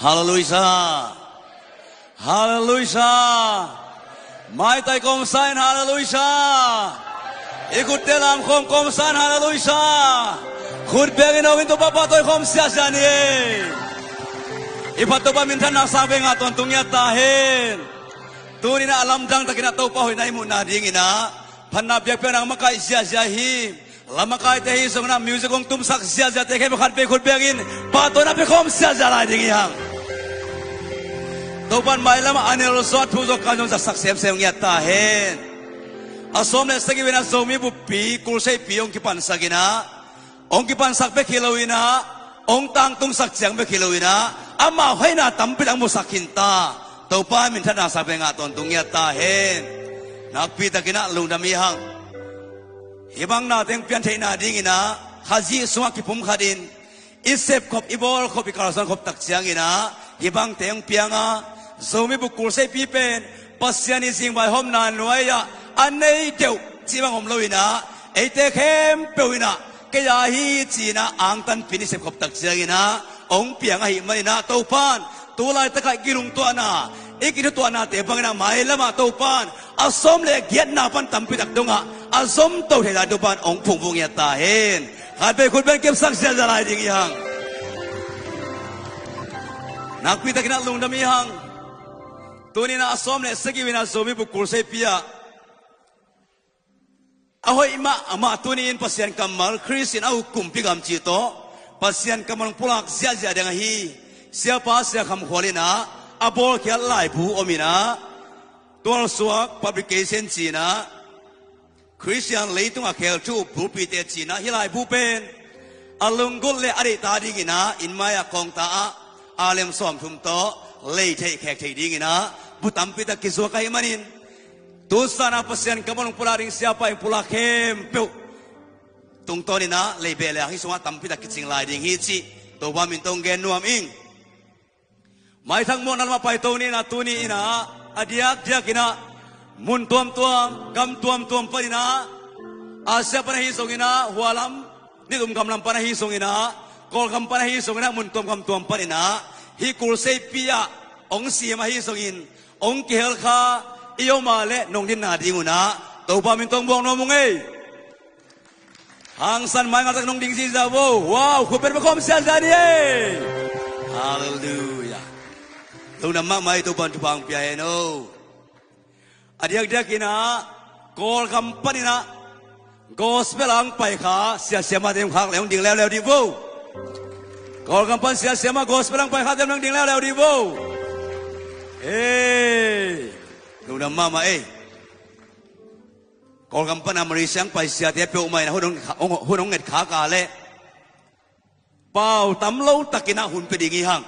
ฮาเลลูยาฮาเลลูยาไม่ไต่กรมสายฮาเลลูยาikut dalam komsan haleluya khut begin awin to papa toy kom sia jani ipat to paminta na sabe nga ton tungya tahin turina alam dang takina to pa hoy nai mu na dingina phanna byak pe nang makai sia jahi lama kai te hi songna music ong tum sak sia ja te khe khat pe khut begin pa to na pe kom sia jala dingi hang to pan mai lama anel so thu zo kan jong sak sem sem ngia tahin asom le sagi wina zomi bu pi kulsei pi ong kipan sagina ong kipan sak be khilowina ong tang tung sak chang be khilowina ama hoina tampil ang musakinta to pa min thana sa be nga ton tung ya ta hen nak pi takina lungdami hang hibang na teng pian theina dingina haji suwa ki pum khadin isep khop ibol khop ikarasan khop tak chiangina hibang teng pianga zomi bu kulsei pi pen pasiani sing bai hom nan noyaอันนี้เดี๋ยวจีบังผมลุยนะไอเตเข้มเปียวนะก็ยาฮีจีนะอ่างตันฟินิเซบขบตักเสียงนะองเปียงให้ไม่นะตัวปานตัวลายตะไคกิรุงตัวน่ะอีกินตัวน่ะเตะบังนะไม่ละมาตัวปานอาสมเลยเกียรตินาปันตั้มปิดักดงอ่ะอาสมตัวเทลาตัวปานองพุงพุงเงียตาเห็นหายไปคุณเป็นเก็บสักเสียจะไรดิ้งยังนักพิทักษ์นักลุงดำยังตัวนี้นะอาสมเลยสกิวินาสมิบุกุลเซปียahoy ima ama tunin pasien kamal Christian au kumpi gam chito pasien kamal pulak sia sia deng hi siapa sia kham kholina abol khial lai bu omina tol suak publication china Christian leitung a khel chu pupi te china hilai bu pen alungul le ari ta dingina inmaya kong ta alem som thum to lei thei khek thei dingina butam pita kiswa kai manin tu sana pasien kamu pularing siapa yang pula kempeu tung toni na lebel yang semua tampi tak kicing lai ding hici tu bamin tong gen nuam ing mai thang mon alma pai toni na tuni ina adiak dia kina mun tuam gam tuam parina asya panah hisong ina hualam ni gam panah hisong ina kol gam panah hisong ina mun gam tuam parina hi kul sei pia ong siama hisong in ong kel kha iyo male nong din na dinguna to pa min tong buang no mong hang san mai ngatak nong ding si zabo wow kuper ba kom sia zani hallelujah lung na ma mai to ban tupang piahe no adiak dia kina kol company na gospel ang pai kha sia sia ma dem khak leong ding lew di bo kol company sia ma gospel ang pai kha dem ding lew di bo lung na mama kol kampan amari siang pai sia dia pe umai na hunong nget kha ka le pau tam lo takina hun pe dingi hang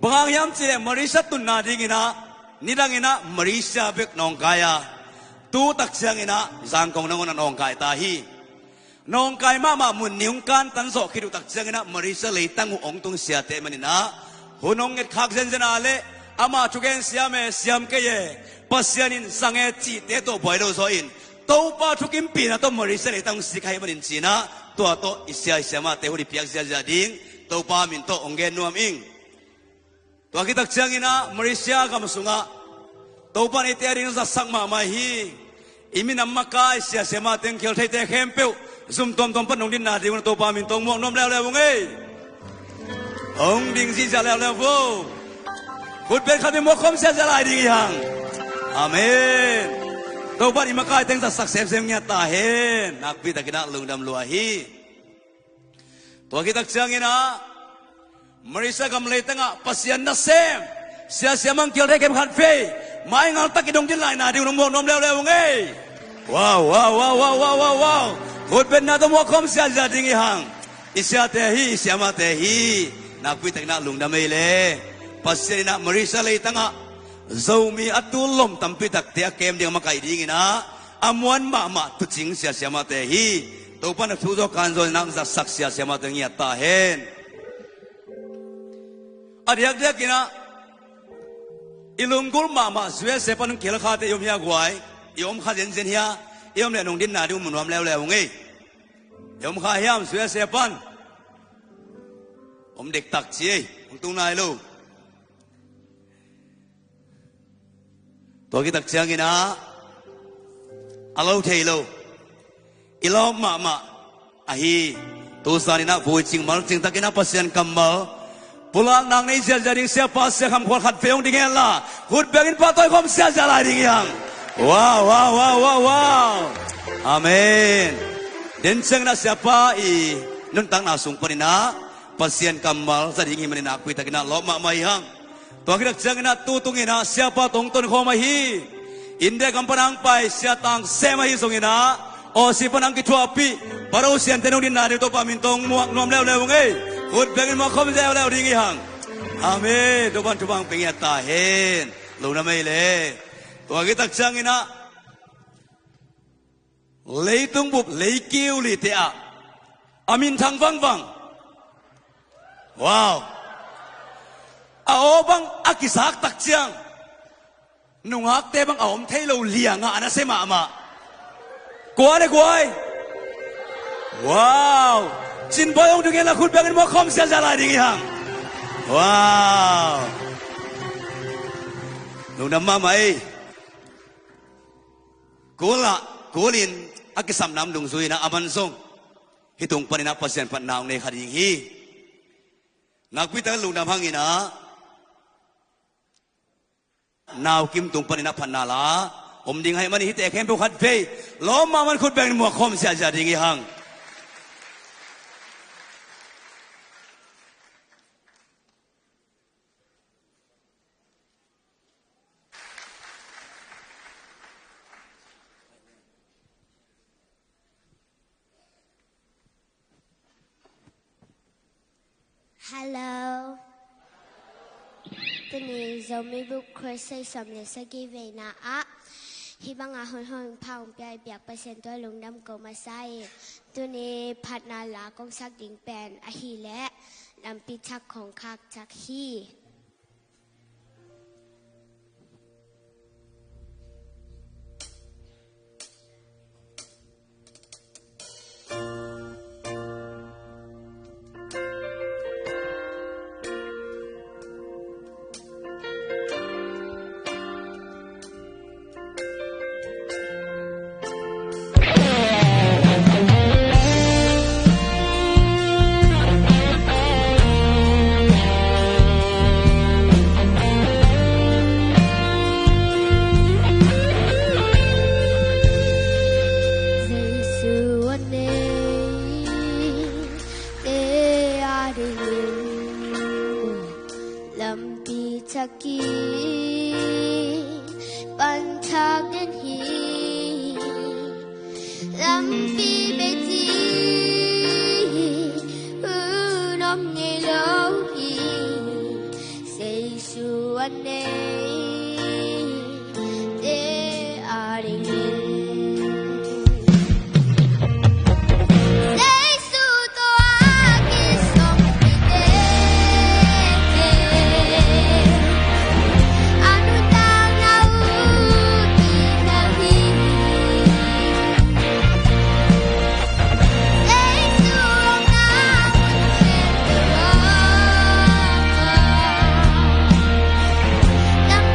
bangang yam che marisa tun na dingina nidangina marisa bek nong kaya tu tak siang ina jang kong nong nong kai ta hi nong kai mama mun niung kan tan so khidu tak siang ina marisa le tang ong tung sia te manina hunong nget khak zen zen ale ama chugen siam ke ye pasianin sange chi te to boilo so in to pa chukim pi na to marisa le tang sikai manin china to isya ma te huri piak sia ja ding to pa min to ongen nuam ing to kitak changina marisa kam sunga to pa ni te ring za sang ma mai hi imin amma ka isya ma teng khel thai te khem pe zum tom pan nong din na ding to pa min tong mo nom lew bung ong ding si ja lew bo Kut ben kami mo kom sia jalai ding yang. Amen. Kau bani makai teng sa sak sem nya ta hen. Nak pi ta kina lung dam luahi. To kita changina. Marisa kam le tanga pasian na sem. Sia mang kiel re kem khat fe. Mai ngal tak idong din lai na di nom lew ngai. Wow. Kut ben na to mo kom sia ja ding yang. Isya te hi, isya ma te hi. Nak pi ta kina lung dam le. Pasina marisa le tanga zomi atulom tampi tak te kem ding makai dingina amwan ma tu ching sia ma te hi to pan thu zo kan zo nang za sak sia ma te ngia ta hen adiak dia kina ilungul ma zwe se pan kel kha te yom ya gwai yom kha zen hia yom le nong din na du mun wam lew ngai yom kha hiam zwe se pan om dik tak chi tung nai lo to ki tak chiang ina alo thei lo ilo ma a hi tu sanina vui ching mal ching takina pasian kamal pulang nang nei sia jadi siapa sia kham khol khat feong ding la khut begin patoi khom sia jala ding yang wow amen den chang na siapa i nun tang na sung panina pasian kamal sading hi manina kui takina lo ma mai hang to ki tak chang na tu tungina siapa tong ton khom hi inde kampanang pai sia tang sema hi songina o si panang ki thuapi paro sian tenong din na de to pamintong muak nom lew ngei khut begin ma khom lew ding hang amen to ban tubang pengya ta hen lo na mai le to ki tak chang ina leitung bup leikiu li te a amin thang wang wow a obang akisak tak chiang nungak te bang aom thei lo liang a na sema ma kwai wow chin boyong du la khut begin mo khom sia jala ding hang wow lu nam ma mai kolin akisam nam dung zui na aman song hitung panina pasien pat naung ne khading hi nakpita lu nam hangina naw kim tung panina phanala om ding hai mani hi te khem bu khat fe lo ma man khut beng mo khom sia ja ding hang Hello. Tuni zombie book Chrissy somne sagi vena a. Hibanga hon phang pai biak percent toy lungdam ko masai. Tuni phatna la kong sak ding pen a hi le nam pi chak khong khak chak hi. Nam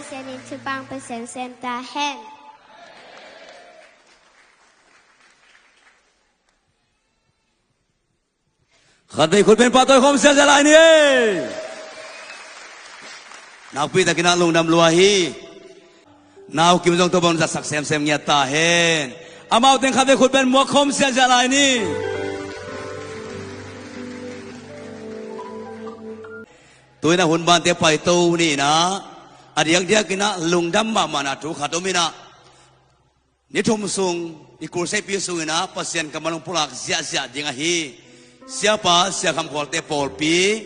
percent into bang percent center hand ขัดไปคุณเป็นปาตัวคมเสียจะลายนี่นักปีตะกินลุงดำลัวฮีนาวกิมจงตัวบนจัดสักเซมเงียตาเห็นอามาเอาเต็งขัดไปคุณเป็นมัวคมเสียจะลายนี่ตัวน่ะหุ่นบานเตะไปตูนี่นะอดีตเดียกินะลุงดำมานะถูกขัดตัวมินะนี่ทุ่มสูงอีกูเซปีสูงนะปัสยันกำลังพลักเสียดิงฮีsiapa siapa kuarte Polpi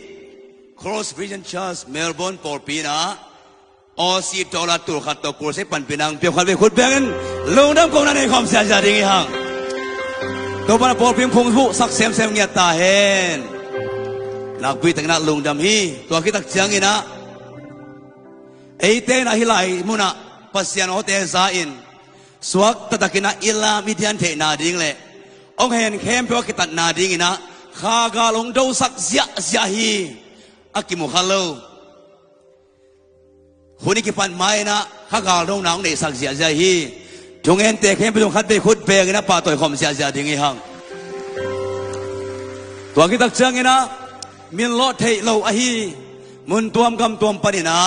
Cross Vision Church Melbourne Polpi na Aussie dollar tur khato kurse pan pinang pyo khalbe khut bengen lungdam kong na nei khom sia ja ding hang to para Polpi phung hu sak sem ngia ta hen nak pi tak na lungdam hi to ki tak chiang ina eite na hilai muna pasian hote za in suak tatakina illa midian the na ding le ong hen khem pyo ki tat na ding inaข้ากาลงดูสักเสียฮีอากิมุขัลโลคนนี้กิปันไม้นะข้ากาลงน้องในสักเสียฮีจงเห็นแต่เข้มไปจงขัดไปขุดเบงนะป่าต่อยคมเสียดิ่งอีหังตัวกิตักเชิงนะมินโลเทโลอาฮีมุนตัวมกำตัวมปนินะ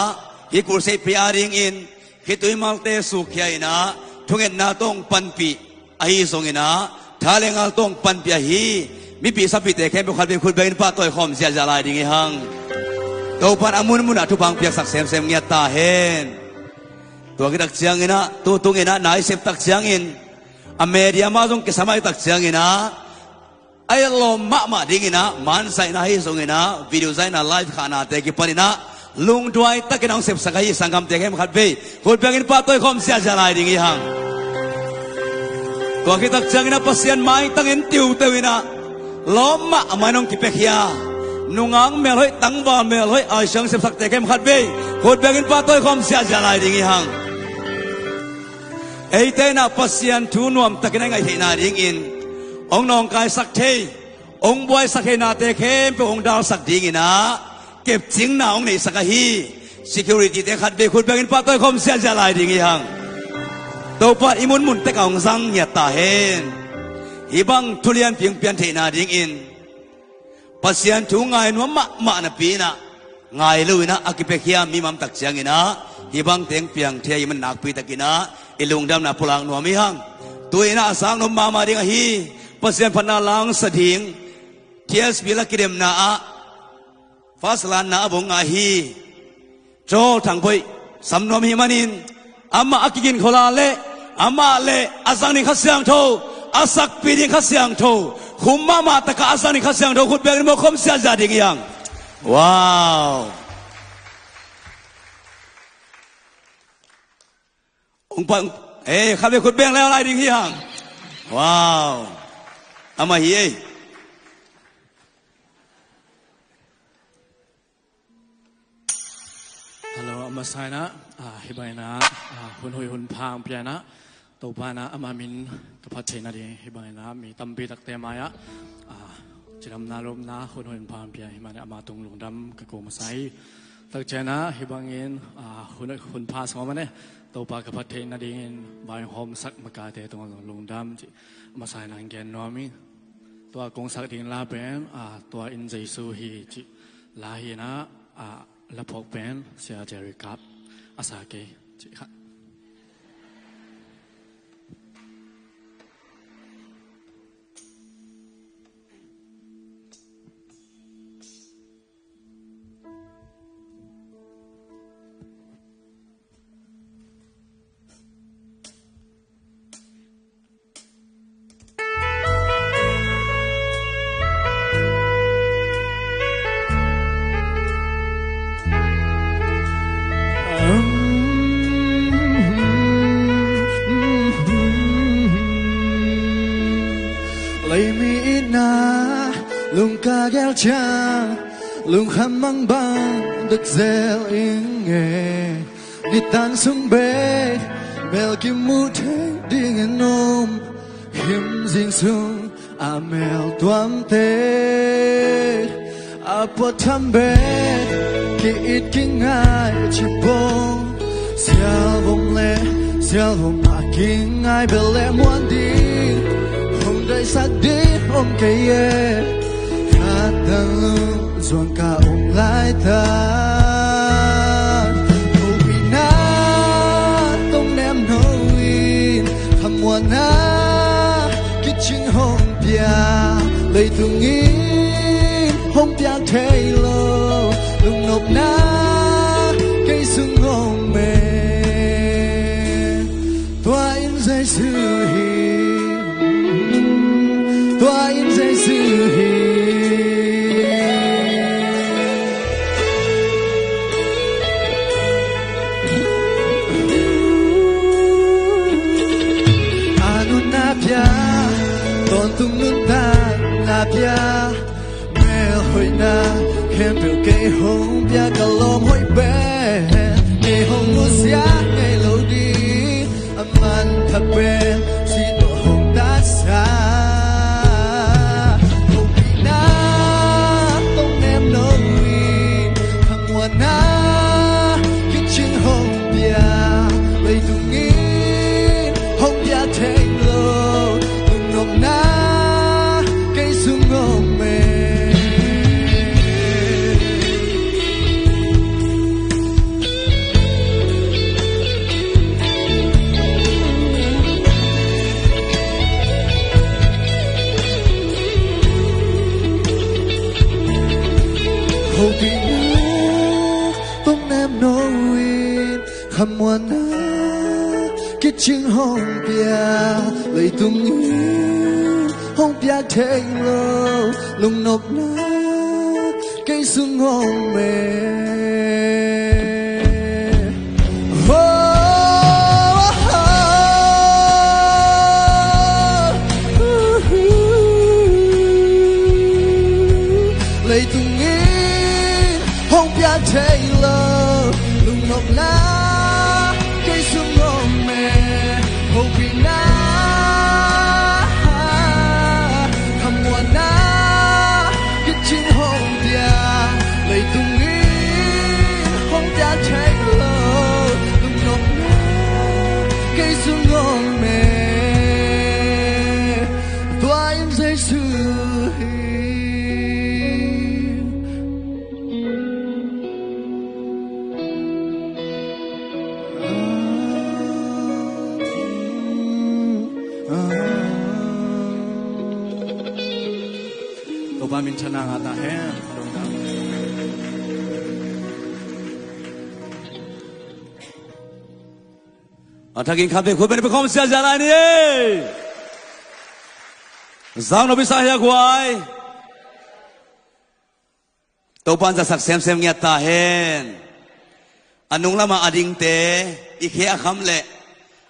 ฮิกุเซปีอาริงอินฮิตุยมัลเตสุขยัยนะจงเห็นนาตงปันปีอาฮีทรงอินะทาเลงอัลตงปันปีอาฮีมีปีสับปีแต่แค่บุคคลเป็นคุณเป็นป้าตัวคอมเสียจะลายดิ่งหังตัวปันอามุนมุนทุบังเปียกสักเซมเงียตาเห็นตัวกิตักเชียงอินะตัวตุงอินะนายเซฟตักเชียงอินอเมริกามาจงกิสมัยตักเชียงอินะไอ้ลมมาดิ่งอินะมันใส่นาฮิทรงอินะวิดีโอใส่นาไลฟ์ขานาแต่กิปันอินะลุงด้วยตักกินองเซฟสักให้สังคมแต่แค่บุคคลเป็นคุณเป็นป้าตัวคอมเสียจะลายดิ่งหังตัวกิตักเชียงอินะปัสยันไม้ตั้งอินติวเตวินะล้อมมาไม่น้องกิเปกยานุ่งอังเมลอยตั้งบอลเมลอยไอเชิงเสพสักแต่เข้มขัดเบยโคตรเบกินป้าตัวความเสียใจดิ่งหังไอเตน่าปัสยันทูนวมตะกินไงที่นาดิ่งอินองน้องกายสักเทองบวยสักเทนาแต่เข้มเป็นองดาวสักดิ่งอินะเก็บจิงนาองในสักฮี security แต่ขัดเบยโคตรเบกินป้าตัวความเสียใจดิ่งหังตัวปัดอิมุนมุนแต่กองสังเหยียดตาเห็นอีบังทุเรียนเพียงเปลี่ยนเทนาดิ่งอินปัสยันถูงไงนัวมานะปีนะไงลุยนะอากิเปขียมีมัมตักเสียงอินะอีบังเตียงเปียงเทียมันหนักปีตะกินะอิลุงดำนะพลังนัวมีหังตัวอินะสางนมมาดิ่งฮีปัสยันพนาลังสถิงเทียสบิลกิเดมนาฟาสลานนาบงอาฮีโจทางไปสำนวมฮิมันินอามาอากิกินโคลาเลอามาเลอาสังนิขัดเสียงโทอาศักปีนี้ข้าเสียงโทคุมมาตะกาอาศักนี่ข้าเสียงโทคุณเบงโมคมเสียใจดิ่งยังว้าวองค์ปังข้าเป็นคุณเบงแล้วอะไรดิ่งยังว้าวอามาเฮียฮัลโหลอามาไซนะฮิบายนะหุ่นหุ่นพางเปียนะตัวบ้านะอามามินกับพัชเชนาดีฮิบายนะมีตั้มปีตักเตมายะจะทำนาลมนะหุ่นหุ่นพางเปียฮิบายนะอามาตรงหลงดำกะโกมาไซตักเจนะฮิบังเงินหุ่นพาสมมันเนี่ยตัวบ้ากับพัชเชนาดีบายหอมสักมากาเตตรงหลงดำจิมาไซนังเกนนอมิตัวกงสักดิ่งลาเป็นตัวอินใจสูฮีจิลาฮีนะละพกเป็นเสียเจริกับอาสาเกจิครับ lung kagel cha lung hamang bang dak zel inge ni tan sung be mel kim mu the ding nom him jing sung amel tuam te apot tham be ki it king ai chi bong Xiao vong lệ xiao vong mà kinh ai bề lệ muốn đi hôm day sắc đi hôm cây ye khát tan luôn doan cả ông lại ta hồ bị na tông nem nôi khăm mua na kít chinh hôm bia lấy tung in hôm bia thay lo lùng nộp na cây sung ngông mê toa in dây sư hi toa in dây sư hi anun na pia ton tung nun ta na pia mel hoi na khem biểu cây hồng bia cả lom hoi bé ngày hồng nu xia ngày lâu đi aman thắc bé si độ hồng ta xa hồng bị na tông em nấu in thằng mùa na kít chinh hồng bia lấy tung in hồng bia thành lô tung nộp na cây sung ngông mê hồng bị na tông em nấu in khăm mua na kít chinh hồng bia lấy tung in hồng bia thành lô lùng nộp na cây sung ngông mê lấy tung in hồng bia thành lô lùng nộp na cây sung ngông mê hồng bị na khăm mua na kít chinh hồng bia lấy tung in hồng bia thành lô lùng nộp na cây sung ngông mê toa in dây sư Ba min chana ngata he dong da Atakin khabe khube ne bekom sia jala ni Zang no bisa ya kwai to pan za sak sem ngia ta hen anung lama ading te ikhe akham le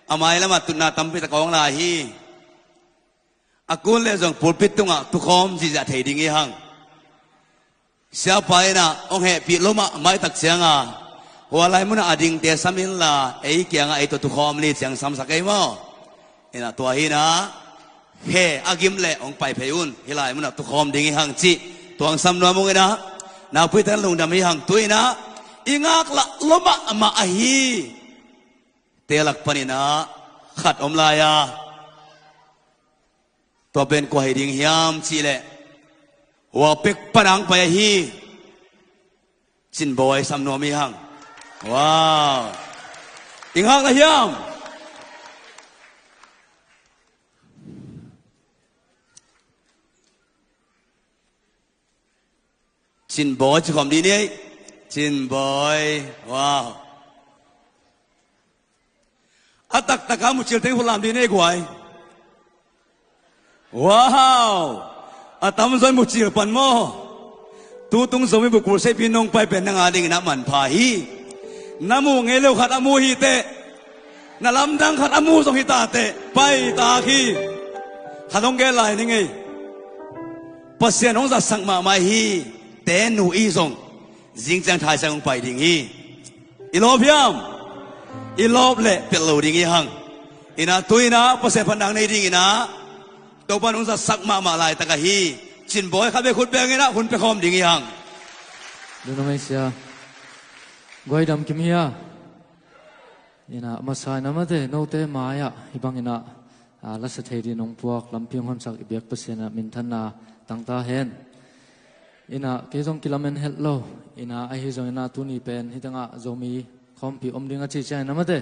amai lama tunna tampi ta kong la hi akun le jong pulpit tunga tukhom ji ja thei ding i hang sia pai na ong he pi loma mai tak chianga walai mun ading te samin la ei kyanga ei to tukhom li chiang sam sakai mo ina to hi na he agim le ong pai pheun hilai mun tukhom ding i hang chi tuang sam no mo ina na pui tan lung dam hi hang tuina ingak la loma ma a hi telak panina khat om la yaตัวเป็นกว่าให้ดิ่งยามชีแหละว่าเป็กปนังไปฮีจินบอยสำนวนมีหังว้าวอิงหังละยามจินบอยจะความดีนี้จินบอยว้าวอัตตักตะการมุจิลเทงพลามดีนี้กว่าว้าวอาตามซอยมุจิปันโมตูตุงสมิบุกุเซพินงไปเป็นนางอาดิงน้ำมันพาฮีน้ำมูเงเลวขัดอามูฮีเตน้ำลำดังขัดอามูสงฮิตาเตไปตาคีขัดองเกลายนี่ไงปัสเซียนองจะสังมาไม่ฮีเตนูอีสงจิงจังไทยสังไปดิ่งฮีอีลบยามอีลบเละเป็นโลดิ่งฮีหังอีน่าตุยนะปัสเซียนพันดังในดิ่งอีน่าตัวปนุษย์สักมาลายตะกะฮีจินบอยข้าไปขุดแบงไงนะคุณไปคอมดิ่งยังดูน้องไอ้เสียกวยดำกิมเฮีย ina masai namade note maya hibang ina la sa thedi nong puak lampiang hon sak ibek pasena min thanna tangta hen ina ke jong kilamen hello ina a hi jong ina tuni pen hitanga zomi khompi omdinga chi chai namade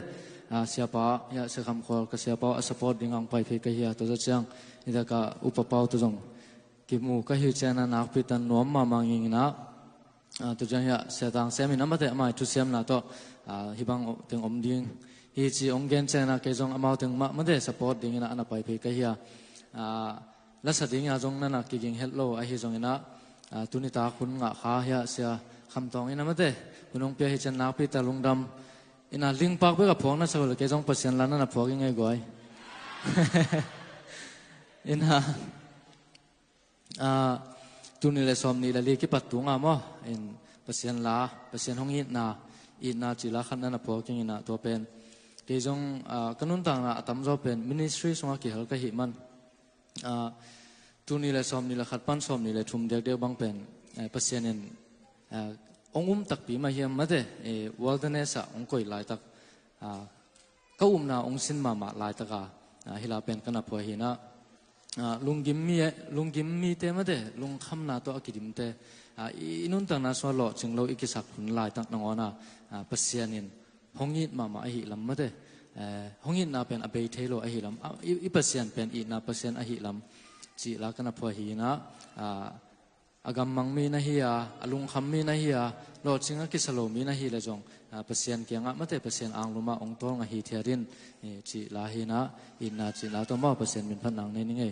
siapa ya se kham khol ka siapa a support dingang pai phe ka hi to za chang ida ka upapau to jong kimu ka hi chana nak pitan nom ma manging na to jang ya setang semi namate amai tu sem na to hibang teng omding hi chi onggen chana ke jong amau teng ma made support ding ina ana pai phe ka hi la sa ding ya jong na na ki ging hello a hi jong ina tunita khun nga kha ya sia kham tong ina mate kunong pe hi chan nak pi ta lungdam ina ling pak be ka phong na sa ke jong pasien lan na phok ngai goi ina tuni le som ni la li ki patunga mo in pasien hong in na chila khan na phok king ina to pen ke jong kanun tang na atam zo pen ministry songa ki hal ka hi man tuni le som ni la khat pan som ni le thum dek dek bang pen pasien en ongum tak pi ma hiam mate wilderness a ongkoi lai tak ka na ong sin ma lai taka hila pen kana pho hi na lungim mi te mate lung kham na to akidim te inun tang na so lo chinglo ikisak hun lai tak nangona pasianin hongit ma hi lam mate hongit na pen abei thelo a hi lam I pasian pen I na pasian a hi lam chi la kana pho hi na agam mang mi na hiya alung kham mi na hiya lo chinga kisalo mi na hi le jong pasien kyanga mate pasien angluma ong tol nga hi thiarin chi la hi na in na chi la to ma pasien min phan nang ne ni nge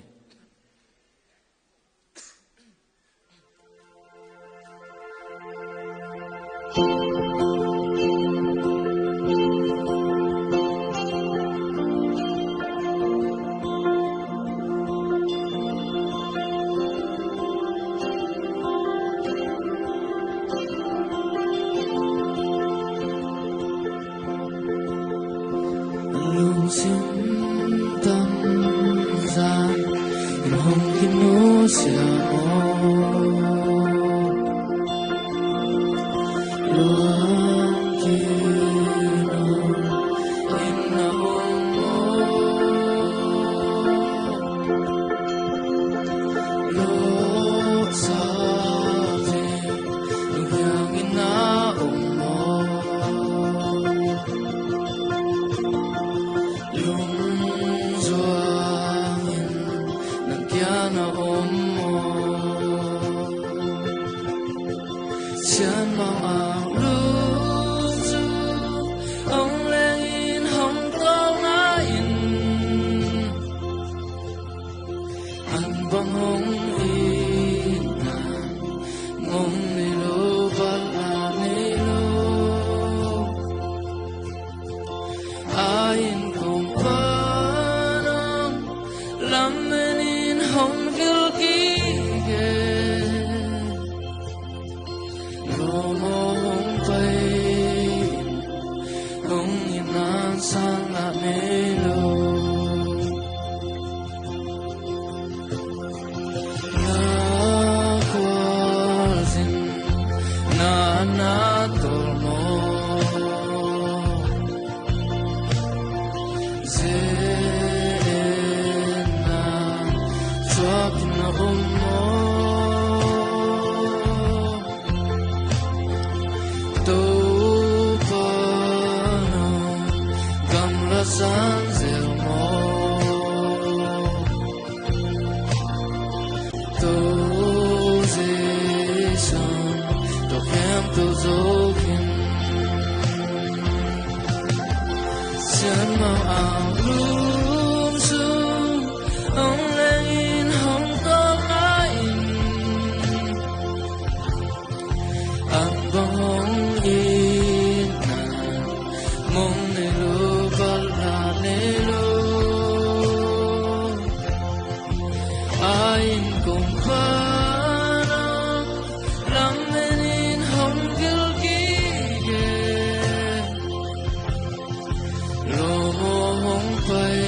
Hong Pai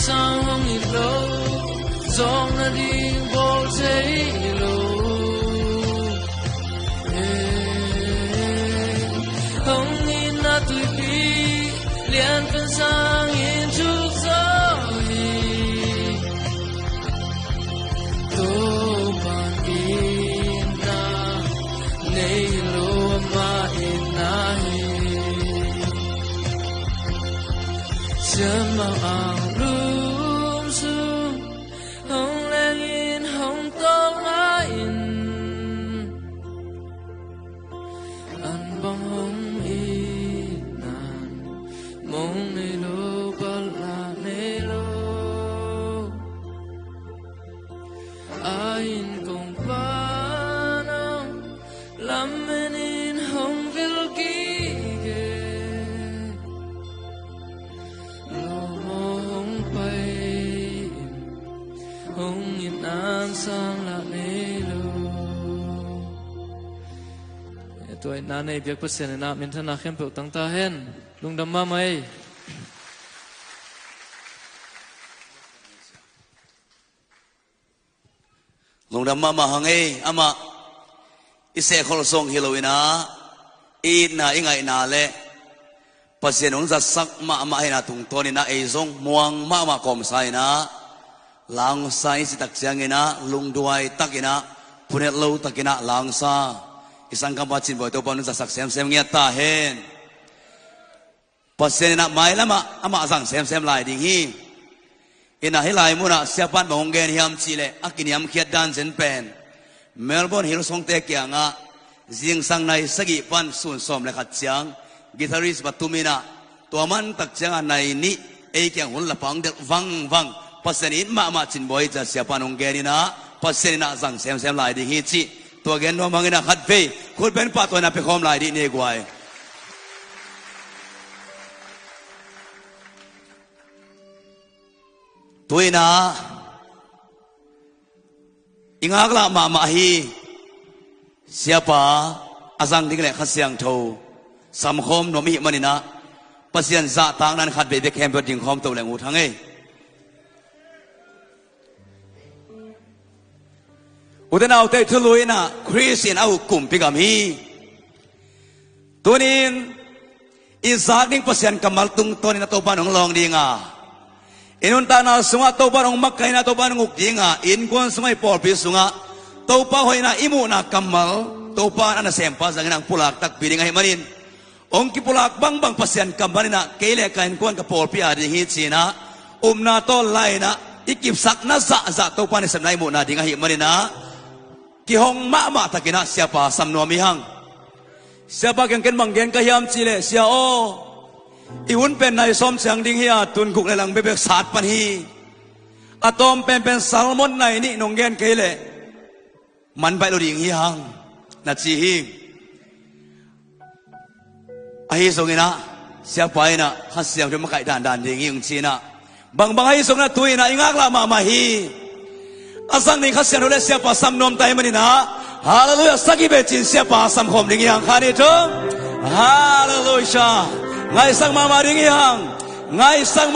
sang hong in lo zong na ding bol sei lo hong in na tui pi lian pen sang in chu zo hi to ban in na nei lo ma in na hi Chama ang lum sum hong lang in hong tol ngain an bang hong inan mong nilo pala nilo ain kong panong lamenin hong vilkige hong in an sang la nelo toy na nei biak pasen na min thana khem pe tang ta hen lungdam ma mai lungdam ma hangai ama ise khol song hiloina na ingai na le pasien ong za sak ma hina tung toni na eizong muang ma kom sai na lang sai si tak siang ina lung duai takina punet lo takina lang sa isang kampacin boy to panu sa sak sem ngia ta hen pasien na mai lama ama sang sem lai ding hi ina hilai muna siapan bong gen hiam chile akiniam khiat dan zen pen Melbourne Hillsong te kianga jing sang nai sagi pan sun som le khat chiang guitarist batumina tuaman tak chiang nai ni e kyang hun la pang del wang pasenin ma chin boy cha siapa nong genina pasenina sang sem lai di hi chi to gen no mangina khat ve khut ben pa to na pe khom lai di ne gwai tuina ingakla ma hi siapa azang ding le khasyang tho sam khom no mi manina pasien za tang nan khat be kem pe ding khom to le ngu thangai udan au te thuluina Christian au kum pigami tunin izak ding pasien kamal tung tonin to panong long dinga inun ta na sunga to panong makai na to panong ukdinga in kon sungai por pi sunga to pa hoina imu na kamal to pa na sempa zanginang pulak tak piringa himanin ong ki pulak bang pasien kamalina kele kain kon ka por pi adi hi china na to laina ikip sak na za to pa ni sanai mu na dinga himanina ki hong ma takina siapa samno mihang siapa keng ken manggen ka hiam chile sia o iun pen nai som chang ding hia tun kuk le lang bebek sat pan hi atom pen salmon nai ni nonggen kele man bai lo ding hi hang na chi hi ahi songina siapa ina khasiam de makai dan ding yung china bang ai songna tuina ingak la ma hi asang ni khasian ole siapa samnom tai manina hallelujah sagi becin siapa sam khom ding yang khani to hallelujah ngai sang mama ding yang hallelujah ngai sang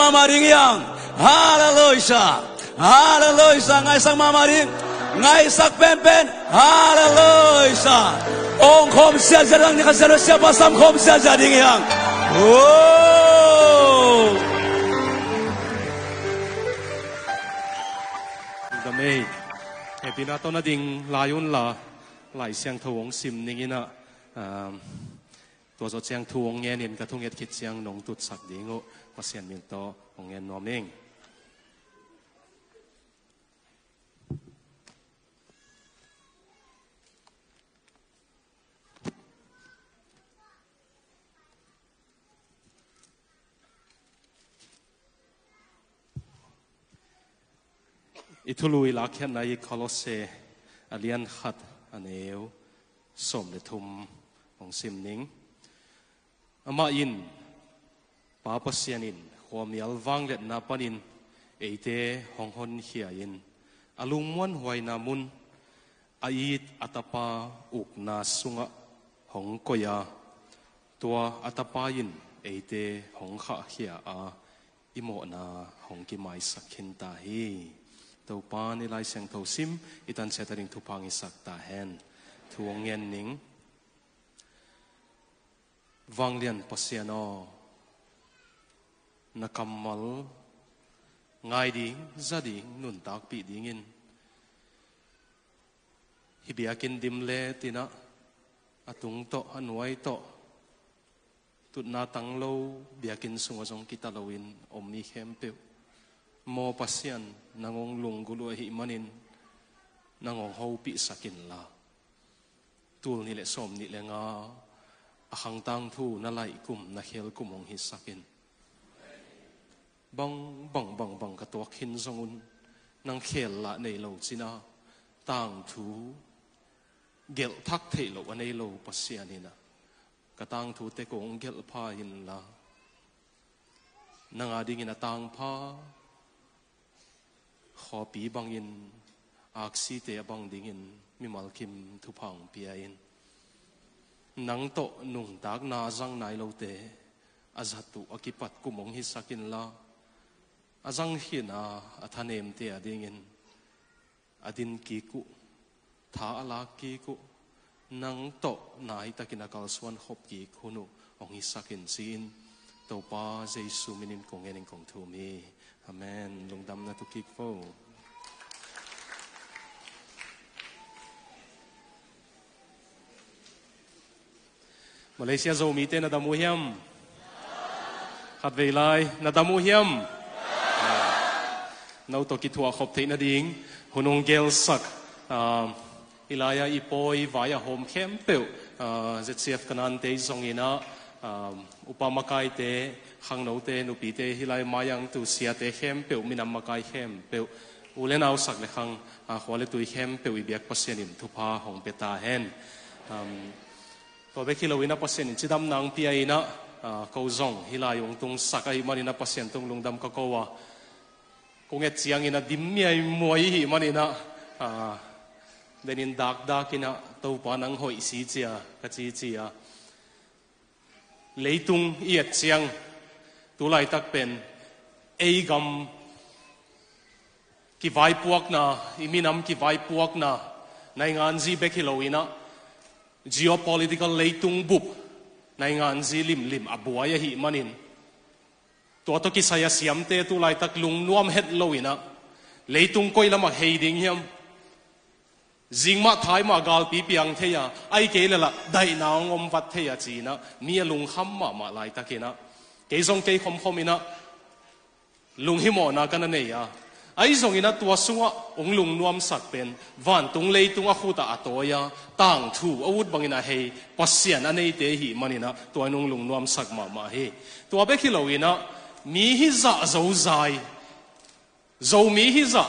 mama ding ngai sak pen hallelujah ong khom sia jarang ni khasian siapa sam khom sia ding yang oh Hey, pinato na ding layon la lai siang thawong sim ningina to zo siang thuong nge nin ka thunget khit siang nong tut sak dingo pasian min to ongen noming itului lakhen nai kolose alian khat aneu som le thum ong sim ning ama in pa pasianin khomial wang let na panin eite hong hon hia in alung mon huaina mun ait atapa ukna sunga hong koya tua atapa in eite hong kha hia a อิโมนาหงกิไมสักขินตาฮีตัวปานิไลเสียงทอซิมอิตันเซตริงทุพังอิสักตาเฮนทวงเงินนิงวังเลียนปัสยานอนักมลง่ายดิ่งจะดิ่งนุนตักปีดิ่งินฮิบิอากินดิมเลตินะอตุงโตอันไว้โตตุดนาตังโลบิอากินสุงจงกิตาลวินอมมีเข้มเปียวโมปัสยันนางองลุงกุลหิมันินนางองเฮาปิสักินลาตูลนี่แหละสมนี่แหละงาอาขังตังทูนั่นไหลกุมนักเฮลกุมองหิสักินบังกระตัวขินสงุนนางเขลละในโลจินาต่างทูเกลทักเทโลวันในโลปัสยานินะกระตังทูเตกงเกลพายินละนางอาดิงินะต่างพาขอปีบังยินอักษีเตะบังดิงินมิมัลคิมทุพังปียินนังโตนุ่งตากนาจังนายโลเตอาจัตุอกิปัดกุมงฮิสักินละอาจังหินาอัธเนมเตะดิงินอดินกีกุท้าลากีกุนังโตนายตะกินักลสวนขบกีคุนุองฮิสักินซีนตัวป้าเจสุมินินคงเงินคงทูมีอาเมนลงดำนะทุกกิกโฟมาเลเซียโซมีเตนะดามูเฮียมขัดเวลายนะดามูเฮียมนาตกิทัวขบเทนะดิ่งหุนงเกลสักอิลายาอีปอยวายาโฮมเข้มเปียวเจ็ดเสียฟกันนันเตยส่งอินะอุปมาไกเตขังโนเตนุปีเตฮิลายมายังตุเสียเตเข้มเปียวมินำมาไกเข้มเปียวอุเลนเอาสักเลขังขวาเลตุยเข้มเปียวอีเบียกปัสเซนิมทุพาของเปตาเฮนตัวเบคิโลวินาปัสเซนิมจิดำนางปีไอนะเขาจงฮิลายองตุงสักไอมานินะปัสเซนตุงลงดำก็กว่าคงเอจียงอินะดิมมีไอมวยฮิมานินะเดนินดักอินะตัวปานังหอยสีเจียกจีเจียเลยตุงเอียดเสียงตัวไล่ตักเป็นเอกำกีไว้พวกน่ะอิมินำกีไว้พวกน่ะในงานจีเบกิโลวินะ geopolitical เลยตุงบุบในงานจีลิมอบัวยหิมันินตัวตกิสายเสียมเตตัวไล่ตักลุงนวมเฮ็ดโลวินะเลยตุงก้อยละมาเฮดิงเฮียมจิงมาท้ายมากาลปีเปียงเทียไอเกลละได้นางอมวัดเทียจีนะมีลุงคำมาไล่ตะกินะเกยงเกยคมอินะลุงหิมอนากันเนี่ยไอซงอินะตัวสุงะองลุงนวมสักเป็นวันตุงเลยตุงอคูตาอัตโยต่างทูอาวุธบังอินะเฮปัสเซียนอันนี้เตหิมันอินะตัวนุ่งลุงนวมสักมาเฮตัวเบกิโลวินะมีฮิซาโจใจโจมีฮิซา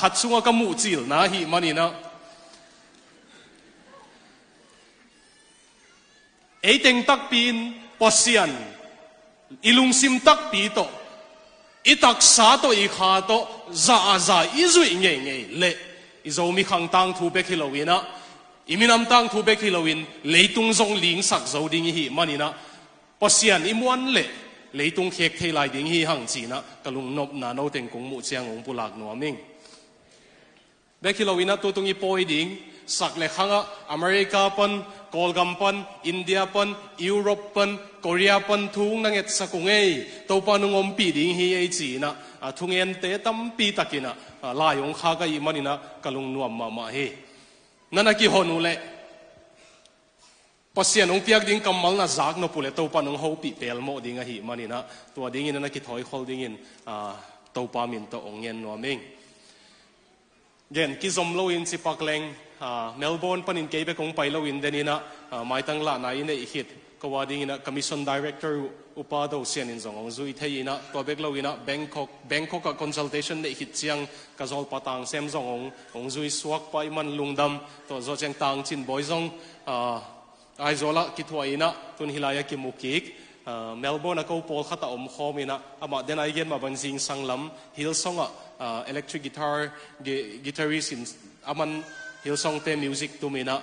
ขัดสุงกมูจิลนะฮิมันนี่นะเอเต็งตักปีนปัสเซียนอิลุงซิมตักปีโตอิตักสาโตอีขาโตจ่าอิจุยเงยเละอิโจมีขังตังทูเบกิโลวินะอิมินำตังทูเบกิโลวินเลยตุงจงลิงสักโจดิงฮิมันนี่นะปัสเซียนอิมวันเละเลยตุงเขกเทลายดิงฮิหังจีนะกลุงนบนาโนเต็งกงมุเจียงองปุลักนัวมิงเบกิโลวินะตัวตุงอีปอยดิงสักเลขังอ่ะอเมริกาปันกอลกัมปันอินเดียปันยุโรปปันเกาหลีปันทุ่งนังเอ็ดสักงเอตัวปานุงอมปีดิงฮีไอจีนะทุ่งเอ็นเตตัมปีตะกินะลายองข้าก็อีมันนะกลุงนัวมาเฮนั่นนักกิฮอนุเล่ปัสเซียนองเปียกดิงกำมัลนะจากนปุเลตัวปานุงเฮาปีเปลโมดิงฮีมันนะตัวดิงนั่นนักกิถอยขอลดิงตัวปามินตัวองเงินนัวมิงเย็นกิจอมโลอินสิปักเลงเมลเบิร์นปนินเก็บไปคงไปโลอินเดนินะไม่ตั้งละนายในอีกก็ว่าดิ่งนะ Commission Director อุปาโดเซียนินจงองจุยเทียนะตัวเบกโลอินะ Bangkok กับ Consultation ในอีกเชียงกระจอลปะตังเซมจงองจุยสวกไปมันลุงดำตัวโจเจงตังจินบอยจงไอโซละคิดว่าอินะตุนฮิลายากิมุกิกเมลเบิร์นก็พอลขัดอมคอมินะอามาเดนไอเกนมาบันซิงสังลำฮิลซงelectric guitarist in aman Hillsong te music tu mina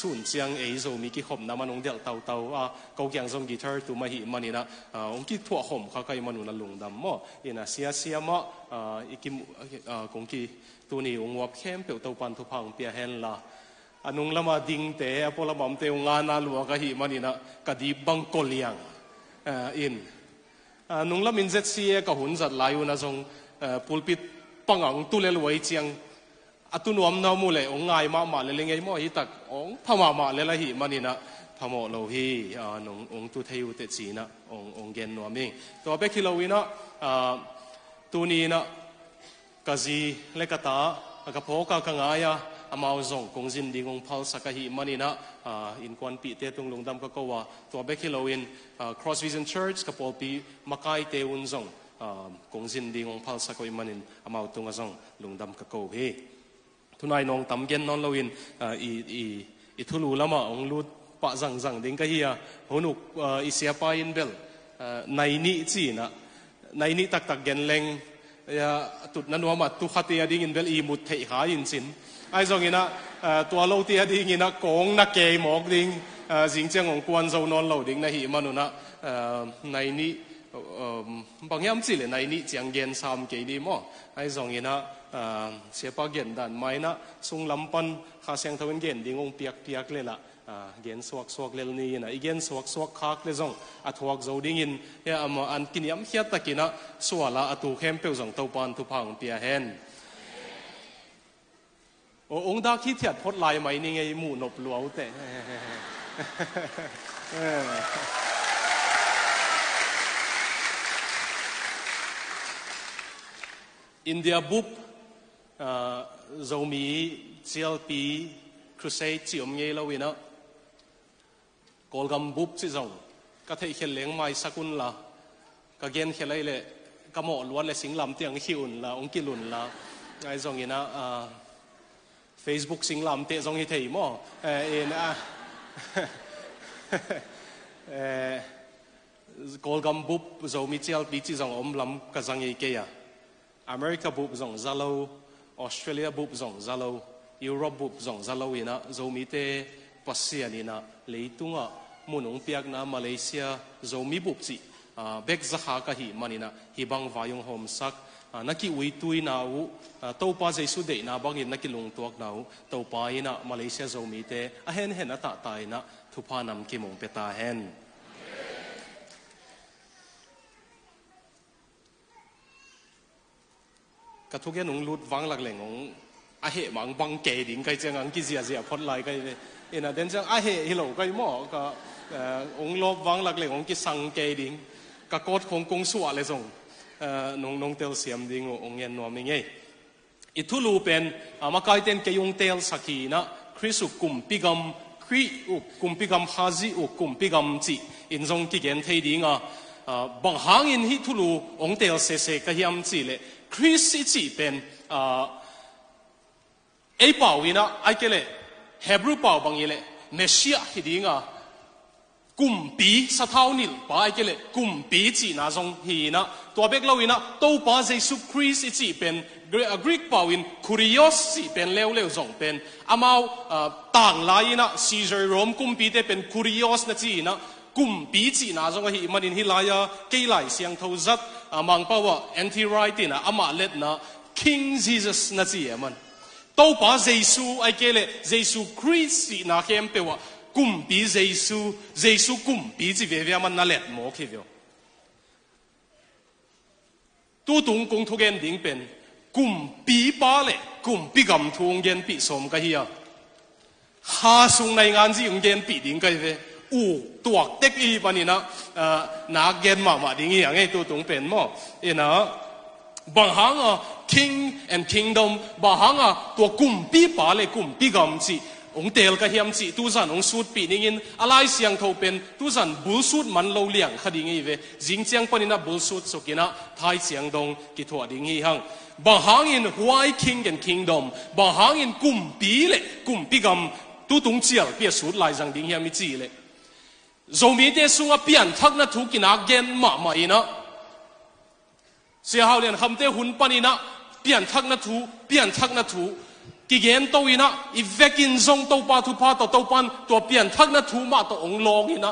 ส่วนเจียงโซมีกี่ขมน้ำมันองเดียวเตาเขาแกงทรงกีตาร์ตัวมาหิมันนี่นะองกี่ถั่วขมเขาก็มันนุ่นลุงดำมั่วนะเสียมั่วอีกิมกงกีตัวนี้องวับเข้มเปียวเตาปันทุพังเปียเห็นละอันนุ่งละมาดิ่งเตะพอละมั่มเตะงานน่าลัวก็หิมันนี่นะก็ดีบังกอลยังนุ่งละมินเจ็ดเสียก็หุ่นจัดลายุนะทรงปูลปิดปังอังตุเลลไว้เจียงตุนวมน้ำมูเลยองง่ายมาเลยเลยไงมั่วฮิตักองพม่าเลยละหิมันนี่นะพม่าเราฮีน้องตุเทยุเตจีนะองเกนนัวมิงตัวเบคิโลวินะตัวนี้นะกะจีเลกตากะโพกะกังายาอามาจงกงจินดีกงพัลสักหิมันนี่นะอินควันปีเตตุงลงดำก็ว่าตัวเบคิโลวิน Cross Vision Church กับพอปีมาไกเตอุนจงกงจินดีกงพัลสักหิมันนี่อามาตุงก็จงลงดำก็ฮีทุนายน้องตำเกนนอนลวินอีทุลูละมาองลูดปะจังดิ้งก็เฮียหนุกอีเสียปายินเบลในนี้จีนะในนี้ตักเกนเลงตุดนั้นว่ามาตุขัดเตียดิ้งเบลอีมุดเทหายินสินไอ้ตรงนี้นะตัวเราเตียดิ้งนะกงนักเกยหมอกดิ้งสิงเจียงของกวนโซนอนเราดิ้งในหิมานุนะในนี้บางอย่างจีเลยในนี้เจียงเกนสามเกยดีมั้งไอ้ตรงนี้นะเสียปากเย็นดันไม่นะซุงลำปันข้าเสียงทวินเย็นดิ้งองเปียกเลยละเย็นสวกเลลนี่นะอีเย็นสวกคักเลยจงอัฐวกโจดิ้งินเนี่ยอันกินยำเขียดตะกินะสัวละอัตุเข้มเปียวจงเตาปันทุพังเปียเห็นองดาขี้เถียดพดลายไหมนี่ไงหมู่นบหลวงแต่อินเดียบุบเรามี GLP crusade จีอมเงยเราวินะกอลกัมบุบสิจงก็เทเขลเลี้ยงไม้สกุลละก็เกณฑ์เขลเลยก็หมอล้วนเลยสิงลำเตียงหิวละองกิลุนละไอ้จงนี้นะFacebook สิงลำเตะจงฮิเทยมั้งกอลกัมบุบเรามี GLP จีจงอมลำก็จังยี่เกียอเมริกาบุบจงซาโลออสเตรเลียบุบจงซาโลยุโรปบุบจงซาโลวินะเรามีเตปัสเซียนี่นะเลยตุงอ่ะมุนองเปียกนะมาเลเซียเรามีบุบจีเบกจะหากะหิมันนี่นะฮิบังวายงโฮมซักนักกิวิตุยนาวตัวป้าใจสุดเดนะบางยินนักกิลงตัวกนาวตัวป้ายนะมาเลเซียเรามีเตเห็นนะตาตายนะทุพานำกิมงเปตาเห็นกระทุกยันงลุดวังหลักแหล่งของอาเหตุมังบังเกดิ่งใครจะงั้นกิเสียพอดไล่ใครเลยเดินจังอาเหตุฮิโลใครมั่วก็องลบวังหลักแหล่งของกิสังเกดิ่งก็กดของกงสัวเลยส่งนงเตลเสียมดิ่งองเงินนัวไม่ไงอิทุลูเป็นมาไกลเต็นเกยงเตลสักีนะคริสุกุมปิกัมคริอุกุมปิกัมฮาซิอุกุมปิกัมจีอินทรงกิเกนเทดิ่งบางหางอินฮิทุลูองเตลเสกะฮิมจีเลยคริสจีเป็นไอ้เป่าวินะไอ้เกลเฮบรูเป่าบางยี่เลยเมชิอาฮิดิงกุมปีสะเท้านิลป้าไอ้เกลกุมปีจีน่าจงฮีนะตัวเบกเลวินะตัวป้าเยซูคริสจีเป็นกรีกเป่าวินคูริโอสจีเป็นเลวจงเป็นอามาต่างลายนะซีเซอร์โรมกุมปีเตเป็นคูริโอสนะจีนะกุมปีจีน่าจงฮีมันอินฮิลายาเกยไลเสียงทวัดมังป่าวแอนตี้ไรตินะอามาเล็ดนะ King Jesus นะจีมันตัวป้าเยซูไอ้เกลเยซูคริสต์นะเข้มเปว่ากุมปีเยซูกุมปีจีเวียมันนั่นแหละหมอคิดว่าตัวตรงกงทุกเงินดิ่งเป็นกุมปีป้าเลยกุมปีกำทุงเงินปีสมกันเฮียหาส่งในงานจีเงินปีดิ่งกันเลยตัวเด็กอีปานี่นะนักเงินมาดิ่งอย่างไงตัวตรงเป็นมั้งนะบางครั้งKing and Kingdom บางครั้งตัวกุมปีป้าเลยกุมปีกำจีองเตลก็เฮียมจีตุสันองสูดปีนี้งินอะไรเสียงโทเป็นตุสันบุลสูดมันเราเลี้ยงคดีงี้เวจิงเจียงปนินะบุลสูดสุกินะไทยเสียงดงกิถวดิ่งฮีหังบางครั้งอิน Why King and Kingdom บางครั้งอินกุมปีเลยกุมปีกำตุตงเจียลเปียสูดลายจังดิ่งเฮียมิจีเลยโจมีเดซุงเปียนทักนะทุกินะเกนมาอินะเสียหาวเรียนคำเตหุนปนินะเปลี่ยนทักนะทู ki gen to ina i vekin zong to pa thu pa to pan to pian thak na thu ma to ong long ina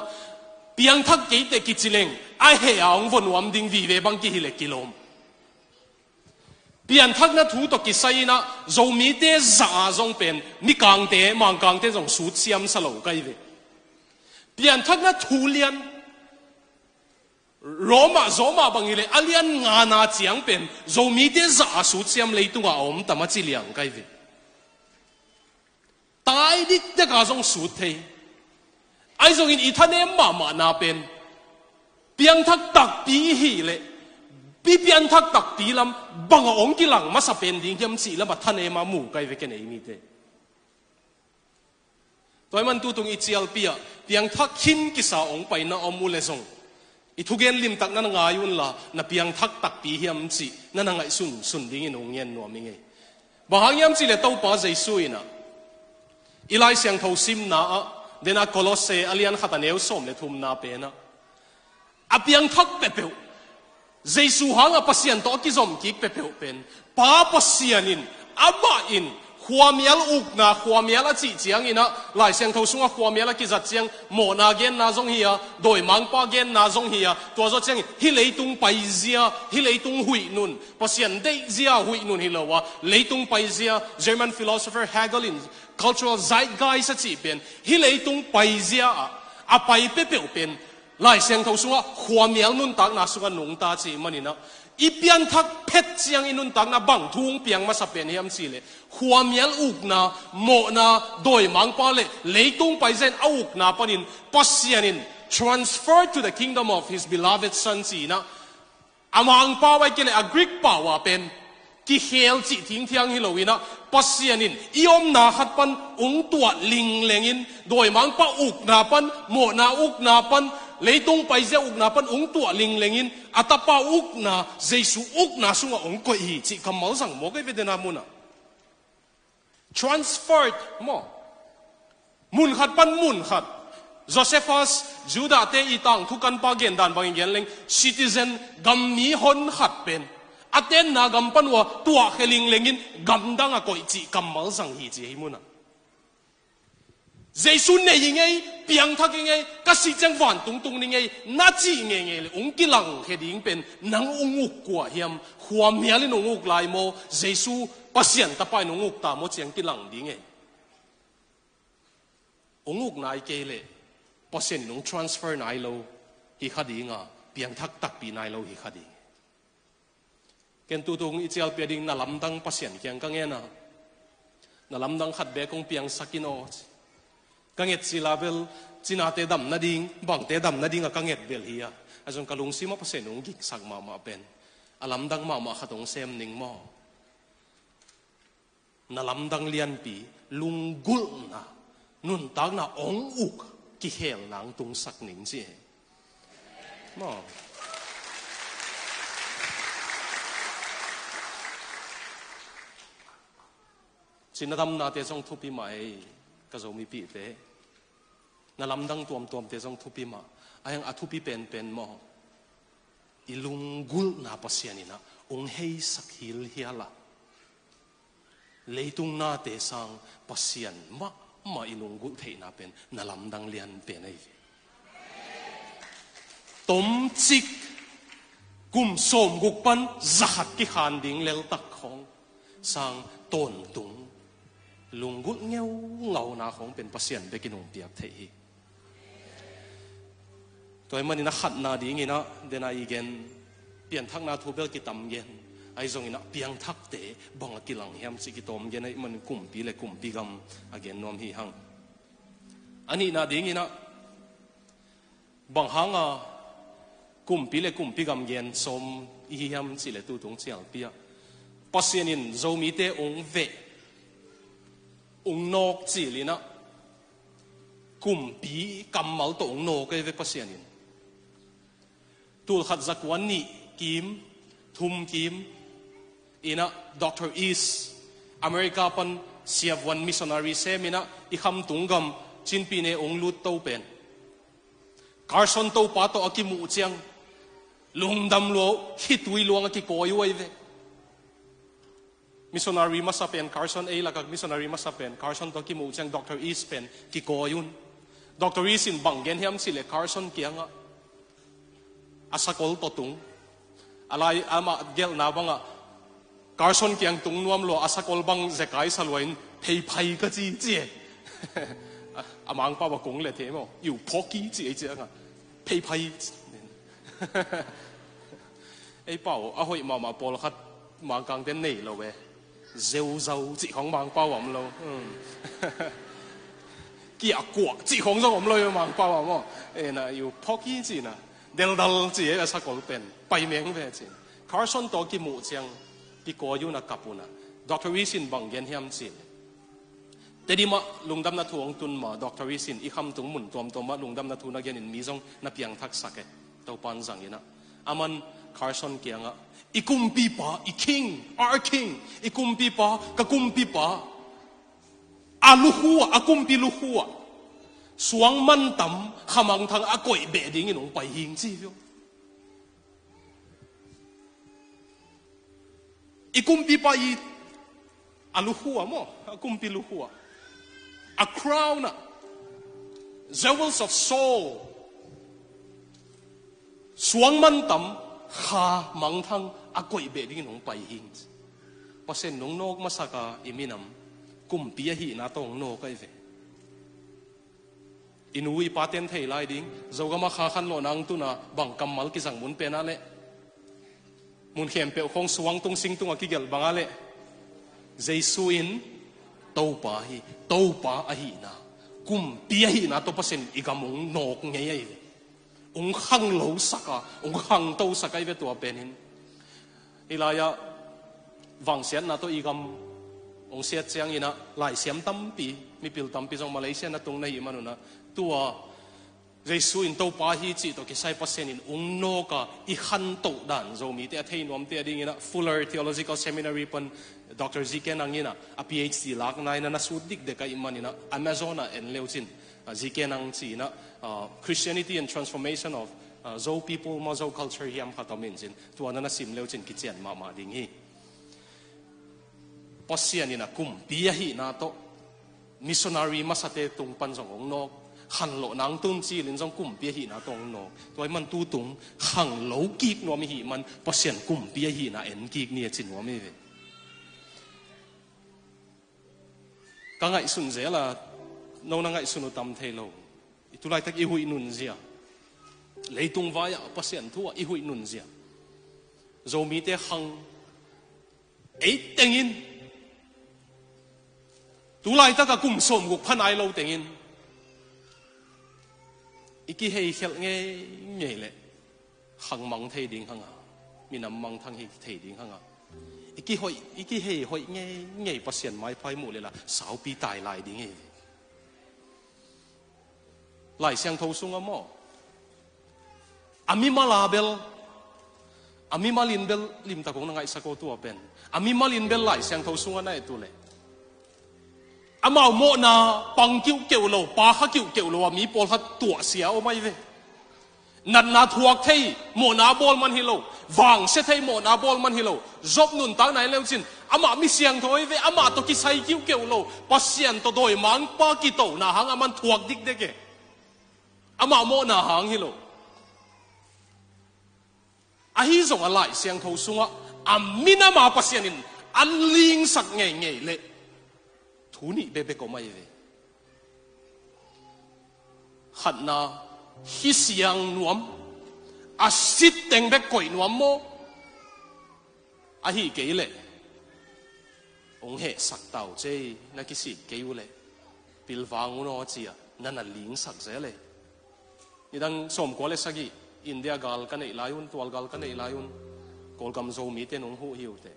piang thak ke te ki chileng ai he a ong von wam ding vi ve bang ki hile kilom pian thak na thu to ki sai na zo mi te za zong pen ni kang te mang kang te zong su siam sa lo kai ve pian thak na thu lian Roma zoma bangile alian nga na chiang pen zo mi te za su siam leitunga om tama chi liang kai ve tai dik te ka zong su thei ai zong in ithane ma na pen piang thak tak pi hi le pi piang thak tak pi lam bang ong ki lang ma sa pen ding hiam chi lam thane ma mu kai ve ke nei mi te toy man tu tung i chial pia piang thak khin ki sa ong pai na om mu le zong i thu gen lim tak na nga yun la na piang thak tak pi hiam chi na ngai sun ding in ong yen no mi nge ba hang yam chi le to pa jesu ina ilai siang tho sim na a dena Colosse alian khataneu som le thum na pe na apiang thak pe pe jesu hang a pasian to ki zom ki pe pe pen pa pasianin ama in khwamial uk na khwamial a chi chiang ina lai siang tho sunga khwamial a ki zat chiang mo na gen na zong hia doi mang pa gen na zong hia to zo chiang hi leitung pai zia hi leitung hui nun pasian dei zia hui nun hi lowa leitung pai zia German philosopher Hegel in cultural zeitgeist chi pen hi leitung pai zia a pai pe pe pen lai siang tho sunga khwamial nun tak na sunga nung ta chi manina ipian thak phet chiang inun tak na bang thung piang ma sa pen hiam chi le khwamial uk na mo na doi mang pa le leitung pai zen auk na panin pasianin transferred to the kingdom of his beloved son chi na amang pa wai kele a Greek pa wa pen ki hel chi thing thiang hi loina pasianin iom na khat pan ung tua ling lengin doi mang pa uk na pan mo na uk na pan leitung pai ze uk na pan ung tua ling lengin atapa uk na jesu uk na sunga ong ko hi chi kamal sang mo ke vedena muna transferred mo mun khat pan mun khat Josephus Judah te itang thukan pa gen dan bang gen leng citizen gam mi hon khat pen aten na gam pan wa tua kheling lengin gam dang a koi chi kamal sang hi chi muna jesu ne yingai piang thak ngai ka si chang van tung tung ni ngai na chi nge nge le ung kilang he ding pen nang unguk kwa hiam huam hialin unguk lai mo jesu pasian tapai unguk ta mo chiang kilang ding ngai unguk nai ke le pasian nung transfer nai lo hi khadinga piang thak tak pi nai lo hi khadi ken tu tung ichial pe ding na lamdang pasian kyang ka nge na lamdang khat be kong piang sakino kanget silabel chinate dam na ding bang te dam na ding a kanget bel hiya azon kalung sima pasen ung gik sak ma pen alam dang ma khatong sem ning mo na lam dang lian pi lungul na nun tag na ong uk ki hel nang tung sak ning chi mo chinadam na te song thupi mai ka zo mi pi te na lam dang tuam te jong thupi ma ayang athupi pen mo ilunggul na pasianina ong hei sakhil hiala leitung na te sang pasian ma ilunggul thei na pen na lam dang lian pen ai tom chik kum som guk pan zahat ki khan ding lel tak khong sang ton tung lunggul ngeu ngau na khong pen pasian bekinong piak thei hi toy mani na khat na ding ina dena igen pian thak na thubel ki tam gen ai zong ina piang thak te bang kilang hiam chi ki tom gen ai man kum pi le kum pi gam again nom hi hang ani na ding ina bang hanga kum pi le kum pi gam gen som i hiam chi le tu tung chial pia pasianin zomi te ong ve ong nok chi lina kum pi kamal to ong no ke ve pasianin tul khat zakwan ni kim thum kim ina Dr. East America pan siav one missionary semina i kham tungam chinpi ne ong lut to pen Carson to pa to akimu chiang lungdam lo hitui luang ki koi wai ve missionary masapen Carson A lagag missionary masapen Carson to kimu chang Dr. East pen kikoyun Dr. East in banggen hiam sile Carson kianga asakol totung alay ama gel na banga Carson kiang tung nuam lo asakol bang zekai salwain pei pai ka chi chi amang pa ba kong le the mo yu poki chi chi nga pei pai ai bảo à hội mà bỏ khát mà càng đến nảy lâu về rêu râu chỉ không mang bao ẩm lâu kia quả chỉ không giống ẩm lâu mang bao ẩm mà nè yêu pocky gì nè đel đal chỉ là sắc cổ pen bay miếng về chỉ Carson to kia mũ chăng kia có yêu na kapuna Dr. Wisin bằng gen hiam chỉแต่ดีมาลุงดำนัทวงตุนมาดร.วิสินอีคำตุงมุนตัวมาลุงดำนัทวนักเรียนมีจงนับยังทักษะแกตัวปันจังยินะอามันคาร์ซอนเกียงอ่ะอีกุมปีปะอีคิงอาร์คิงอีกุมปีปะกะกุมปีปะอาลูหัวอากุมปีลูหัวสวงมันต่ำขมังทางอากอยเบดิ้งหนุ่งไปหิงจีฟิวอีกุมปีปะอีอาลูหัวมั้งอากุมปีลูหัวa crown jewels of soul สวงมันต่ำขามังทังอากอยเบดิ้งหนุ่งไปหิงเพราะเส้นหนุ่งนกมาสักาอิมินำกุมปีหีนาตองนกไอเวอินุยปาเตนเทไลดิ้งเจ้าก็มาขาขันโลนังตุนะบังกำมัลกิสังมุนเป็นอะไรมุนเข็มเปียวคงสวงตุงสิงตุงอากิเกลบังอะไรเจสุอินโตปาฮีโตปาอหีนากุมปีหีนาตัวเปอร์เซ็นต์อีกมุงนกไงไอเวองขังโลสักาองขังโตสักไอเวตัวเป็นหินอีลายะวังเสียนนาตัวอีกองเสียเจียงอินะหลายเสียมตั้มปีมีปิลตั้มปีจงมาเลเซียนะตรงในอิมานุนะตัวเรซูอินโตปาฮีจีตัวกิไซเปอร์เซ็นต์อินองโนกาอีขันโตดันโจมีเตะเทนวมเตะดิ่งอินะ Fuller Theological Seminary ปันดร. Zike นังอินะa PhD ลักนายนะสุดดิกเด็กอิมันอินะ Amazon นะเอ็นเลวจิน Zike นังจีนะ Christianity and Transformation of Zou People มา Zou Culture ฮิมขัดตอมินจินตัวนั้นนะสิมเลวจินกิจเจนมาดิ่งฮีปัสเซียนี่นะกุมปีฮีนาโตมิสซนารีมาสเตตุงปันสองนกขันโลนังตุนจีลินจงกุมปีฮีนาตองนกตัวมันตูตุงขังโลกีกนัวมีฮีมันปัสเซียนกุมปีฮีนาเอ็นกีกเนี่ยจินนัวมีเวกังไงสุนเจล่ะน้องนังไงสุนุตัมเทโลตุไลตักอีหุยนุนเจียเลยตุงวายปัสเซียนทั่วอีหุยนุนเจียโจมีเตขังเอ็ดเต็งอินตุไลตักกุมสมกุกพันไอโลเต็งอินอีกเฮยเขลเงี้ยเลยขังมังเทดิ่งขังอ่ะมีน้ำมังทางเฮยเทดิ่งขังอ่ะอีกเฮยหอยเงี้ยปัสเซียนไม้ไฟหมดเลยล่ะสาวปีตายลายดิ่งเงี้ยลายเสียงทอสุงอ่ะมั้งอามิมาลาเบลอามิมาลินเบลลิมตะกงนังไงสักตัวเป็นอามิมาลินเบลลายเสียงทอสุงอ่ะนั่นตัวเลยอามาโมนาปังกิ้วเกี่ยวโลปาฮักกิ้วเกี่ยวโลมีปอลฮัดตัวเสียเอาไม่เวนันนาทวกเทยโมนาบอลมันฮิโลวางเสเทยโมนาบอลมันฮิโลจบนุนตั้งไหนเลวจินอามามีเสียงถอยเวอามาตัวกิไซกิ้วเกี่ยวโลปัสเซียนตัวโดยมังปากิโตนาหังอามันทวกดิกเด็กอามาโมนาหังฮิโลอาฮิส่งอะไรเสียงทอสุงะอามินามาปัสเซียนินอันลิงสักเงี้ยเลยทุนี่เบบก็ไม่เลยขันนาฮิเสียงนวมอาสิตเต็งเบกก่อยนวมโมอาฮิเกยเลยองเหสักเต่าเจนักกิสิเกยเลยปิลวางอุโนจีอ่ะนั่นน่ะลิงสักเจเลยนี่ดังสมกว่าเลยสักกี่อินเดียกาลกันไอ้ลายุนตัวกาลกันไอ้ลายุนกอลกำโจมีเตนองหูหิวเต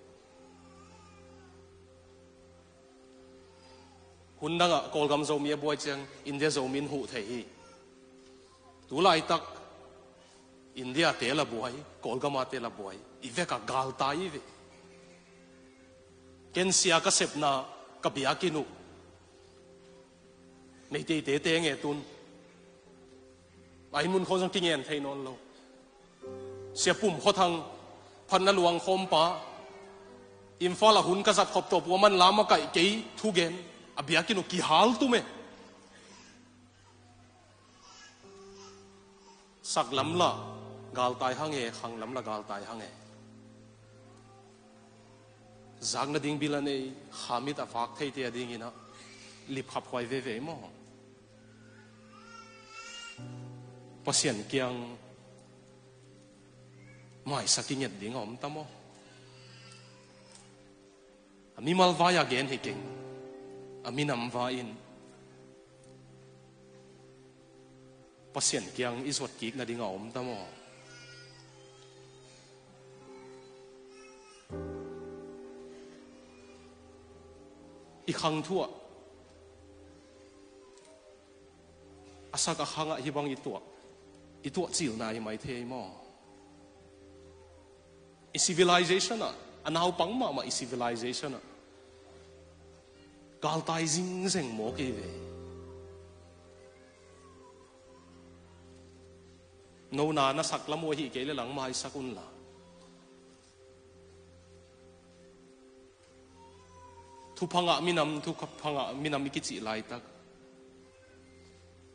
หุ่นดังอ่ะกอลกำโจมีบวยเจียงอินเดียโจมินหูเทฮีตัวไล่ตักอินเดียเตละบวยกอลกำมาเตละบวยอีเวกกาลตายเวเกนเซียก็เสพนากับเบียกินุในเตเตเตงเอตุนไอ้มุนคนสังกิเงียนไทยนนเราเสียปุ่มเขาทางพันนหลวงคมปะ อินฟาละหุ่นกษัตริย์ขบตัวปัวมันลามาไก่เกยทุเกนอเบียกินกี่ฮัลตุเมสักลำละกาลตายหังเอขังลำละกาลตายหังเอจากนั้นดิ่งบิลันเอขามิดอฟักเทียดิ่งนะลิบขับควายเว่มั้งปัศยันเกียงไม่สักกินยัดดิ่งอมตั้มมีมัลวายาเกนเฮกิงมีนำวาอินปัศยันเกียงอิสวัดกิกนาดิ่งอมตั้มอีกครั้งทั่วอาศักขังฮิบังอีตัวจิลนายไม่เทมออี civilization อ่ะอันเอาปังมาอี civilization อ่ะกาลตายจิงเซงโมกีเวโนนานะสักละมัวฮีเกลหลังมาสักุนละทุพังะมินำทุพังะมินำมิกิจิไลตัก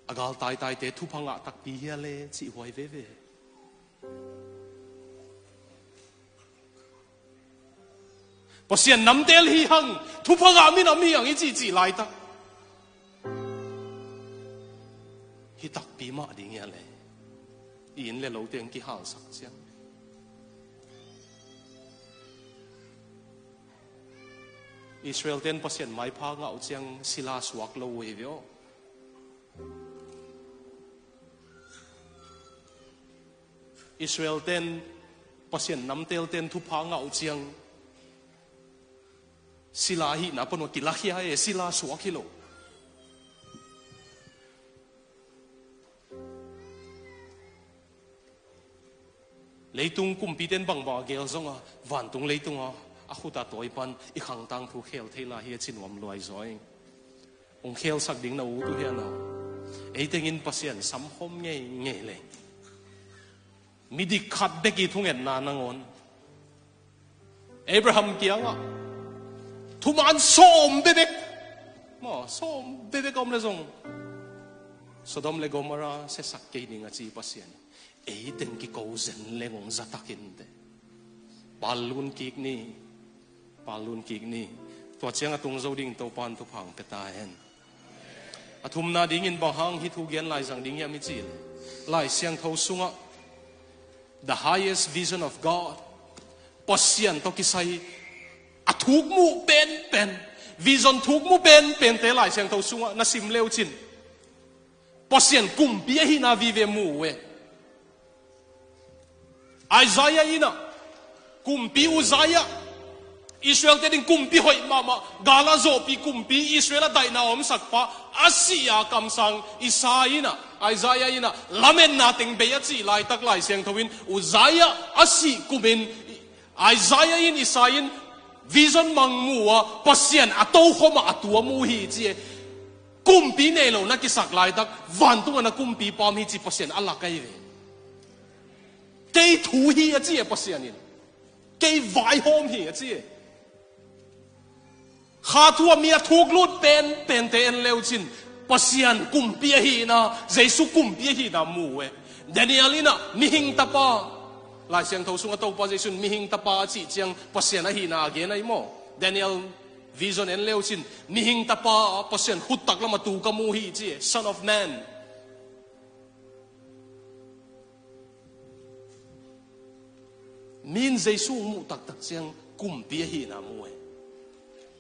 อากาลตายเตทุพังะตักปีเฮเลจิหวยเวพอเสียนน้ำเตลฮีหังทุพังะมินำมีอย่างอีจิไลตักฮิตักปีมาดิ่งเฮเลอินเลโลเตียงกี่หาสักเสียงอิสราเอลเต้นพอเสียนไม้พางเอาเจียงศิลาสวกโลเวเวออิสราเอลเต้นพอเสียนน้ำเตลเต้นทุพางเอาเจียงศิลาหินาปนวกิลาเฮียเอศิลาสวกฮิโลเลยตุงกุมปีเต้นบังบาเกลซงอ่ะวันตุงเลยตุงอ่ะอาขุตาตัวปันอีขังตังทุเขลเทลาเฮียชินวมลอยซอยองเขลสักดิ่งนาอูตุเฮียนาไอ้เต็งินปัสยันสัมหอมเงยเลยมิดิขัดเบกีทุ่งเงินนานงอนอับราฮัมเกียงอ่ะทุมันส้มเบเบกมาส้มเบเบกอมเลซงสดมเลกอมาราเสสักเกนิงอาจีปัสยันไอ้เต็งกิโกเซนเลงองจัตตักินเดปาลุนกิกนี่ตัวเชียงตุงโจดิ่งตัวปานทุพังเปตาเห็นอทุมนาดิ่งอินบางหังฮิทุเกียนลายสังดิ่งยามิจิลลายเสียงเท้าสุงะ the highest vision of God ปอเสียนตกิไซอทุกมูเป็นวิจนทุกมูเป็นแต่ลายเสียงเท้าสุงะน่าสิมเลวจินปอเสียนกุมเปียหินาวิเวมูเวไอซายาอินะกุมปีอุซายาอิสราเอลเตดิงกุมปีหอยมากาลาโซปีกุมปีอิสราเอลได้นาอมสักปะอาเซียคำสั่งอิสาอินะไอซายาอินะลาเมนนาติงเบียจีไลตักไลเสียงทวินอุซายาอาศิกุมินไอซายาอินอิสาอินวิจนมังมัวปัสยันอโตขมาอตัวมูฮีจีกุมปีเนโลนักกิสักไลตักวันตุกันกุมปีปอมฮีจีปัสยันอัลลักไกเวเกยทูฮีจีปัสยันินเกยวายโฮมฮีจีข้าทัวมีทุกลุดเป็นเตนเลวจินปัสยันกุมปีฮีนะเจสุกุมปีฮีนะมูเวเดนิเอลินะมิหิงตาปาลายเสียงทสุงอตปาเจสุนมิหิงตาปาจีเจียงปัสยันฮีนะเกนไอโมเดนิเอลวิจนเอ็นเลวจินมิหิงตาปาปัสยันขุดตักละมาตูกมูฮีจี Son of Manมินเจสุมูตักเจียงกุมปีฮีนะมูเว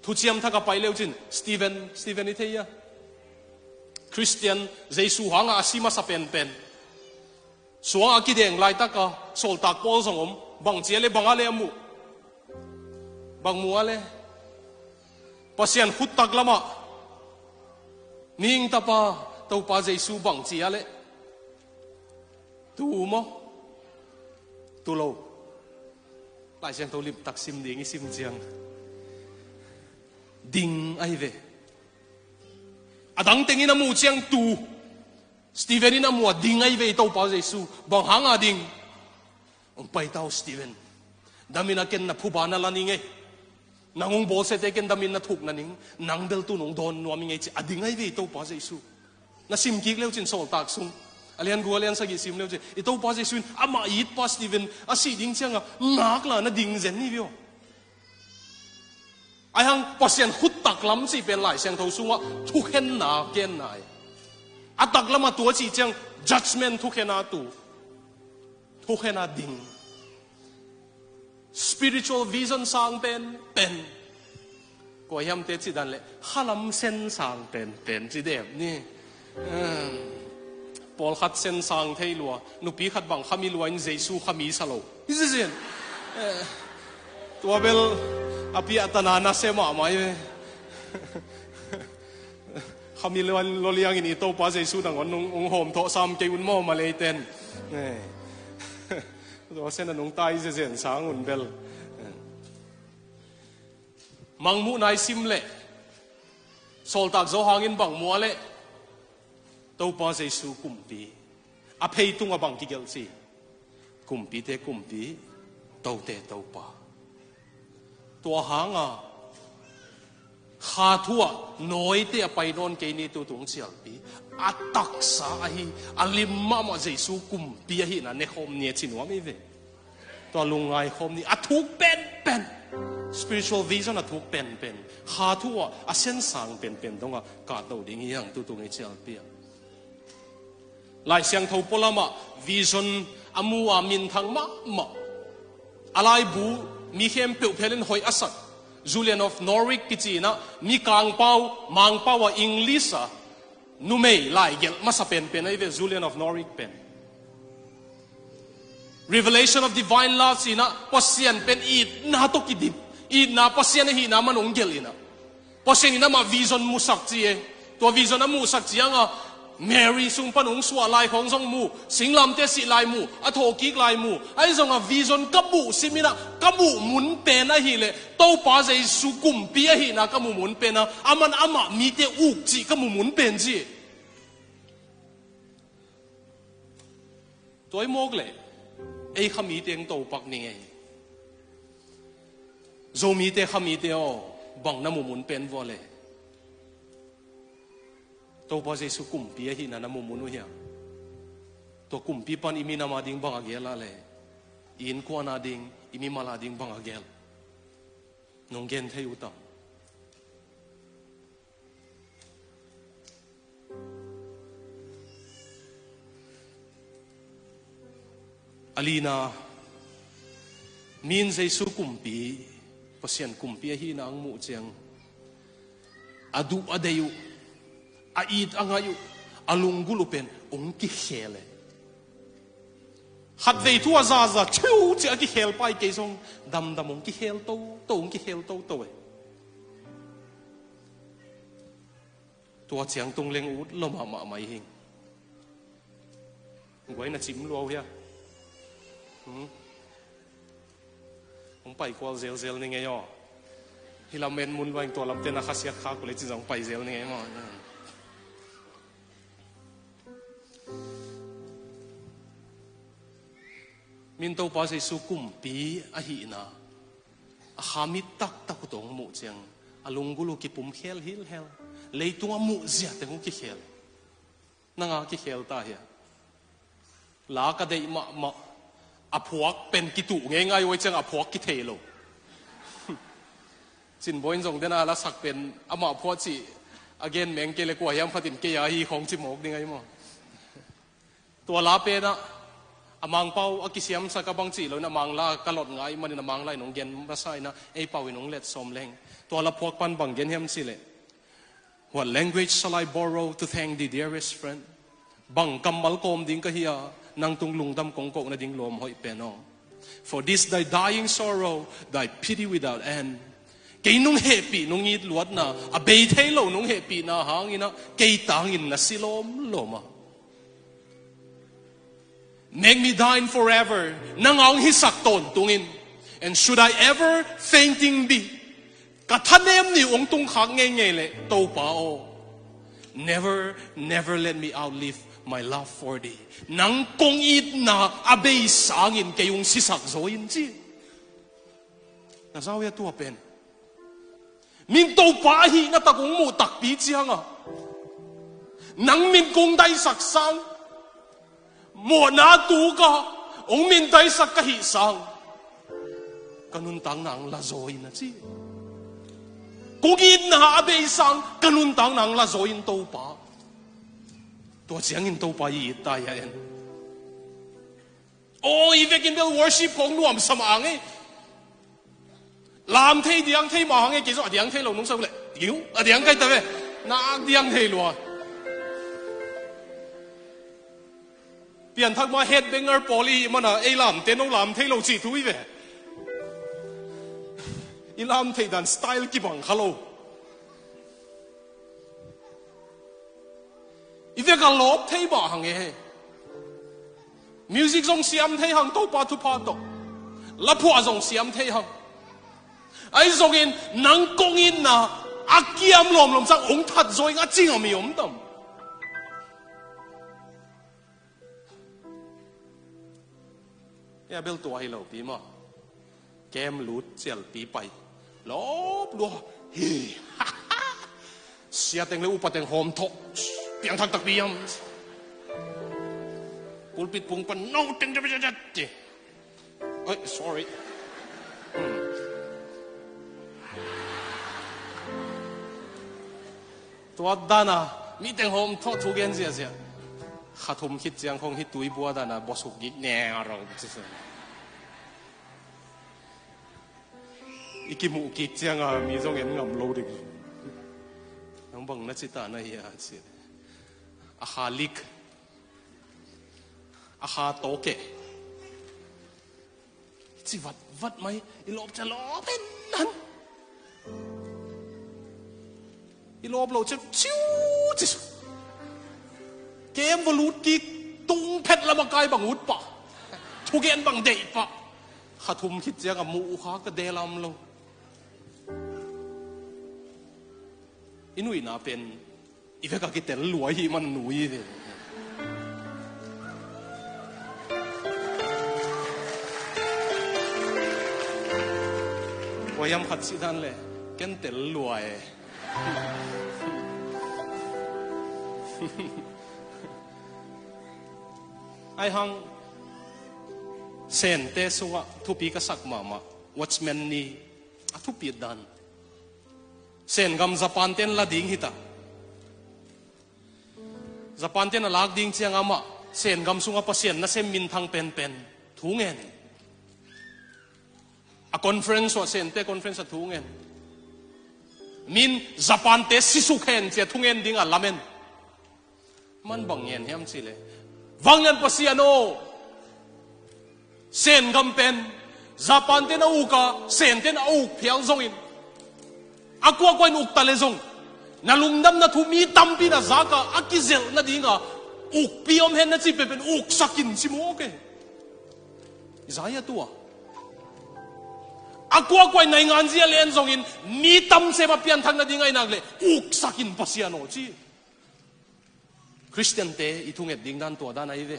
ทุเชียมทักไปเร็วจินสตีเวนนี่เทียคริสเตียนเจสุหังอาซิมาสเปนสวงอากิเดงไลตักโซลตักโพสงมบังเจียเลบังอะไรมูบังมัวเลปัสยันขุดตักละมามิงตาปาตัวปาเจสุบังเจียเลตูโมตูโลหลายเสียงตัวลิบตักซิมดิ่งซิมเจียงดิ่งไอเวอดังเต็งอินามูเจียงตูสตีเวนอินามูดิ่งไอเวตัวปาเจสุบังหางดิ่งองไปเต้าสตีเวนดามินาเกนนับผู้บานาลานิงเอ nangong bol se te ken damin na thuk na ning nang bel tu nong don no mi ngai chi ading ai ve to pa Jesu na sim kik leo chin sol tak sung alian gu alian sagi sim leo chi ito pa Jesu ama it pa Steven asi ding changa ngak la na ding zen ni vio ai hang pasien khut tak lam chi pen lai sang tho sunga thu khen na ken nai atak lama tua chi chang judgment thu khen na tu thu khen na ding spiritual vision sang pen ko yam te chi dan le khalam sen sang pen chi dem ni Paul khat sen sang thei lua nu pi khat bang khami lua in Jesu khami salo izien tua bel api atana na sema mai khami luan loliang ini to pa Jesu dang on ong hom tho sam ke un mo ma le ten do sen nong tai zen sang un bel mangmu nai sim le sol tak zo hangin bang mo le to pa Jesu kumpi a phei tung a bang ki gel si kumpi te kumpi to te to pa to hanga kha thua noi te pai non ke ni tu tung chial pi atak sa hi alim ma ma Jesu kumpi hi na ne khom ne chinwa mi ve to lungai khom ni athuk pen spiritual vision athuk pen kha thua a sen sang pen donga ka to ding yang tu tung chial pi lai siang tho polama vision amu amin thang ma alai bu mi khem pe phelen hoi asak Julian of Norwich kichina mi kang pau mang pau wa English nu mei lai gel masa pen ai ve Julian of Norwich pen revelation of divine love sina pasian pen it na to kidip it na pasian hi na manong gelina pasian ina ma vision musak chi e to vision amu sak chi anga Mary sung panung swa lai khong song mu singlam te si lai mu a tho ki lai mu ai zong a vision kabu simina kabu mun pe na hi le to pa Jesu kum pi hi na kamu mun pe na aman ama mi te uk chi kamu mun pen chi toy mok le ei khami teng to pak ni ngai zo mi te khami te o bang na mu mun pen vo le to pa Jesu kumpi hi na namu munu hiya to kumpi pan imi na mading bang agela le in ko na ding imi mala ding bang agel nong gen thai utam alina min Jesu kumpi pasien kumpi hi na ang mu chang adu adayu ait angayu alunggulupen ong ki hele hat vei thua za chu chi ki hel pai ke song dam ong ki hel to ong ki hel to e tua chiang tung leng ut lo ma mai hing ngoi na chim lo ya ong pai kwal zel ni nge yo hilamen mun waing to lam te na khasia kha ko le chi jong pai zel ni nge mo min to pa Jesu kumpi a hi na a hamit tak tong mu chang alunggulu ki pum hel leitung mu zia te ngu ki hel nanga ki hel ta ya la ka dei ma a phuak pen ki tu ngai oi chang a phuak ki thelo chin boin jong dena la sak pen ama phuak chi again meng ke le ko yam phatin ke ya hi khong chi mok ni ngai mo to la pe na amang pau akisiam sa kabang chi lo na mangla kalot ngai man na manglai nong gen basai na ei pau inong let som leng to la phok pan bang gen hem si le what language shall I borrow to thank the dearest friend bang kamal kom ding ka hiya nang tung lungdam kong ko na ding lom hoi peno for this thy dying sorrow thy pity without end kei nung happy nung it luat na a bei thei lo nung happy na hangina kei tangin na silom loma make me thine forever nangang hisak ton tungin and should I ever fainting be kathanem ni ong tung khak nge le to pa o never let me outlive my love for thee nang kong it na abei sangin kayong sisak zo in chi na zaw ya tu pen min to pa hi nga takong mo takpi chianga nang min kong dai sak sang mo na tu ka ong min dai sak ka hi sang kanun tang nang la zoin na chi kugin na abe sang kanun tang nang la zoin to pa to chiang in to pa yi ta ya en o ivekin bel worship kong nuam samang e làm thế điang thế mà hàng cái số điang thế lâu nông sâu lệ yếu điang cái tao về na điang thế luôn biển thắc mà headbanger poly mà na ai làm tên ông làm thế lâu chỉ thui về ai làm thế đàn style kí bằng hello ý về cái lốp thế mà hàng cái music dòng xiêm thế hàng đâu pa tu pa đâu lá phua dòng xiêm thế hàng ai dòng in nang công in na akiam lom sang ông thật rồi ngã chinh ở mi ông tâm ya bel tua hi lo pi ma kem lut chel pi pai lop lo hi sia teng le upa teng hom thok piang thak tak piam pulpit pung pan no teng de oi sorryตัวด้านะมีแต่หอมทอดทุกอย่างเสียเสียข้าทุ่มคิดเจียงคงฮิตตุยบัวด้านะบสุกยิกแน่เราจะสิอีกิมุกิเจียงอ่ะมีตรงเอ็มงำโลดิน้องบังนัดสิตานะเฮียเสียอาหาลิกอาหาโตเกะจิวัดไหมอีลบจะลบเป็นนั้นอีลบเราจะชิวจิเกมวอลูดกิกตุงเพชรละมากายบังอุดปะทุกเย็นบังเดยปะข้าทุ่มคิดเจียกับมูข้ากระเดลำเราอินุยน่าเป็นอีเวกากิเตลรวยมันหนุ่ยเลยว่ายำขัดสิทันเลยแกนเตลรวยไอ้หังเซนเตสุวะทุปีกษักมาwatchmanนี่ทุปีดันเซนกำจับปันเตนละดิ่งหิตาจับปันเตนลากดิ่งเชียงอามาเซนกำสุงอปเซียนนั่นเซมินทางเป็นทุ่งเงินa conference ว่าเซนเต conference ทุ่งเงินมินจับปันเตสิสุเข็นเจ้าทุ่งเงินดิ่งอัลลาเมนมันบังเงินเฮียมสิเลยวังเงินปเซียโนเซนกำเป็นจับปันเตนอุกาเซนเตนอุกเพียงซงอินอากวากวนอุกตะเลซงนาลุงดำนาทุมีตัมปีนาจากะอากิเซลนาดิ่งะอุกปีอมเห็นนาจิเป็นอุกสักินสิโมเกใจอะตัวอากวากวนในงานเสียเลนซงอินมีตัมเซมาเปลี่ยนทางนาดิ่งไงนักเลยอุกสักินปเซียโนจีคริสเตียนเตอีทุ่งเอ็ดดิ่งด้านตัวด้านไหนเว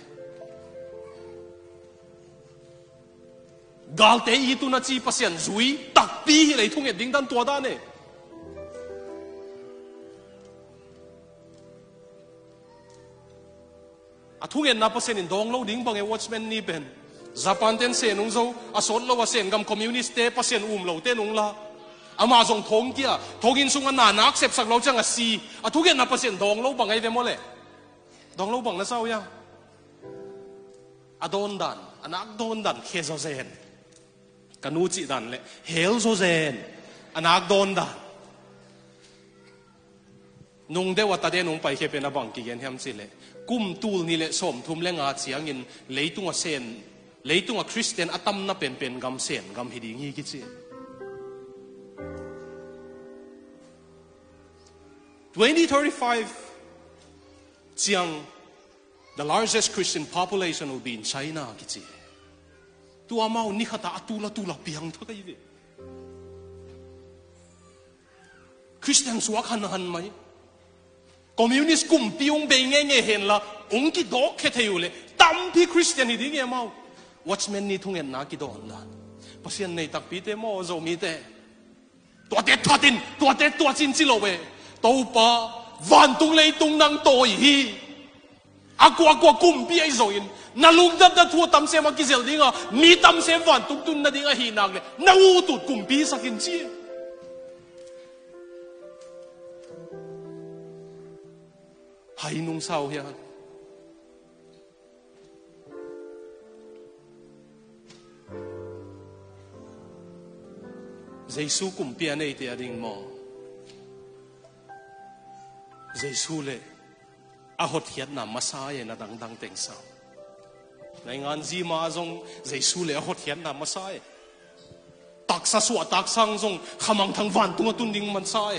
กาลเตอีตุนาจีปเซียนซุยตักปีเลยทุ่งเอ็ดดิ่งด้านตัวด้านเนี่ยทุ่งเอ็ดนับเปอร์เซ็นต์ดองเราดิ่งบังเอวอชแมนนี่เป็นญี่ปุ่นเต้นเซนุงโซอาสนเราว่าเซนกับคอมมิวนิสต์เตเปอร์เซ็นต์เราเต้นุงละอามาส่งทงเกียทงอินสุงอันนานักเสพสักเราจังอ่ะซีทุ่งเอ็ดนับเปอร์เซ็นต์ดองเราบังไอเวมอเลยดองเราบังนะเศร้ายังอโดนดันอนักโดนดันเคโซเซนกันูจิดันเลยเฮลโซเซนอนักโดนดันนุ่งเดวัตตาเดนุ่งไปแค่เป็นอบังกิเกนเฮมสิเลยกุมตูลนี่แหละสมทุมเลงอาเสียงอินเลยตุงเซนเลยตุงคริสเตียนอัตมน่ะเป็นกำเซนกำฮิดีงี้กิจิ2035 เจียง the largest Christian population will be in China กิจิตัวมาอุนิขตาตุลาเปียงทักไอ้เวคริสเตียนสวกหันไหมคอมมิวนิสต์กลุ่มปีองเบงเงี้ยเห็นละองค์กิดอกแค่เที่ยวเลยตั้มพี่คริสเตียนนี่ดีเงี้ยมาwatchmanนี่ทุ่งเงินนักกิดอนละเพราะเสียนในตักปีเตมอโจมีเต ตัวเด็ดทัดินตัวเด็ดตัวจินจิโลเวตัวป้าวันตุงเลยตุงนังโตฮีอากวกุมปีไอโซอินนาลุงดับดับทัวตั้มเซมากิเซลดิ้งอ่ะมีตั้มเซวันตุงตุนนาดิ้งอ่ะฮีนักเลยนาอูตุดกุมปีสักินชีให้นุ่งเศร้าเฮียเยซูกุมเปียในเตียดิ่งมอเยซูเลยอาหดเหียดนำมาสายนะดังเต็งสาวในงานจีมาจงเยซูเลยอาหดเหียดนำมาสายตักสะสวตักสังจงขมังทั้งวันตุนดิ่งมันสาย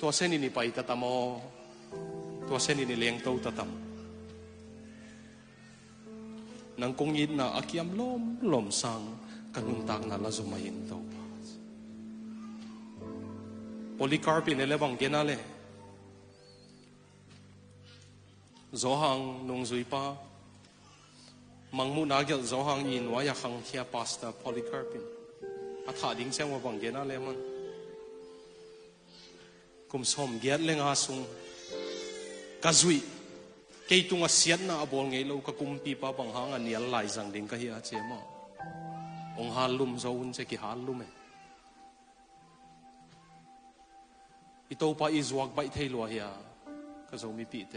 ตัวเส้นนี้ไปตะตามอตัวเส้นนี้เลี้ยงโตตะตามนังคงยินนะอากิยมลมสังกันนุนตักนะละจุมายินโตโพลิคาร์ปินเอเลบังเกนาเลโจฮังนงซุยปามังมุนาเกลโจฮังยินวายาขังเทียพาสตาโพลิคาร์ปินอัฐาดิ้งเซงว่าบังเกนาเลมันกุมสมเกียรติเลงอาสุงกะจุยเกยตุงอาเซียนนะอบอลไงเราก็กุมปีปาบังหางอันนี้ไหลจังดิ้งก็เฮียเจมาองฮาลุมโจอุนเจกิฮาลุมอิโตปาอิจวักใบเทลัวเฮียก็โจมีปีเต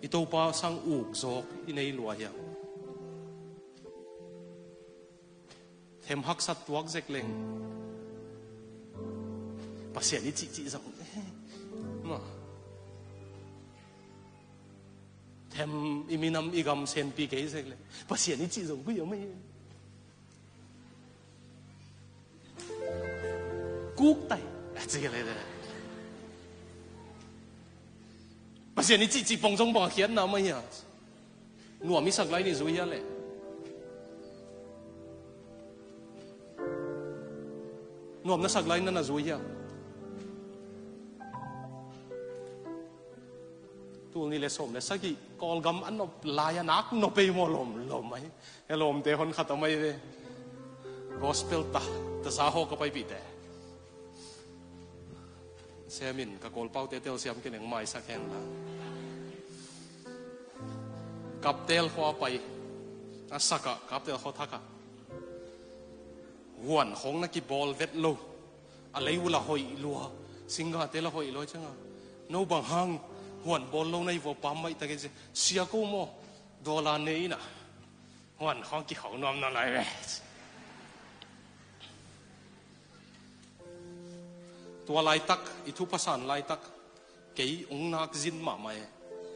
อิโตปาสังอุกโจกอินเอลัวเฮียเทมฮักสัตวักเจกเลงภาษานี้จีจังมาแถมอิมินำอีกำเซนปีเกย์เสกเลยภาษานี้จีจังก็ยังไม่กุ๊กไตจีกันเลยภาษานี้จีปงจงปงเขียนนะไม่เหรอหนูมีสักไรนี่จุยเลยหนูมีสักไรนั่นน่ะจุยตัวนี้เลยสมเลยสักกี่กอลกำอันนบลายนักนบไปมอลมไหมลมเตะคนขัดทำไมเลยกอสเปลตาแต่สาหก็ไปปิดแต่เสียมินกับกอลเป้าเตะเตลเสียมกันหนึ่งไม้สักแห่งละกับเตลหัวไปนัสักกับเตลหัวทักหวนของนักกีบอลเวทโลอะไรวุละหอยลัวสิงห์เตลหอยลัวจังอ่ะโนบังฮังหวนบอลลงในวัวปั๊มไม่ตะกี้เสียกูโมโดลานี้นะหวนของกี่เขานอมนั่นไรตัวลายตักอิทุภาษาลายตักเกี่ยองนักจินมาไหม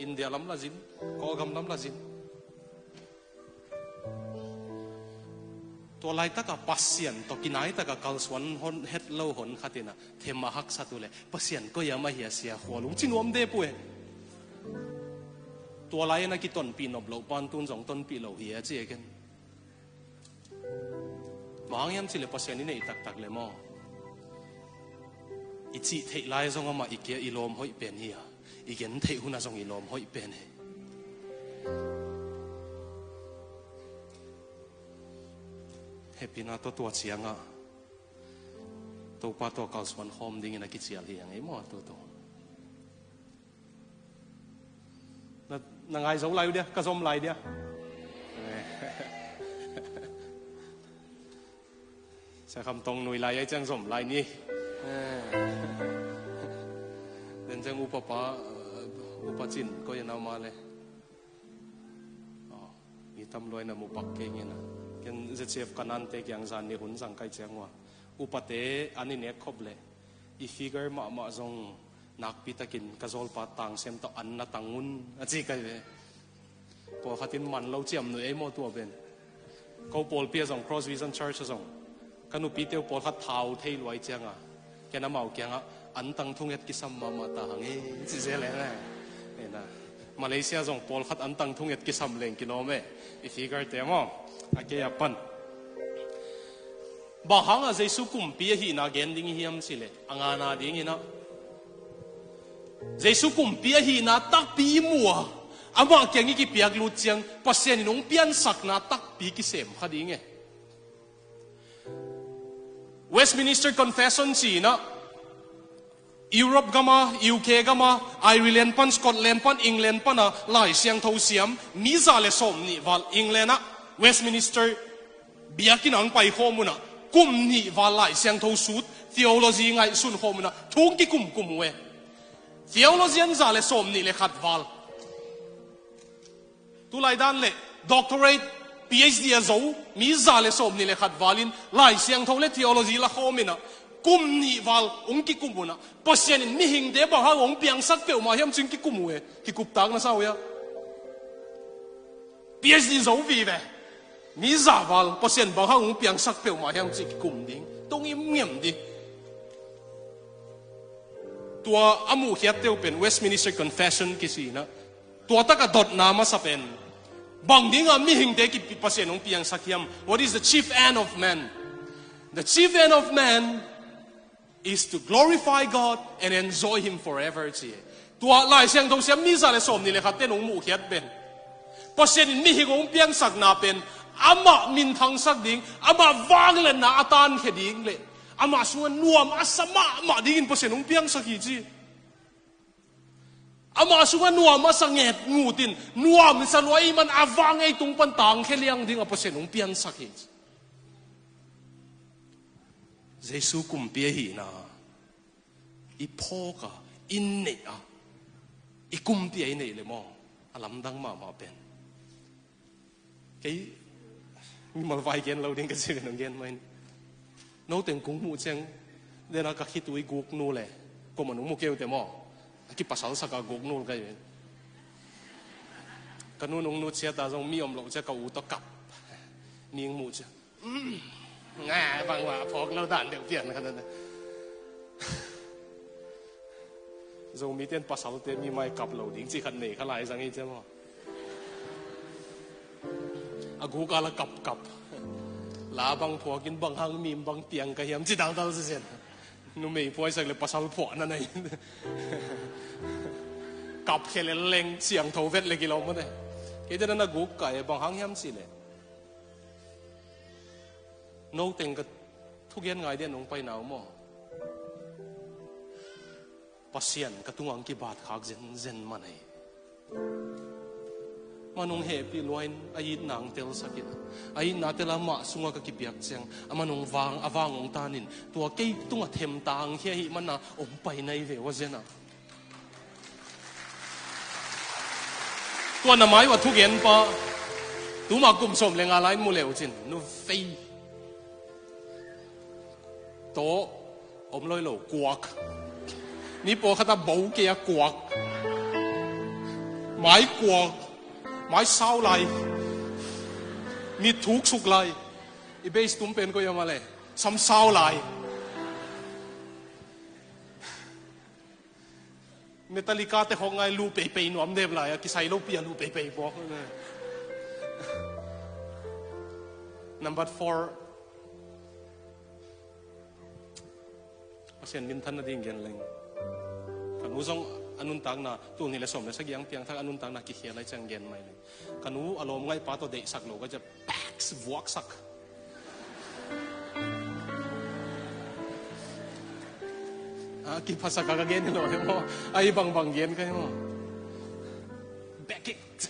อินเดียลำละจินกอกำลำละจินตัวลายตักกับปัสเซียนตัวกินไอตักกับกัลสวนหนเฮ็ดเล่าหนขัดนะเทมาฮักสัตุเลยปัสเซียนก็ยังไม่เหียเสียหัวลุงจินวมเดปุยตัวไรนะกี่ต้นปีนอบเหลาปานตุนสองต้นปีเหลาเหียเจ๊กันบางยามสิเลปัสเซียนนี่เนี่ยตักเลยมั้งอีจีเทไลซงมาอีกเกียอีลมห้อยเป็นเฮียอีเกียนเทหุนาซงอีลมห้อยเป็นเฮปินาตัวเสียงอ่ะตัวป้าตัวเก่าสวนหอมดิ้งนักกิจเสียเลี้ยงไอ้หมอตัวนั่งไงสมไรเดียก็สมไรเดียใช้คำตรงหน่วยไรไอ้จังสมไรนี่เดินจังอุปจินก็ยังเอามาเลยมีตำรวจนะมุปักเก่งนะกันจะเชฟกันนั่นเตะยังจานนี่หุ่นสังไกจังว่าอุปเตอันนี้เนี่ยครบเลยอีฟิกเกอร์มาจงนักพิตากินกระโจลปาตังเซมต่ออันนัตังงุนจีกันเลยพอขัดทินมันเราเจียมหน่วยไอ้โมตัวเป็นเขาปอลเปียจง Cross Vision Church จงกันอุปิเตียวปอลขัดเท้าเทลไว้จังอ่ะแกน้ำเมาแกงอ่ะอันตังทุ่งยัดกิสัมมาตาหังจีเจเลยนะเนี่ยนะมาเลเซียจงปอลขัดอันตังทุ่งยัดกิสัมเลงกิโลเมตรอีฟิกเกอร์เตียมั้งอาเกียปันบางครั้งเจสุกุมปีหีนาเกนดิ้งฮิมสิเลยอ่างนาดิ้งนะเจสุกุมปีหีนาตักปีมัว ama kengi ki piak lut chiang pasien inong pian sak na tak pi ki sem khadi nge Westminster Confession si na Europe gama UK gama Ireland pan Scotland pan England pan na lai siang tho siam mi za le som ni wal England na Westminster biakin ang pai khomuna kum ni wal lai siang tho sut theology ngai sun khomuna thung ki kum we theology an za le som ni le khat wal tu lai dan le doctorate PhD azo mi za le som ni le khat walin lai siang tho le theology la khomina kum ni wal ong ki kumuna pasien in mi hing de ba ha ong piang sak pe ma hiam ching ki kumwe ki kup tak na sao ya PhD zo vi ve mi za wal pasien ba ha ong piang sak pe ma hiam ching ki kum ding tong im ngem di tua amu hiat teu pen Westminster Confession ki si na tua taka dot na ma sa pen bang ding a mi hing de ki pasien ong piang sak hiam what is the chief end of man the chief end of man is to glorify God and enjoy Him forever. Tua lai siang dong siam mi za le som ni le khat ten ong mu hiat ben. Pasien mi hi ong piang sak na pen ama min thang sak ding ama wang le na atan khe ding le ama sungan nuam asama ma ding in pasien ong piang sak hi chi. Ama sungan nuam asanget ngutin nuam sa loi man awang ai tung pan tang khe liang ding a pasien ong piang sak hi. Giêsu cùng bia hi na i po ka in ne a i kum bia nei le mo alam dang ma pen cái mi mal vai gen lo ding ka sin nang gen mai no teng kung mu cheng de na ka khit ui guk nu le ko man mu keu te mo ki pasal sa ka guk nu ka ye kanu nong nu chia ta jong mi om lo cha ka u to kap ning mu cha ngà bằng hòa phok lâu đàn điều tiền cái này rồi mi tiền pasal tiền mi mai cặp lâu đỉnh chỉ khăn này khăn lại rằng như thế mà agu cả là cặp lá bằng phok in bằng hang mi bằng tiếng cái hiểm chỉ đang đâu chứ gì nó mi phoi sang là pasal phokนั่นnày cặp khi là leng chiang thâu vết lên kilo mà này cái đó là agu cái bằng hang hiểm gì này nô tình cái thuốc yên ngày đêm ông bay nào mà pasien cái tung ang kibat khác zen mà này mà nông hệ bị loin ai nang tel sakit ai na tel ama sunga cái kibiak chang ama nông vang avang ông ta nín tua cây tung à thêm tang khi hi mà na ông bay này về wa zena tua na mai wa thuốc yên pa tu mà cùng som lên alai mu leo chin nu fei to om loi lo quak ni po khata bầu kia quak mái sao lại mi thuốc suk lại i base tum pen ko yamale sam sao lại Metallica te hong ngai lu pe pe nuam dem lại ki sai lo pia lu pe pe po number 4 pasien min than na ding gen leng kanu zong anun tang na tu ni le som le sagyang piang thak anun tang na ki khia lai chang gen mai le kanu alom ngai pa to de sak lo ga ja packs vuak sak ki phasa ka gen lo he mo ai bang gen kai mo back it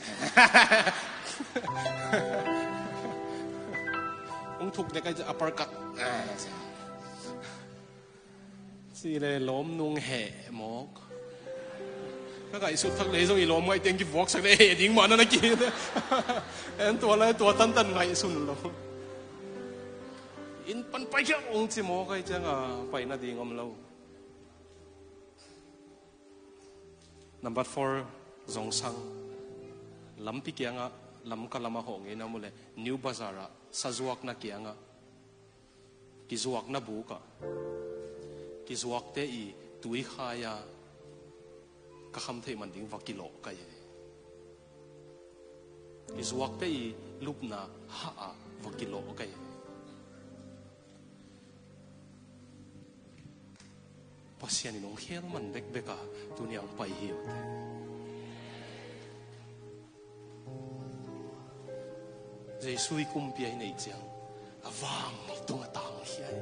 ong thuk de kai ja uppercut si le lom nung he mok các cái sụt thắc lấy rồi lom ngay tiếng cái vóc sắc đấy tiếng mà nó kia em tua tan ngay sụn lo in pan pai cái ông chỉ mò cái chẳng à pai na đi ngom lâu number 4 zong sang lam pi kia nga lam kalama hong ina mule New Bazara sazuak na kia nga kizuak na buka kizuak te i tui khaya ka kham thei man ding vakilo kai kizuak te i lupna ha a vakilo kai pasian inong khel man bek beka tuniang pai hiu suy kum pi nei chang awang ni tung tang hiai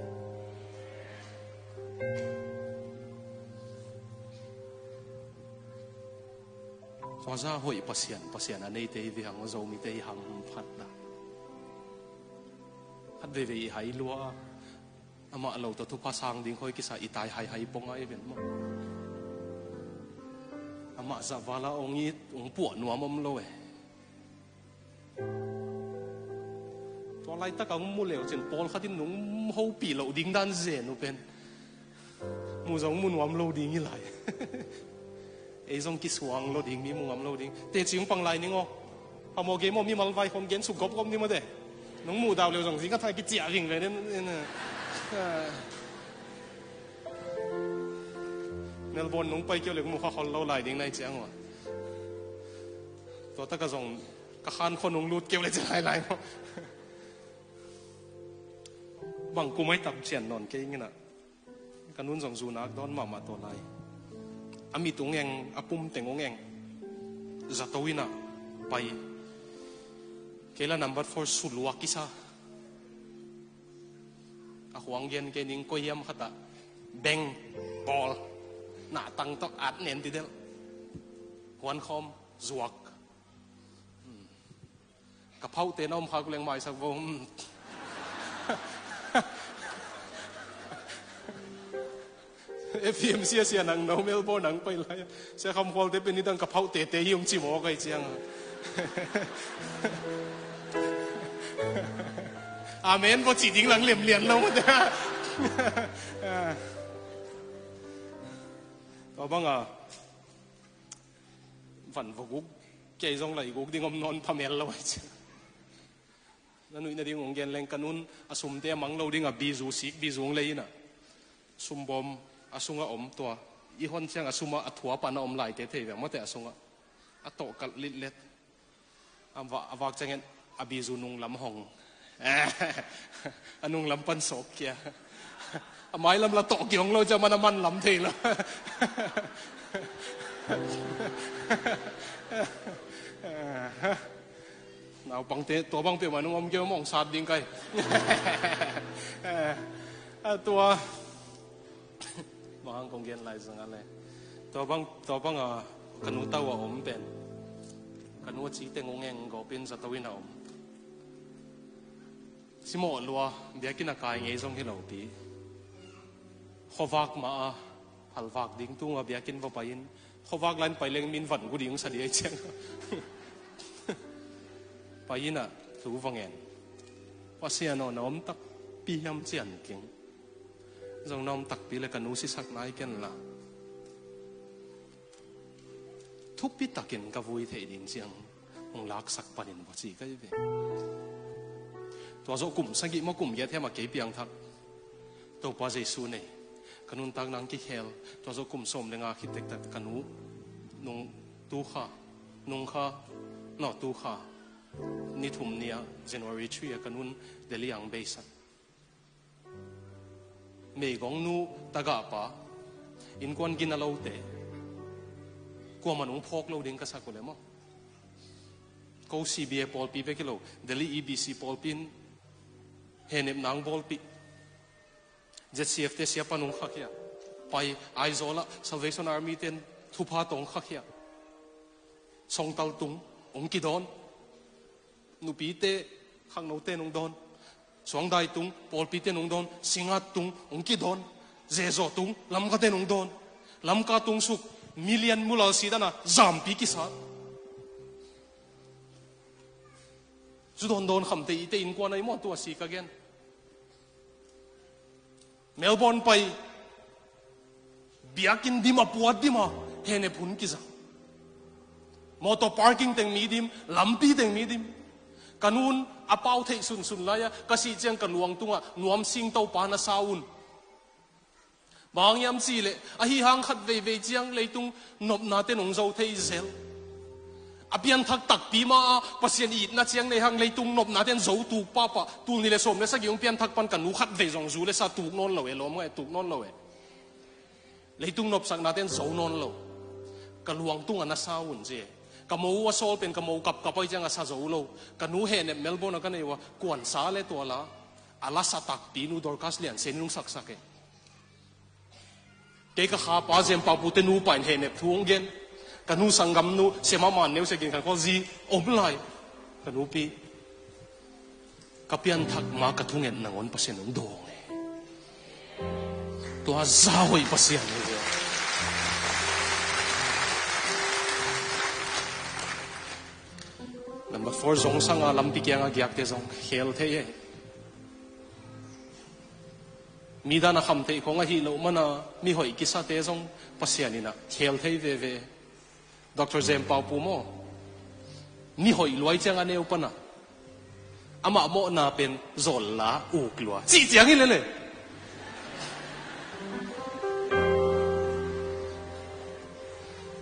cho ra hội pasian anh ấy tây về hàng dầu mi tây hàng phát đã phát về hay lúa ama lâu tao thu phá sang đi khơi cái sa itai hay bông ai vậy mà ama za vala ông buồn nuông ông lôiตัวไรตะกังมูเหลวเจนปอลขัดนุ่งเขาปีเหลาดิ้งด้านเจนอุเป็นมูจงมุนวามเหลาดิ้งยี่ไหลไอ้จงกิสวงเหลาดิ้งมีมูวามเหลาดิ้งเตจิงปังไหลนี่งอพอโมเกมมีมัลไวคอมเกนสุกกบนี่มาเด้น้องมูดาวเหลวจงสิก็ทายกิจเจียริงเลยเนี่ยเนลบอนน้องไปเกี่ยวเหลวมูข้าคนเหลาไหลดิ้งในเจียงวะตัวตะกะจงกะขานคนน้องรูดเกี่ยวเลยจะไหลเนาะบางกูไม่ตับเฉียนนอนเก่งนะกันนุ่นส่งจูนักดอนมาตัวไรอามีตัวเองอาปุ่มแต่งงเองจัตวินะไปเกล้านัมเบอร์4สุดลวกิซาอาหวังเย็นเกนิงก็ยำขัดอะแบงบอลหน้าตังต้องอัดเน้นทีเดียวหวนคอมจวกกระเพราเตนอมพากุเลงไม้สักวงFMC เสียหนังน้องเมลโบหนังไปเลยเสียคำความเตเป็นนิดังกระเพราเตะยงจีหมอไกเจียงอาเมนพอจีดิงหลังเหลี่ยมเลียนแล้วมั้งต่อบ้างอ่ะฝันพวกกูเกยจงไหลกูดิ้งอมนอนพะเมลแล้วไอ้เจ้านั่นนู่นนี่ดิ้งองเกนแรงกันนู้นอาสุมเตะมังเราดิ้งอ่ะบีจูสิกบีจูงเลยน่ะซุมบอมอาสุงอมตัวอีฮอนเชียงอาสุมาอัถัวปานอมไหลเตะแบบมาแต่อาสุงอัโตกัดลิดเล็ดอวักจังเงินอบีจูนุงลำหงอนุงลำปันโศกเกียไม้ลำละโตเกี่ยงเราจะมันมันลำเทละเอาบังเตตัวบังเปียมันนุ่มเกี่ยวมองสาดดิ้งไกตัวบางคงเรียนหลายสิ่งอะไรตัวบางกันนู้ตัวอมเป็นกันนู้จีเตงงเงก็เป็นสัตวินาอมสิโมลัวเบียกินอากายเงยส่งให้เราปีขวักมาหัลวักดิ้งตุ้งเบียกินว่าไปยินขวักลันไปเล็งมินฝันกูดิ้งสัดีไอเชียงไปยินอ่ะถูฟังเงินว่าเสียนอนอมตักปียำเจียนเก่งจงน้อมตักปีเลยกันนู้สิสักนายกันละทุบปีตักกินกับวุ้ยเทียดินเสียงองลักสักปนินพอจีก็จะเป็นตัวโจกลุ่มสังกิมกลุ่มเยอะแท้มาเกี่ยเปียงทักตัวปาเจสูเนี่ยกันนู้นตักนังกิเคลตัวโจกลุ่มสมเรื่องอาคิเทคตักกันนู้นงตูข้านงข้านอตูข้านี่ทุ่มเนี่ย January 3กันนู้นเดลี่ยังเบสันเมย์ของนู้ตะกะปะอินควันกินอะไรเตะกลัวมันนุ่งพกเราเด้งกระสักเลยมั้งเขา CBA พอลปีไปกี่โลเดลี่ EBC พอลปีนเห็นนางพอลปีJCF เตะเสียปนุ่งขักเหี้ยไปไอโซล่า Salvation Army เต้นทุพาตงขักเหี้ยส่งตัลตุงองกิดอนนูปีเตะข้างโนเตนองดอนสวงได้ตุงปอลปีเตนองดอนสิงห์ตุงองกิดอนเจโซตุงลำกาเตนองดอนลำกาตุงสุกมิลเลียนมูลาสีดานะจามปีกิสาจุดโดนคำเตยเตอินกวนไอหมดตัวสีกะเกนเมลเบิร์นไปเบียกินดิมาปวดดิมาเฮเนพุนกิซามอเตอร์พาร์กิ้งเต็งมีดิมลำปีเต็งมีดิมกันนู้นอาเป้าเทสุนเลยอะกษีเจียงกันหลวงตุงอะนวมสิงเต้าปานาซาอุนบางยามสิเลยอะฮิฮังขัดเวเจียงเลยตุงนบนาเตนงเจ้าเทเซลอาเปียนทักตักปีมาปัสยันอีดนาเจียงเลยฮังเลยตุงนบนาเตนเจ้าตูป้าปะตูนี่เลยสมเลยสักอย่างเปียนทักปันกันนู้ขัดเวจงจูเลยสักตูนอนเลยล้อมไงตูนอนเลยเลยตุงนบสักนาเตนเจ้านอนเลยกันหลวงตุงอะนาซาอุนเจ กะมูว่าโซลเป็นกะมูกับไปจังอาซาโซโลกันนูเห็นเนี่ยเมลเบิร์นกันเนี่ยว่ากวนซาเลตัวละอาลาสตักปีนูดอร์คัสเลียนเซนุงสักเกกะขาป้าเซมปาปูเตนูไปเห็นเนี่ยทวงเย็นกันนูสังกัมนูเสมามันเนี่ยเสกินกันก็จีอมไลกันนูปีกับเพียนทักมากระทุงเงินนางวันเปอร์เซ็นต์นุ่งดวงเลยตัวจ้าวยเปอร์เซ็นต์เลยนั่นมา for สงสังอาลัมปิกยังอาเกียกเตจงเฮลเทย์มีด้านคำเตะของอาฮิโลมันมีหอยกิสาเตจงเปอร์เซ็นต์นี่นะเฮลเทย์เวดร.เจมส์ปาปูโมมีหอยรวยจังอันเอวปนะอามาโมนาเป็นโซลาอูกลัวจีเจียงนี่เลย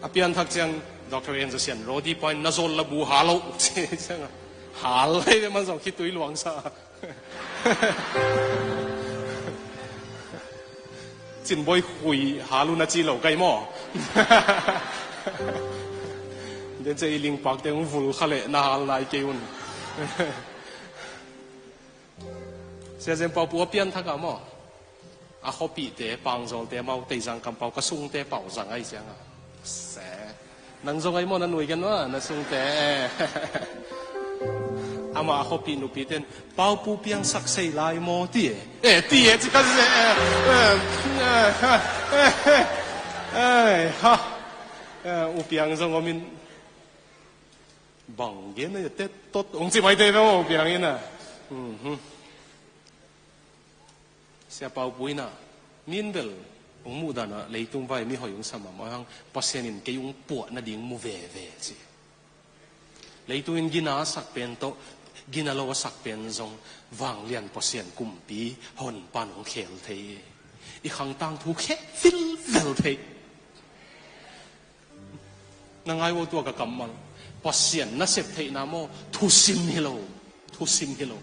อาเปียนทักจังดร.เอ็นจะเสียนโรดีปอยนาโซลาบูฮาโลจีจังฮาลเลยมันส่งคิดตุยหลวงซะจินบอยคุยฮาลูนาจีเหลาไกหม้อเดี๋ยวจะอีลิงปากเต็มฟูขะเลนาฮาลนายเกยุนเสียเซมเปาปัวเปียนทักอะมั้งอาเขาปีเตะปังโซลเตะเมาเตะจังกำเปากระซุงเตะเป่าจังไอ้จังอะแสนังโซไอ้มั้งนั่นหน่วยกันวะนั่นซุงเตะอามาเขาปีนุปีเต้นเปาปูเปียงสักเซลายโมเตี้ยเตี้ยจิกันเซ่ฮะอุเปียงซงก็มินบังเย็นเนี่ยเตะตดองค์จิไม่เตะแล้วอุเปียงนี่นะเสียเปาปุยนะมินเบลองมูดานะเลยตุ้งไปมีหอยองสมามว่าปัสเซนินเกยุงปวดนะดิ่งมูเวสิเลยตุ้งกินาสักเป็นโตกินาโลสักเป็นซงวางเลียนปัสเซนกุมปีหอนปานของเขลเทอีขังตังทุกแค่ฟิลเวลเทนางไงว่าตัวกับกำมังปัสเซนน่าเสพเทนาโมทุสิมฮิโล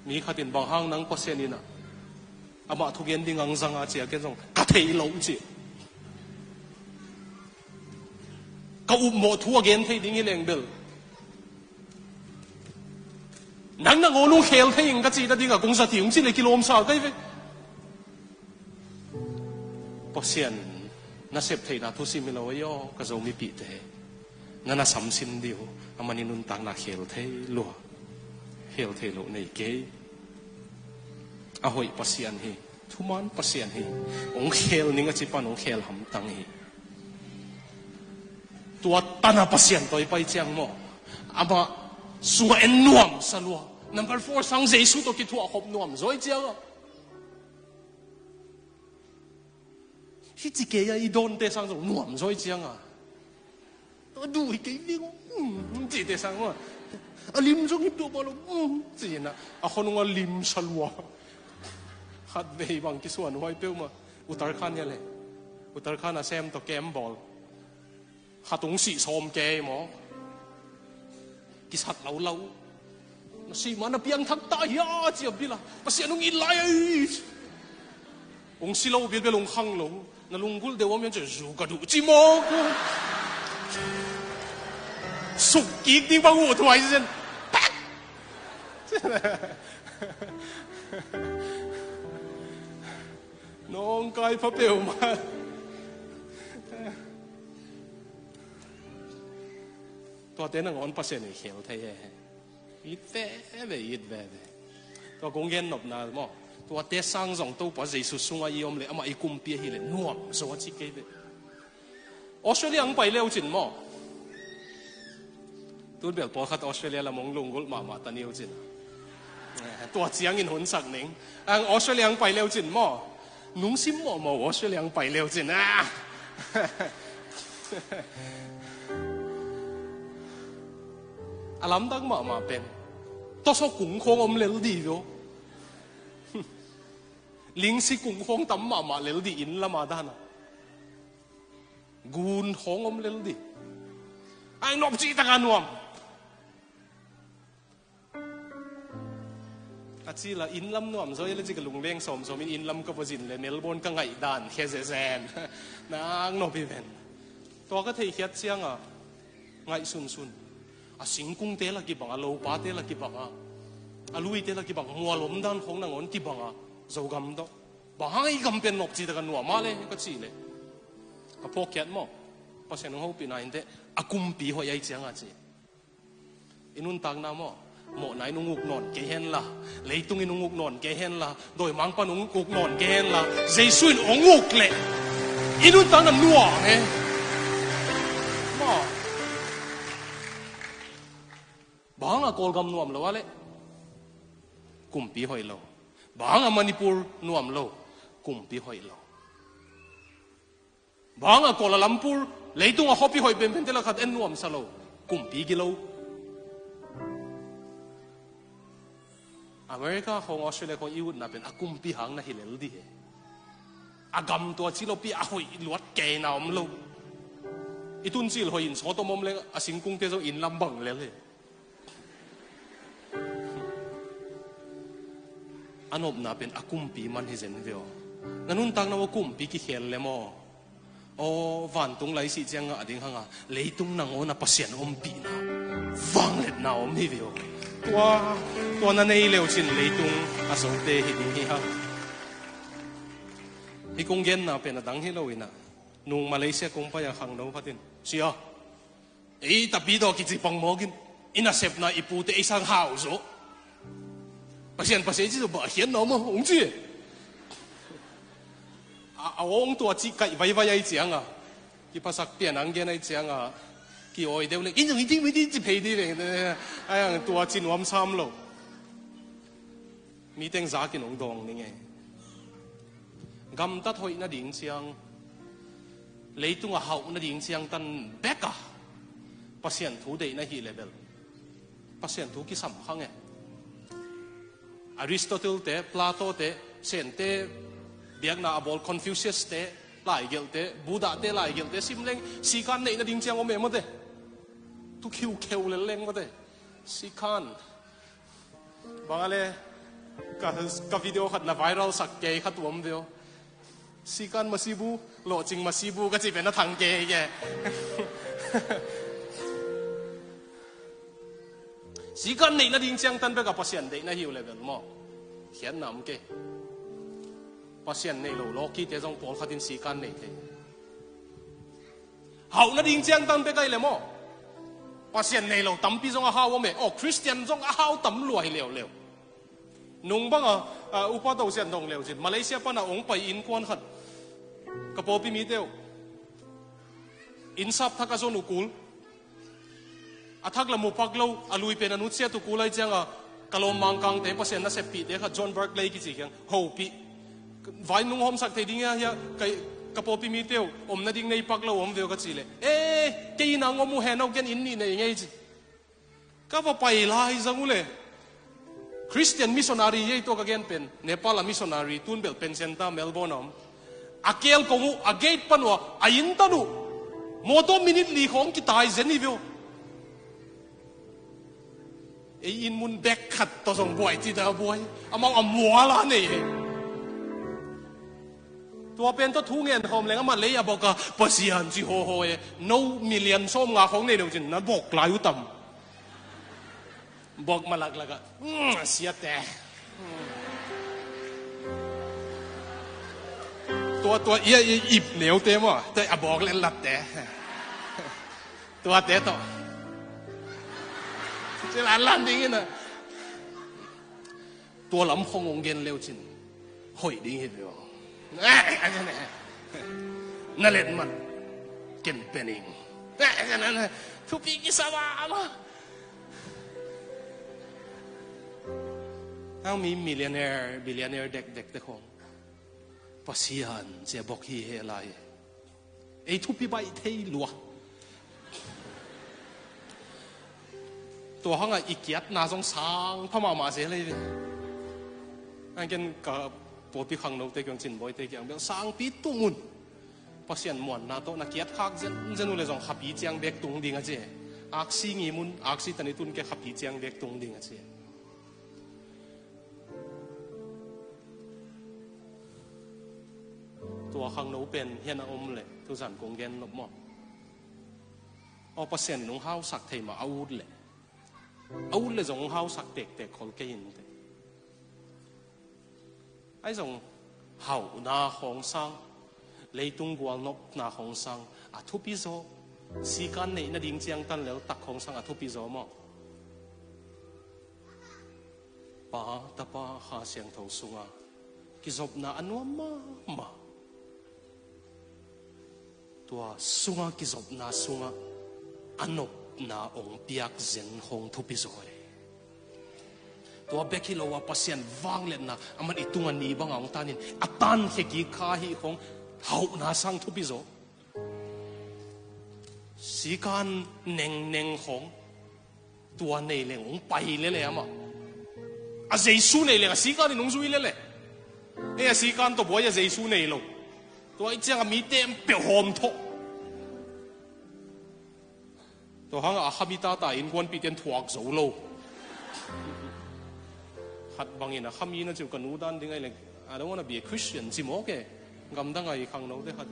มีขัดินบางห้างนังปัสเซนินะอามาทุกเย็นดิ่งสังอาเจียกันส่งกะเทยโลจีก็อุโมทัวเย็นที่ดิ่งเลี้ยงเบลนังโอนุเคลที่ยังกะจีได้ดิ่งกับกงสถิงจีเลยกิโลมสาวได้ไหมปัสเซนน่าเสพเทน่าทุสิมิโลย่อก็จะมีปีเตนั่นน่ะสำสินเดียวอามานินุนตังน่าเคลที่ลัวเฮลเทโลในเกย์อาหอยปัสเซียนฮีทุมันปัสเซียนฮีองเฮลนิงจิปันองเฮลหำตังฮีตัวตันปัสเซียนตัวไปเจียงโมอามาสัวเอ็นนวมสลัว number 4สังเจสุตัวกิทัวขบนวมสวยเจียงที่จิเกย์อีโดนเตสังส่งนวมสวยเจียงตัวดูอีกทีจีเตสังว่าลิมจงฮิบดูบอลจีนะคนงลิมสลัวฮัดเบย์บางกิส่วนไว้เปิ้ลมาอุตรขันเนี่ยเลยอุตรขันน่ะแซมตัวเกมบอลฮัดตรงสีส้มเกย์หมอกิสัดเหลาสีมันน่ะเพียงทักตายาเจียบบิละภาษานุ่งอินไลองสีเหลาบิลเบลงขังเหลานั่นลุงกุลเดี๋ยวว่ามันจะจูกระดูจิโมกุสุกี้ดิ้งบังหัวถวายเส้นน้องกายพระเปลวมาตัวเต้นงอนปัสเซนเขียวไทยอีเฟ่เบอีเฟ่ตัวกงเงินหนบนาหม้อตัวเต้สร้างส่งตู้ปัสเซสุสุงอายุมเลยเอามาอีกุมเปียฮิเลยนวมสวัสดิ์เกย์เลยออสเตรเลียไปเร็วจินหม้อตัวเบลพอขัดออสเตรเลียละมองลงกุลมาตันนิวจินตัวเจียงอินหุนสักหนิงออสเตรเลียไปเร็วจินหม้อนุ่งซิมหม้อออสเตรเลียไปเร็วจินอาลัมดังมาเป็นตัวสกุ่งคงอมเลวดีอยู่ลิงสิกุ่งคงตั้มมาเลวดีอินละมาด้านะกูนคงอมเลวดีไอ้นบจีตะการนวม อาชีละอินลำนวมโซยเลยจิกลุงเลี้ยงสมอินลำกับวจินเลยเมลเบิร์นก็ไงด่านแค่เซนนางโนบิเวนตัวก็เที่ยวเชียงอ่ะไงซุนอาสิงกุ้งเตละกี่บังอาโลปาเตละกี่บังอาลุยเตละกี่บังมัวลมด้านของนางอนกี่บังอ่ะโจกำตัวบางอีกำเป็นนกจีตะกันหนัวมาเลยก็จีเลยก็พวกแคทมั้งเพราะฉะนั้นเขาปีนายเดอากุมปีหัวใหญ่เชียงอ่ะจีอินุนตังน้ำมั้งหมอไหนนุ่งอุกนอนเกเห็นละเลยตุงนุ่งอุกนอนเกเห็นละโดยมังปนุ่งอุกนอนเกเห็นละเจสุนองอุกเละอินุนตังนั้นนัวไงมั้งบางอะกอลกำนวมเลยวะเละกุมปีหอยโลบางอะมณิปุรนวมโลกุมปีหอยโลบางอะกอลลัมปุรเลยตุงอะฮอปปีหอยเป็นเทละขัดเอ็นนวมซะโลกุมปีกิโลอเมริกาของออสเตรเลียของยูนน่ะเป็นอากุมปีหังน่ะฮิเลลดีอากำตัวชิโลปีอาหอยลวดเกยนามโลอีตุนซิลหอยอินสอตมอมเลยอาสิงกุงเตโซอินลำบังเลยอันนบน่ะเป็นอากุมปีมันฮิเซนเดียวนั่นนุ่นตังน่ะว่ากุมปีกิเขลเลยมั้งโอ้วันตุงไลสิเจียงอ่ะดิ้งหังอ่ะเลยตุงนางโอน่ะปัสเซียนอมปีน่ะวังเล็ดน่ะอมฮิเดียวตัวนั้นในเลวชินเลยตุงอาศัยเตหิดิ้งฮิฮะฮิกงเย็นน่ะเป็นดังฮิโลวินะนุ่งมาเลเซียกงไปยังขังโนพัดินเสียไอ้ตาปีดอกิจิปังโมกินอินาเซฟน่ะอีปูเตไอ้สังหาวโซปัสเซียนที่จะบ่เห็นเนาะมั้งองจีเอาองตัวจีไก่ไว้ไอ้เจียงอ่ะกี่ภาษาเปลี่ยนอังเกนไอ้เจียงอ่ะกี่โอ้ยเดี๋ยวเลยอินจะไม่ดีจะเพย์ดีเลยไอ้ยังตัวจีนวมซ้ำโลมีเต็งจากินองดองนี่ไงกำตัดหอยน่ะดิ่งเชียงเลยตุงอ่ะเขาน่ะดิ่งเชียงตันเบกอ่ะปัสเซียนทูเดย์น่ะฮีเลเวลปัสเซียนทูกี่สำคัญไงอริสโตเติลเตะพลาโตเตะเซนเตะเบียกนาบอลคอนฟิวเซียสเตะหลายเกลเตะบูดาเตะหลายเกลเตะซิมเล้งสีกันเนี่ยน่ะดิ่งเชียงว่าเมื่อมั้งเตะทุกคิวเล่งมั้งเตะสีกันบางอะไรกับวิดีโอขัดน่ะไวรัลสักเกย์ขัดตัวมันเดียวสีกันมาซีบูโหลจริงมาซีบูก็จะเป็นน่ะทางเกย์แกสีกันนี่น่ะดิ่งเชียงตันไปกับปัสเซียนเด็กน่ะหิวเลยแบบมั้งเขียนน้ำเกย์ปัสเซียนนี่โลกี้เจ้าจงปอนขัดินสีกันนี่เทเขาน่ะดิ่งเชียงตันไปไกลเลยมั้งปัสเซียนนี่โลตั้มปีจงอาหาวว่าเมอ๋อคริสเตียนจงอาหาวตั้มรวยเร็วนุ่งบังอุปถัมภ์เสียนดงเร็วจิมาเลเซียปะน่ะองไปอินควนขัดกระโปรงมีเดียวอินซับทักกะโซนุกุลอาทักละมุพักเลวอาลุยเป็นอนุเซียตุกุลไอจังกะลมมังกังเตปัสเซียนน่ะเสพปีเด็กขัดจอห์นเบิร์กเลย์กิจิกันโฮปีไว้นุ่งหอมสักเทดิ้งเฮียกระโปรงมีเดียวอมน่ะดิ้งในพักเลวอมเดียวก็จีเลยเกี่ยนางอมูเฮนเอาเกนอินนี่เนี่ยยังไงจิก็ว่าไปลายจังกูเลยคริสเตียนมิชชันนารียี่ตัวกันเป็นเนปาลมิชชันนารีตุนเบลเป็นเซนต้าเมลโบร์นอาเกลกงูอาเกตปนัวอายินตันูโมโตมินิตลีของกิตายเจนี่วิวไออินมุนเด็กขัดตัวส่งบ่อยที่เดาบ่อยอามังอามัวละนี่ตัวเป็นตัวทุ่งเงินหอมเลยก็มาเลยอะบอกกับภาษีอันจีโฮโฮno million ส้มงาของเนี่ยเดี๋ยวจินนั้นบอกลายอุตมบอกมาหลักก็เสียแต่ตัวเอียอิบเหนียวเต็มว่ะแต่บอกเล่นหลับแต่ตัวเตะต่อเจริญลั่นดิ้งนะตัวลำคงองเงินเร็วจินหอยดิ้งเดียวอันนั้นนั่นเล่นมันเก่งเป็นเองอันนั้นทุกปีกิสวามาเอามีมิลเลนเนอร์บิลเลนเนอร์เด็กๆของปัสยานเจ้าบอกฮีเฮลัยไอ้ทุบปีใบเทลัวตัวห้องอีกเกียรตินาสงสารพม่ามาเสียเลยอันกันกับปวดปีขังนกเตะกังจินบ่อยเตะกังเบลสางปีตุ้งมุนปัสยานมวนนาโตนักเกียรติข้างเจนุเลยส่งขับปีเจียงเบกตุงดิ่งอาเจอักซีงีมุนอักซีตันตุนแกขับปีเจียงเบกตุงดิ่งอาเจ ตัวข้างโน้เป็นเฮียนอมเลยทุกสันกงเกนลบหมดเอาเปอร์เซ็นต์น้องเฮาสักเทมาเอาเลยจงเฮาสักเด็กคนเกินไอ้จงเฮาหน้าของสังเลยตุงกวลนบหน้าของสังอาทุปิโซสีกันในนาดิ่งเจียงตันแล้วตักของสังอาทุปิโซมั้งป้าตาป้าหาเสียงทองสุงากิจบนาอันวมาตัวสุงากิจบนาสุงาอันนบนาองเปียกเจนหงทุปิโซตัวเบกิโลว่าพัศยันวางเล่นนะอามันอิตุงันนี้บางองตานินอัตันเฮกิข้าฮีของเฮานาสังทุปิโซสีการเน่งของตัวในเรื่ององไปเลยอะมั้งอาเจสูในเรื่องสีการนี่น้องซุยเลยเอ้สีการตัวบัวจะเจสูในโลตัวไอ้เจ้ามีเต็มเปียวหอมทกตัวหางอาขาบิตาตาอินควนปีเต็นถวกโซโลขัดบางอย่างนะขามีนะจู่กันนู้ดันยังไงเลย I don't want to be a Christian จิโมกเอ๋กำดังไงข้างโน้ได้ขัด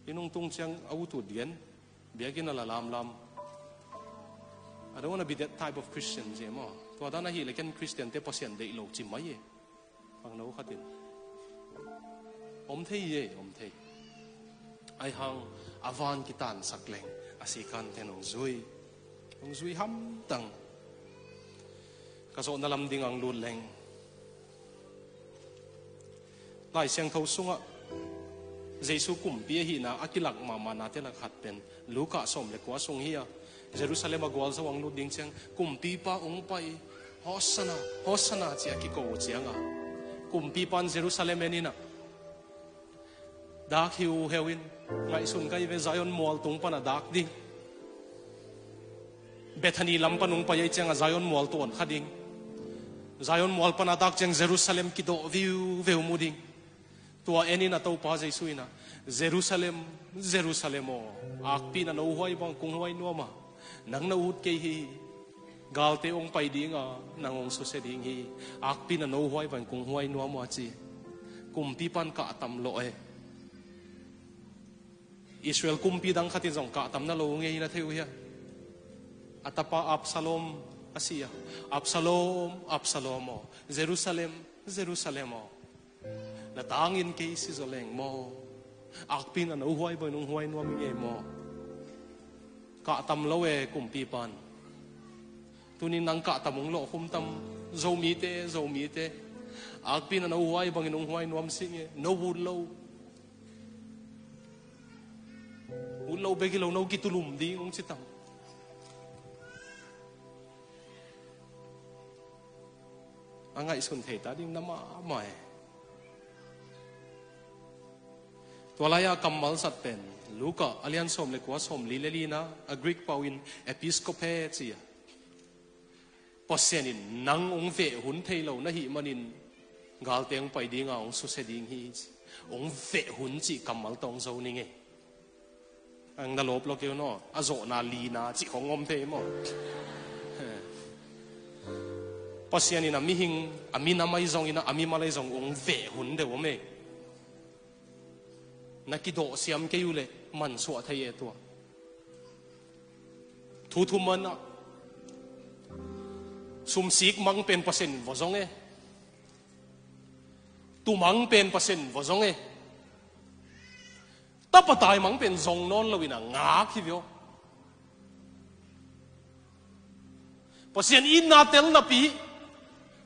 อินงตรงเชียงอาวุธเดียนเบียกินอะไรลาม I don't want to be that type of Christian จิโมตัวด้านนั้นเลยกันคริสเตียนเตปเซียนเดอิโลจิมไม่เอ๋ข้างโน้ขัดอมเทยอมเทยไอหังอาวานกิตันสักเลงอาศิกันเทนองซุยห้ำตังกระโจนลำดิ่งอังลุดเลงไล่เสียงเท้าสุงะเจสุกุมปีหินาอักิลักมานาเทลักขัดเป็นลูกะสมเล็กว่าทรงเฮียเยรูซาเล็มกวาลสว่างลุดดิ่งเชียงกุมปีปาองไปฮอสนาเจียกิโกเจียงอ่ะกุมปีปันเยรูซาเล็มนี่นะดักฮิวเฮวินไงสุนก็ยังเป็นไซออนมอลตรงปนดักดิ่งเบธานีลำปนุงไปยังเจียงไซออนมอลตัวขัดดิ่งไซออนมอลปนดักเจียงเยรูซาเล็มกิโดวิวมูดิ่งตัวเอ็นี่นะตัวป้าใจสุยนะเยรูซาเล็มอักปีน่ะนูห้อยบังกุงห้อยนัวมานังนูดเกฮีกาลเตองไปดิ่งอ่ะนังองสุเสดิ่งฮีอักปีน่ะนูห้อยบังกุงห้อยนัวมาจีกุมปีปันกะตำโลเออิสราเอลกุมปีดังขัดที่ส่งกะตำนั่นโลเงี้ยนะเที่ยวเฮียอัตปาอับซาโลมอาเซียอับซาโลมเยรูซาเล็มna tangin kay si zoleng mo akpin na uhuay boy nung huay nuam nge mo ka tam loe kumpi pan tunin nang ka tamong lo kum tam zo mi te akpin na uhuay bang nung huay nuam singe no would low begilo no kitulum di ung sitam anga isun theta ding nama maiตัวลายกำมัลสัตเป็นลูกอะอเลียนสมเล็กว่าสมลีเลลีนะอักริกปาวินเอพิสโคเพเซียปอเซียนินนังองเวหุนเทโลนะฮิมันินกาลเตียงไปดีงาองสุเสดิงฮีองเวหุนจีกำมัลตองโซนี่ไงอังดาลบโลเกลโนอโซนาลีนาจีของอมเทมอปอเซียนินมิหิงอามินาไม่ซองอินะอามิมาเลยซององเวหุนเดวเมนักกิโดเสียมเกยุเลมันสวดไทยตัวทุมันอ่ะสุมสิกมังเป็นเปอร์เซ็นต์วะจงตุมังเป็นเปอร์เซ็นต์วะจงตับปะตายมังเป็นจงนอนลวินะงาคิดอยู่เปอร์เซ็นต์อินนาเตลนาปี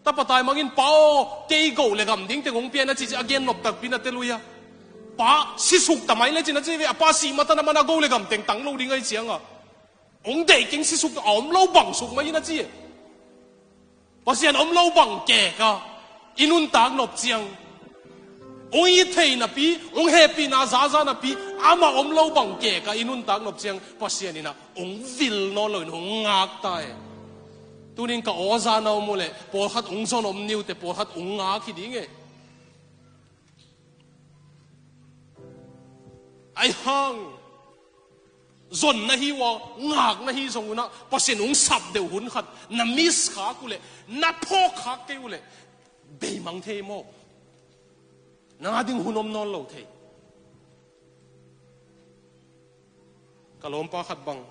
ตับปะตายมังอินเป้าเกยโกเลกัมดิ้งแต่งงเปียนะจีจะเกนนบตักปีนะเตลุยาป้าสิสุกทำไมเลยจีน่าจะว่าป้าสีมาตั้งแต่มันก็เลยกำเต็งตั้งโลดิ้งไอ้เสียงอ่ะองเด็กกินสิสุกอมโลบังสุกไหมน่าจีป้าเสียนอมโลบังแก่ก็อินุนตากนบเสียงองอีเทยนะปีองเฮปีนาซานะปีอามาอมโลบังแก่ก็อินุนตากนบเสียงป้าเสียนี่นะองวิลนอนเลยองงักตายตัวนี้ก็อซานาโมเลยปอหัดองซอนอมนิวแต่ปอหัดองงักคิดยังไงไอ้ห้างจนนะฮีว่างักนะฮีส่งนะพอเสียงสับเดียวหุ่นขัดน้ำมิสขากูเลยน้ำพอกขากูเลยเบมังเทโม nang ading hunom non lo the kalom pa khat bang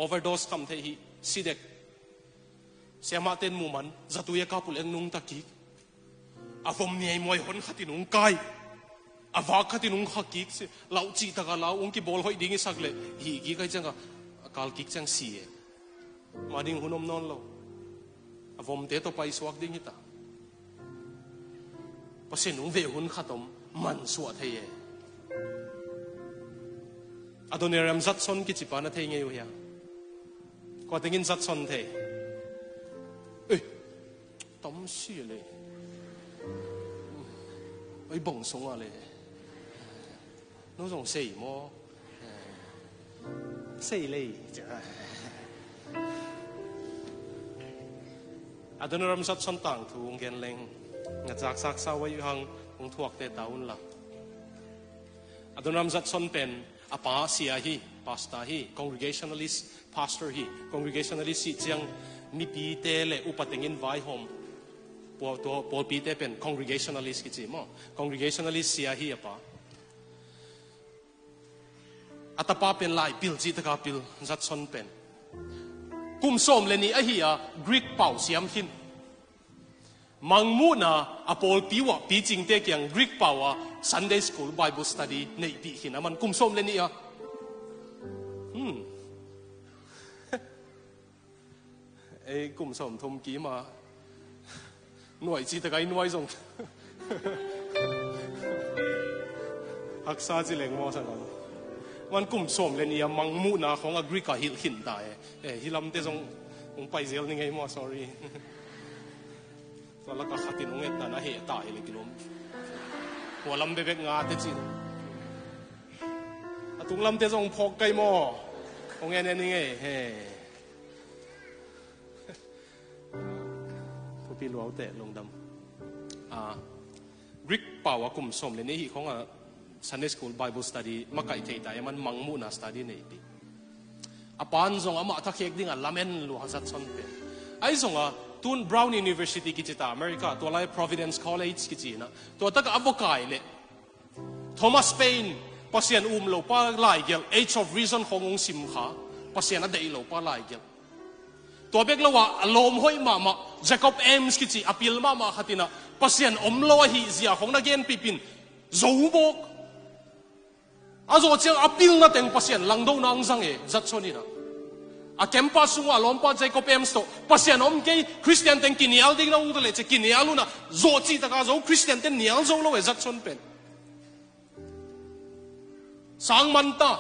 overdose kam the hi sidek siama ten muman zatuya kapul eng nung taki avom ni ai moi hon khatinung kai ava khatinung khakik se lau chi taka lau ong ki bol hoi ding sakle hi gi kai changa kal kik chang si e mading hunom non lo avom te to pai suak ding hita pasin ung ve hun khatom man suat thei e adoneram zat son ki chipana thei nge ya ko tingin zat son thei ê tấm xì lệ ấy bông sông à lệ nó dùng xì mò xì lệ à đó nó làm sát son tàng thu ông ghen lên ngặt giặc sắc sao vậy hăng ông thuộc để tao un lặng à đó nó làm sát son pen à pa sia hi pastor hi congregationalist pastor hi congregationalist si chiang mi pi te le upatengin vai hom po pi te pen congregationalist ki chi mo congregationalist sia hi apa atapa pen lai pil chi ta ka pil zat son pen kum som le ni a hi a Greek pau siam hin mangmu na apol piwa pi ching te kyang Greek pau a Sunday school Bible study nei pi hin aman kum som le ni a ấy cùng sòng thông ký mà nuôi chỉ tất cả nuôi dùng học sa chỉ lên mò sao đóมันcùng sòng lên nhà mang mu naของ Greek กับ Hill หินตายฮิลำเตจงองไปเซลนี่ไงมอ sorry ตอนละก็ขัดตินองเอ็ดนะเหตุตายเลยกิโลมหัวลำเบกงาเตจิตุงลำเตจงพอกไกมอองเอ็นนี่ไงเฮ้พี่รู้เอาแต่ลงดำGreek เป่าว่ากุมสมเลยนี่ของSunday School Bible Study มาไก่เทยแต่มันมังมูนะ study นี่ปีอาปานส่งอามาทักเอกดิ้งอ่ะลาเมนลูกฮัสัตซอนเป็นไอ้ส่งอ่ะตุน Brown University กิจตาอเมริกาตัวไล่ Providence College กิจนะตัวตักอับวกายเลย Thomas Paine ปัสยานโลป้าไล่เกล Age of Reason ขององค์สิมขาปัสยานนั่นเดย์โลป้าไล่เกลตัวเบกละว่าลมห้อยมาเจคอบเอมส์กิจิอภิลมาขัดินะปัสยันอมโลหิเสียของนักเรียนปีปินจูบกอาโจเจียงอภิลนั่นเองปัสยันหลังดูนางสังเอจัดโซนี่นะอาแคมปัสสุงว่าลมป้าเจคอบเอมส์โตปัสยันอมเกย์คริสเตียนเต็งกินเนียลดิ้งนะอุตเลยจะกินเนียลุนะโจจีตะกาโจคริสเตียนเต็งเนียลโจโลเอจัดโซนเป็นสังมันตา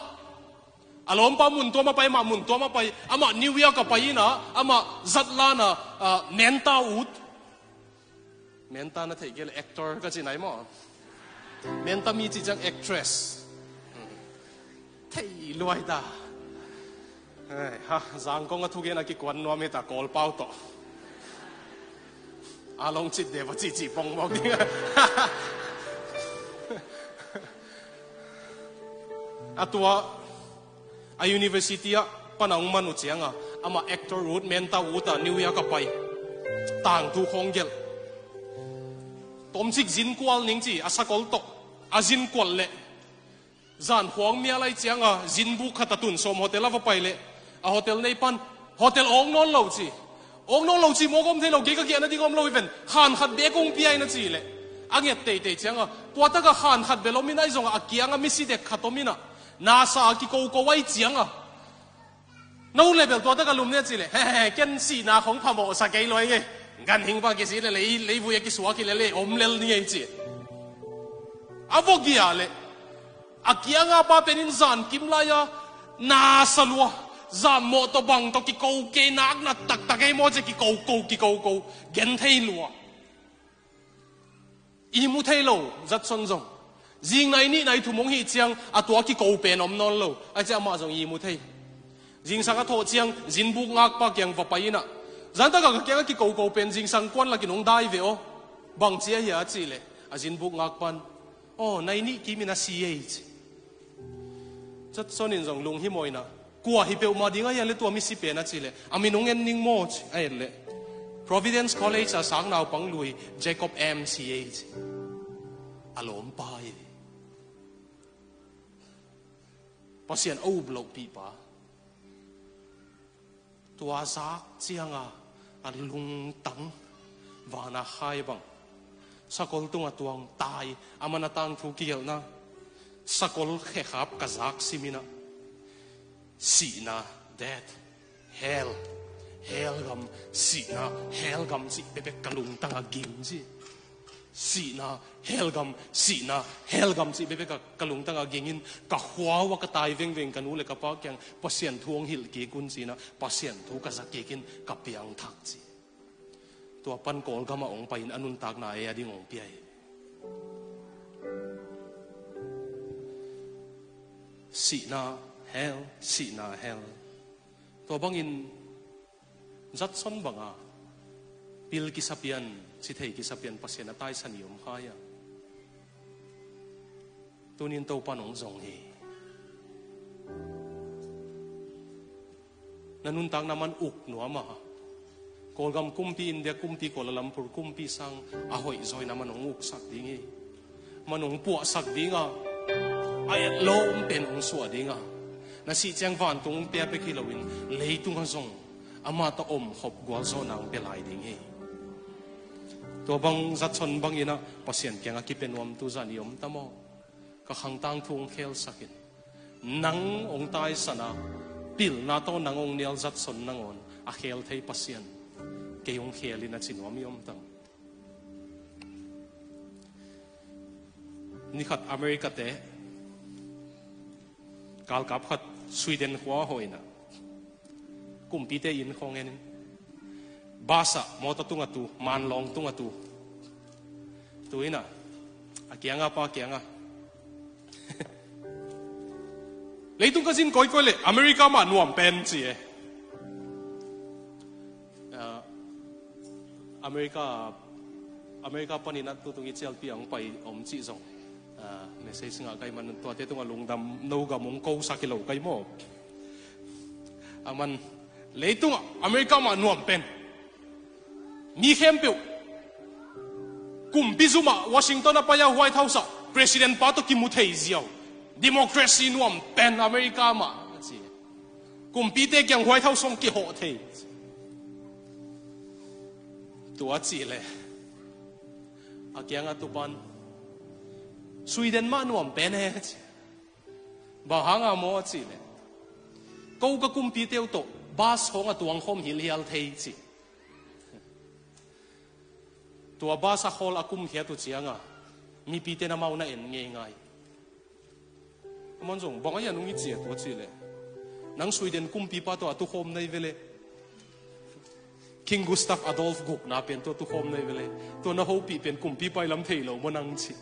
อารมณ์ปามุนตัวมาไปมามุนตัวมาไปอามานิวยอร์กกับไปนะอามาจัดลานะเมนตาอูดเมนตานะเทกิลแอคเตอร์ก็จีไหนมั้งเมนตามีจีจังแอคทรสเที่รวยตาเฮ้ยฮะจังกงก็ทุกอย่างนักกวนนัวมีแต่กอลเป้าต่ออาลงจิตเดี๋ยวจีปองบอกดิอาตัวอา university อ่ะปนังมนุษย์เสียงอ่ะอามา actor root mental root อ่ะนิวยอร์กไปต่างทุกของเยลตอมสิกจินกวลนิ่งจีอาสกอลตกอาจินกวลเละจานหวงเมียอะไรเสียงอ่ะจินบุกขัดตุนสมโฮเทลว่าไปเละโฮเทลในปันโฮเทลองนอนเหล่าจีองนอนเหล่าจีโมกมเทลเราเกี่ยก็เกี่ยนั่นที่กมเราอีเวนหันขัดเบกงปีไอนั่นจีเละอันเงี้ยเตะเสียงอ่ะตัวตะก็หันขัดเบลมินไอซงอ่ะเกี่ยงอ่ะมิสิเด็กขัดตมินะนาซากิโกไว้เจียงอ่ะนู่นเลยเบลตัวตะกลุมเนี่ยสิเลยเฮ้เกันสีนาของพม่าสักกี่ร้อยเงี้ยกันหิงปากกี่สิเลยวุยกี่สัวกี่เลยอมเลลนี่ไงจีอาวุกี้อะไรอากี้งาป้าเป็นอินซานกิมลายานาสลัวจานโมตบังตกิโกเกนักนัดตักไอ้โมจะกิโกเกนเทลัวอีมุเทโลจัดสนจงยิงในนี่ในทุ่มงหีเจียงอาตัวกิโกเป็นอมนอนโลไอ้เจ้ามาจงอีมุเทยิงสังกัดโถเจียงยินบุกงักปากยังไปนะจันตะก็แกกิโกเป็นยิงสังกวนละกินงได้เวอบังเจียเหี้ยจีเลยอายินบุกงักปันโอ้ในนี่กิมินาซีเอจจัดสนินจงลุงหิมอยนะกลัวฮิเปลมาดิ้งไอ้ยันเลยตัวมิสิเป็นนะจีเลยอามินงเงินนิ่งโมจไอ้เลย Providence College a sang nau pang lui Jacob MCH alom pai pasian au blo pi pa tua zak chianga alung tang wana hai bang sakol tunga tuang tai amana tang thu kiel na sakol khe khap kazak simina sina death hell gam sina hell gam si bebek kalung tanga gim si sina hell gam si bebek kalung tanga gingin ka hwawa ka tai veng kanu le ka pa kyang pasien thuang hil ki kun sina pasien thu ka zakekin ka piang thak chi tua pan kol gama ong pain anun tak na e ading ong piai sina hell tua bangin zat son banga pil kisapian si thei kisapian pasien atai saniom khaya tunin to panong zong he nanun tak naman uk nuama kolgam kumpi India kumpi Kuala Lumpur kumpi sang ahoy zoi naman ong uk sak dingi manong puak sak dinga ayat lom pen ong suwa dinga na si chang van tung pia pe kilawin leitung zong ama to om hop gwal zo nang pelai dingi to bang zat son bang ina pasien kyang akipen wam tu zan yom tamo ka khang tang thung khel sakin nang ong tai sana pil na to nang ong nial zat son nangon a khel thei pasien ke ong khelin a chinom yom tang ni khat America te kal kap khat Sweden hwa hoina kumpi te in khong en basa mota tunga tu manlong tunga tu tuina akianga pa kianga leitung ka sin koi le America ma nuam pen chi e America panina tu tungi chel piang pai om chi zong message nga kai man to te tunga lungdam no ga mong ko sakilo kai mo aman leitung America ma nuam pen mi khem pe kum bizuma Washington apa ya White House president pa to kimu thei ziaw democracy nuam pen America ma chi kum pi te kyang White House song ki ho thei tua chi le akyang atupan Sweden ma nuam pen he ba hanga mo chi le ko ka kum pi teu to bas hong atuang khom hil hial thei chi tua basa hol akum khia tu chianga mi pi te na mau na en nge ngai amon jong bonga ya nungi chi to chi le nang Sweden kum pi pa to atu khom nei vele King Gustav Adolf Guk na pen to tu khom nei vele to na ho pi pen kum pi pai lam thei lo monang chi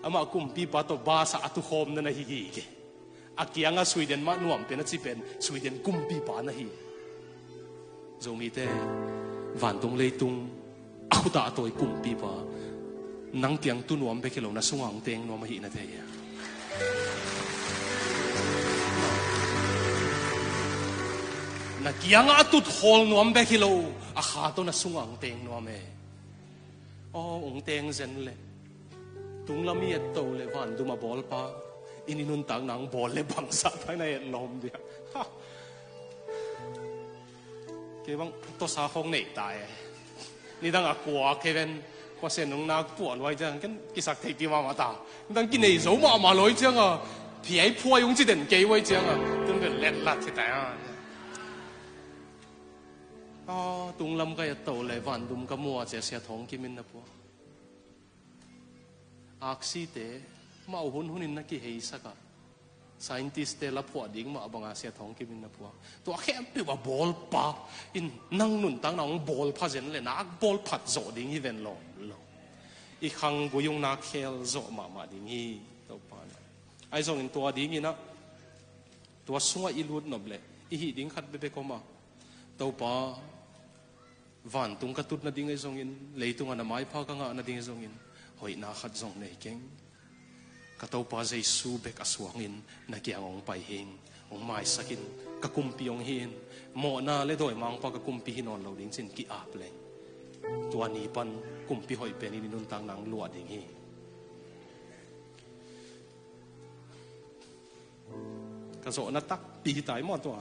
ama kum pi pa to basa atu khom na hi gi ke akianga Sweden ma nuam pen chi pen Sweden kum pi pa na hi zomi te van tung leitung aku tak atoi kumpi pa nang tiang tu nuam be kilo na sungang teng nuam hi na te ya na kiang atut hol nuam be kilo a kha to na sungang teng nuam e o ong teng zen le tung lami et to le van du ma bol pa ininun tang nang bol le bang sa thai na et lom dia ke bang to sa khong nei taiนี่ตั้งกว่าเควินกว่าเส้นน้องนักปวดไว้จังกันกิสักทีกี่มาตาตั้งกินในโซ่มาลอยจังอ่ะพี่ไอ้พ่อยงจีเด่นเกยไว้จังอ่ะตั้งเป็นเล็ดลัดที่ไหนอ่ะอ๋อตุงลำก็จะโตเลยวันดุมก็มัวจะเสียท้องกิมินนะปัวอักษีเตะมาเอาหุ่นนินนักกี่เฮสักอ่ะ scientist เตะละพวดดิ้งมาบังอาเสียท้องกิมินนะปัวตัวแค่เป็นว่าบอลปาอินนั่งนุ่นตั้งน้องบอลพัดเจนเลยนักบอลพัดโจดิ้งอีเวนลงอีกครั้งกูยงนักเคลโจมาดิ้งอีตัวปานไอ้ส่งอินตัวดิ้งอีนะตัวสงอีลุดนบเลยอีหิดิ้งขัดเบก็มาตัวปาวันตุงกระตุดนาดิ้งไอ้ส่งอินเลยตุงอันไม้พากังอันดิ้งไอ้ส่งอินหอยนาขัดส่งในเก่งกระตัวปาใจสู้เบกอสวงินนักยังองไปเฮงองไม้สักินกะกุมปีองเฮนหมอนาเลดอยมังปากะกุมปีนอนเราดิ้งสินกีอาบเลย ตัวนี้ปันกุมปีหอยเป็นนินุนตังนังลวดอย่างนี้กระโสนัตักปีตายหมดตัว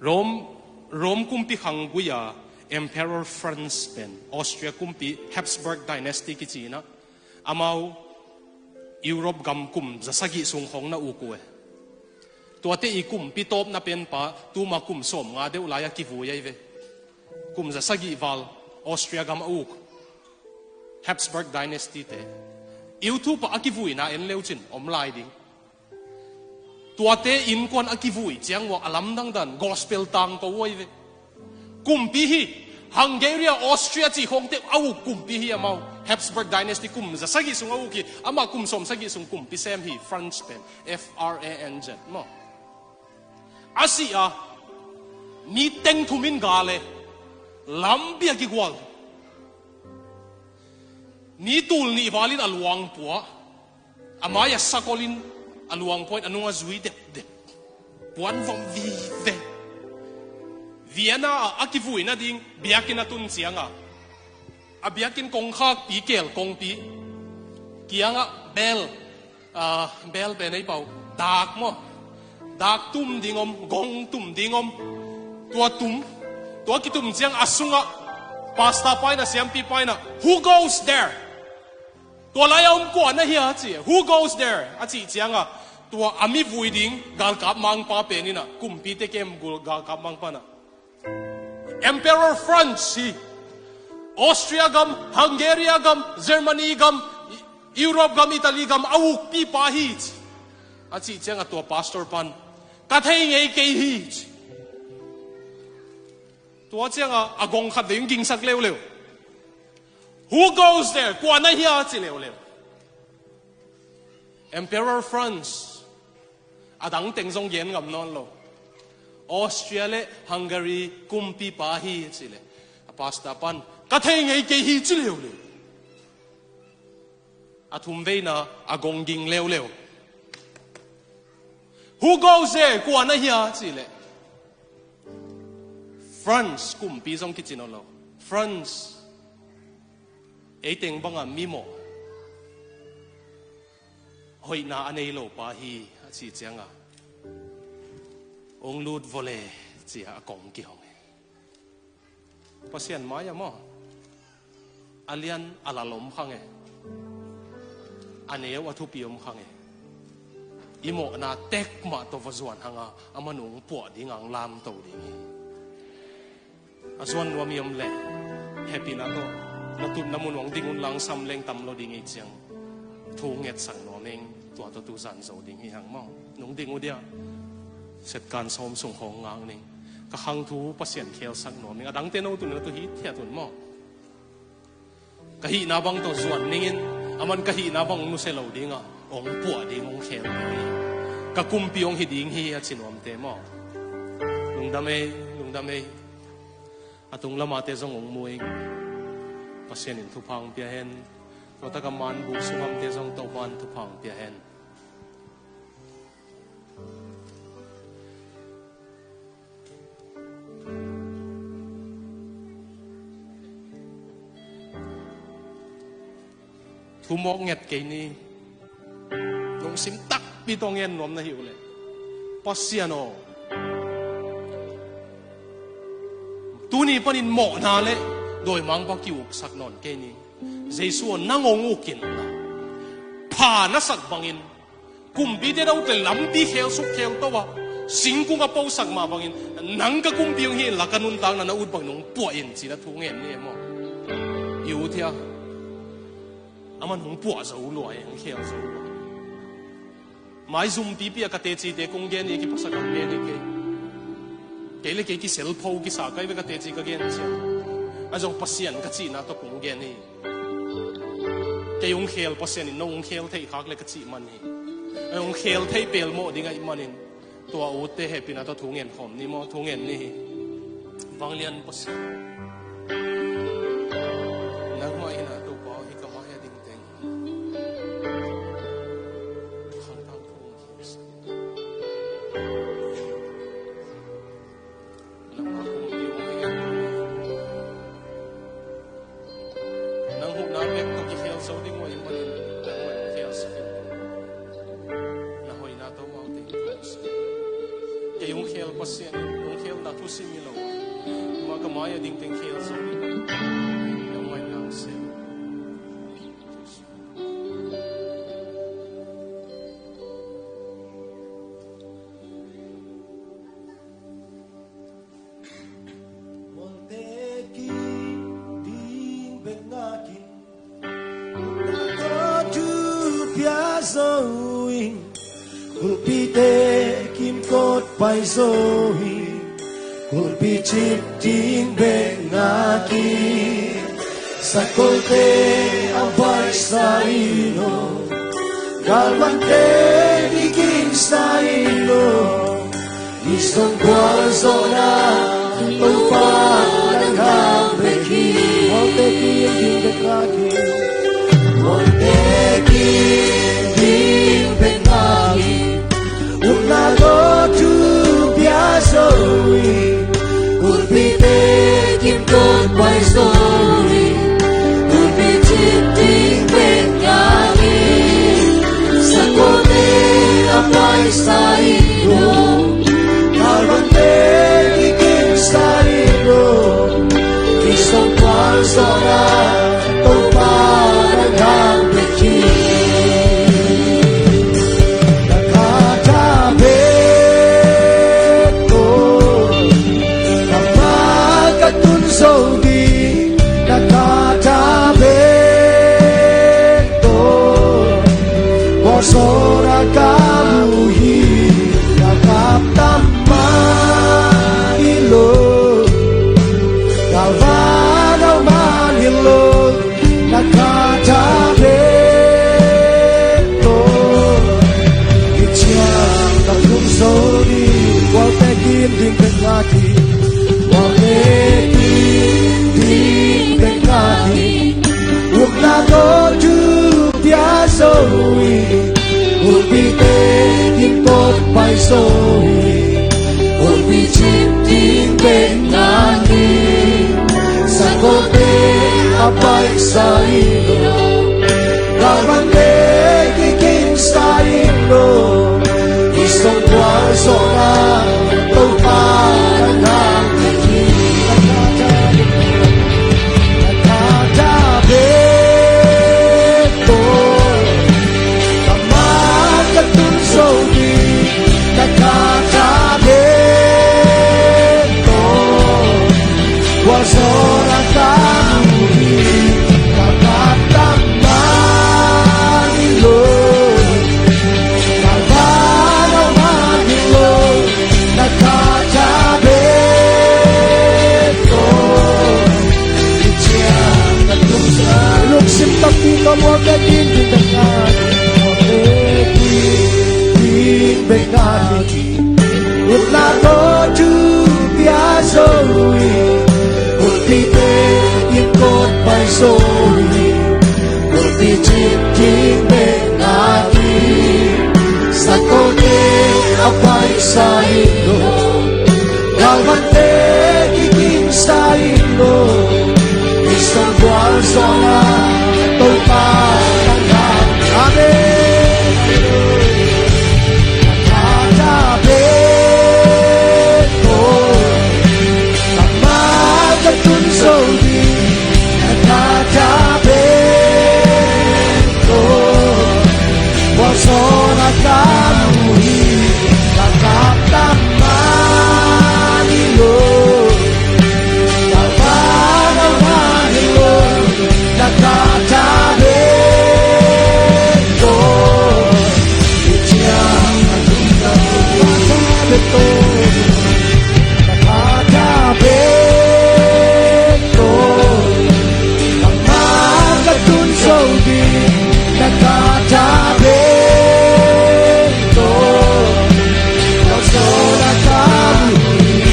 โรมกุมปีขังกุยา Emperor Franz เป็นออสเตรียกุมปี Habsburg Dynasty กิจีนะอามายุโรปกำกุมจะสกิสุงของนาอูกุยตัวเตอีกุมปีโตบนับเป็นป่าตัวมากุมสมงาเดวลายกิฟูยัยเวกุมจะสกิวัลออสเตรียกำอูก Habsburg Dynasty เตอิวทูปะกิฟูนะเอ็นเลวจินอมลายดิตัวเตอินกวนอากิฟุยเจียงว่าอลัมดังดัน gospel ตังก็วยเวกุมปีฮีฮังการีออสเตรียจีฮงเตเอากุมปีฮีอามา Habsburg Dynasty กุมจะสกิสุงเอากีอามากุมสมสกิสุงกุมปีเซมฮี Franz เป็น FRANZ มั้งอาศัยนี่เต็งทุมินกาเลลัมเบียกิกวลนี่ตูลนี่วาลินอลวงปัวอามายาสักลินอลวงพอยอนุงจุยเด็ดปวนฟอมวีเววีน่าอากิฟุยน่าดิ้งเบียกินตุนเสียงอาเบียกินกงข้าปีเกลกงปีเกียงเบลเป็นไอ้เปล่าดากมั้งดากตุ้มดิ่งกงตุ้มดิ่งตัวกิตุ้มเสียงอาสุงพาสต้าไปนะเสียงปีไปนะ Who goes there ตัวลายกวนนะเฮียจี Who goes there อาจีเจียงตัวอามีวุยดิ้งกาลกับมังปาเป็นนี่นะกุมปีเตเกมกุลกาลกับมังปานะ Emperor Franz ออสเตรียกัมฮังการีกัมเยอรมนีกัมยุโรปกัมอิตาลีกัมอาวุกปีปาฮีจอาจีเจียงตัวพาสตอร์ปันกัดให้ไงเกยฮีจตัวเจียงกงขัดเดินกินสักเร็วWho goes there กวนนะเฮียจีเร็วEmperor Franz ดังเต็งทรงเย็นกับนอนโลออสเตรียและฮังการีกุมปีปาฮีจีเลพาสต้าปันกัดให้ไงเกยฮีจีเร็วทุ่มเวน่ะกงกิงเร็วWho goes there กวนนะเฮียจีเลFranz กุมปีทรงกิจนอลโล Franz เอเต็งบังมีโมหอยนาอันเอโลปาฮีจีเจียงองลูดวอลเลจีกงกิฮงภาษาหมายมั้งอาเลียนอาลาลมขังอันเอวทุปีมขังอีโมนาเต็กมาตัวฟจวนหังอามันงปวดดิ่งลามตัวดิ่งส่วนว่ามีอมเล่แฮปปี้นะก็เราตุนน้ำมันหวังดิ่งลังซ้ำเล่งตำเราดิ่งเจียงทูเงียดสั่งนอนเองตัวตูสันโซดิ่งหังมั่งหนุ่งดิ่งอุเดียเสร็จการซ้อมส่งของงานนี่ก็หังทูปัสเซียนเคลสักนอนเองดังเต้นเอาตุนเราตัวฮีเทียตุนมั่งก็ฮีนาบังตัวส่วนนี่มันก็ฮีนาบังนุเซลดิ่งองปวดดิ่งองเคลก็กุมปีองฮีดิ่งฮีชินวมเตมั่งลุงดำเมatung lama te zong ong muing pasien in thupang pia hen to ta kaman bu sumam te zong to ban thupang pia hen thumok nget ke ni dong sim tak pi tong yen nom na hiu le pasien oตูนี่ปนินหมอนาเล่โดยมังปากิวสักนอนแค่นี้เจสัวนั่งงูกินผ่านัสักบังอินกุมปีเดเราแต่ลำปีเขลสุกเขลตัวสิงกุงกับปูสักมาบังอินนังกับกุมปีงเฮลักนุนตังนันอุดบังนงป่วยอินสิละทุ่งเงินนี่มั้งอยู่ที่มันหงป่วยจะอุลอยหงเขลจะอุลอยไม่ซุ่มปีปีกเตจีเด็กกุงเงินนี่กี่ภาษากันเบนี่กี่เลยกี่เซลโพกี่สากัยเวกเตจิกเกนเชียอาจจะพัศยันกัจจีน่าตัวกุงเกนี่กี่องเคลพัศยันน้องเคลเที่ขักเลยกัจจีมันนี่องเคลเที่เปลโมดิ้งไอ้มันนี่ตัวอุตเตเฮปิน่าตัวทุ่งเงินหอมนี่โมทุ่งเงินนี่วังเลียนพัศยันนักมาอินาตัวป้าฮิกามาเฮดิ้งเต็งขันตั้งทุ่งแล้วมาคุมอยู่ไม่งั้น cái ông khel pasian ông khel đã thu sinh lâu mà cái máy ở đỉnh khel rồi ông mai nang se Kulpite kim kot pai zohi Kulpichip ting bengaki Sakolte abai saino Galvante dikin saino Isong kwal zona Tupa ng hambeki Monteki yung bengaki Monteki yung bengaki Unago tu biasoi Kulpite kim kot pai zoi Kulpichip ting bengaki Sakote apai saino Galvante dikin saino Isong kwal zona Tupa ng hambeki Sora kamuhi yakap tamanilo Galvano manilo nakatabeto Ityang tatlong sori Waltekin ding kengaki Waltekin ding kengaki Huwag na to dubiasowi Kulpite kim kot pai zoi Kulpichip ting bengaki Sakote apai saino Galvante dikin saino Isong kwal zona Tupa ng hambeki Nakatabeto Sogi nakatabeto Wasora kamuhi nakatamanilo Galvano manilo nakatabeto Ityang natumsa Luksim tapito mo katin dindangan Bengaki Utlato dubiasoi Kulpite kim kot pai zoi Kulpichip ting bengaki Sakote apai saino Galvante dikin saino Isang kwal zona Tupa ng hambeki Sora kamuhi yakap tamanilo Galvano manilo nakatabeto Ityang nakatabeto Nakatabeto Pamagatun sogi nakatabeto Sora kamuhi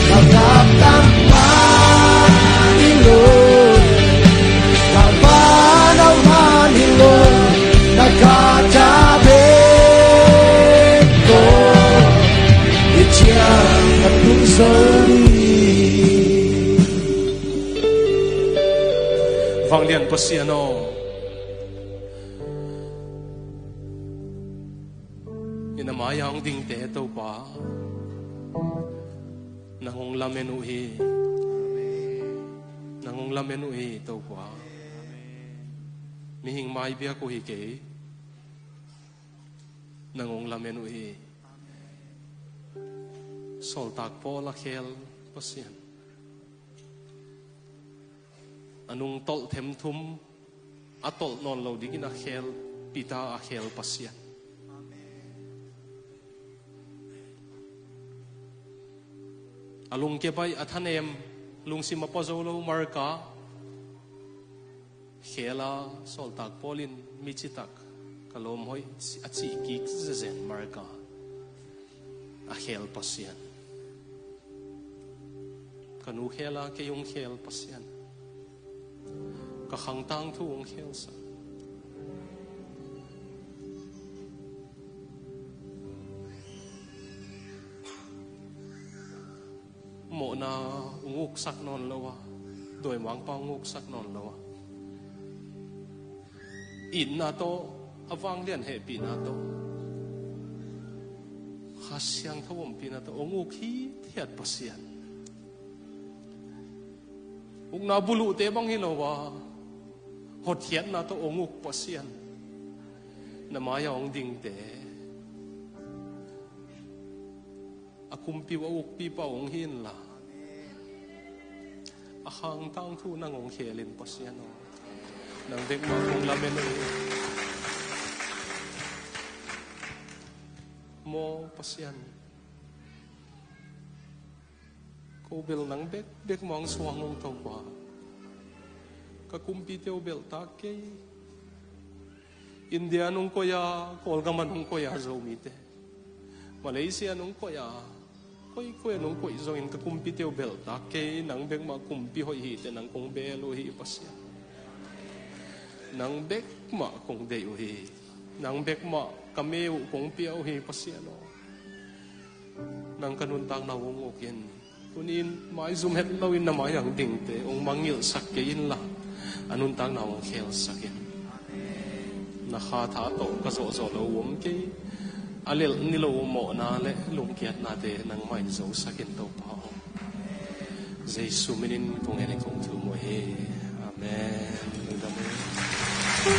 yakap tamanilo Galvano manilo nakatabeto Ityang tatlong sori Vang lian pasiano Inamayang ding te to pa nangong lamen uhi nangong lamen uhi to kwa mihing mai bia ko hi ke nangong lamen uhi sol tak po la khel pasian anung tol them thum atol non lo digin a khel pita a khel pasian alung ke bai athanem lung simapazolo marka khela sol tak polin michitak kalom hoi achi ki zen marka a khel pasian kanu khela ke yung khel pasian ka khang tang thu ong khel sa mo na unguk sak non lawa doi mang pa unguk sak non lawa in na to awang lian he pi na to khasyang thawom pi na to unguk hi thiat pasian ung na bulu te bang hi lawa hot thiat na to unguk pasian na mayong ding te akumpi wa ukpi pa ong hin la ahang tang thu nang ong khelin pasian o nang dek ma ong lamen mo pasian ko bel nang bek mong swang ong to ba ka kumpi teo bel ta ke India nung koya kolgaman nung koya zo mite Malaysia nung koya koi nung koi zo in ka kumpi teo bel ta ke nang bek ma kumpi hoi hi te nang kong belo hi pasya nang bek ma kong deu hi nang bek ma kameu kong piao hi pasya no nang kanun tang na wong okin kunin mai zum het lawin na mai ang ding te ong mangil sak ke in la anun tang na wong khel sakin na kha tha to ka zo zo lo wom ke alil nilo mo na le lung kiat na te nang mai zo sakin to pa Jesu minin kong ene kong tu mo he amen amen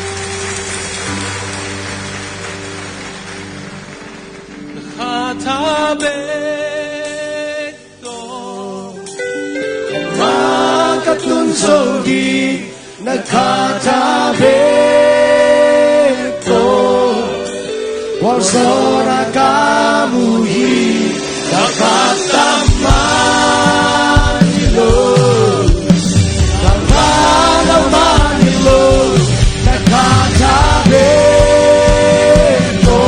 khata be to makatun sogi nakatabe ko wasora kamuhi nakatamani nakatamani nakatabe ko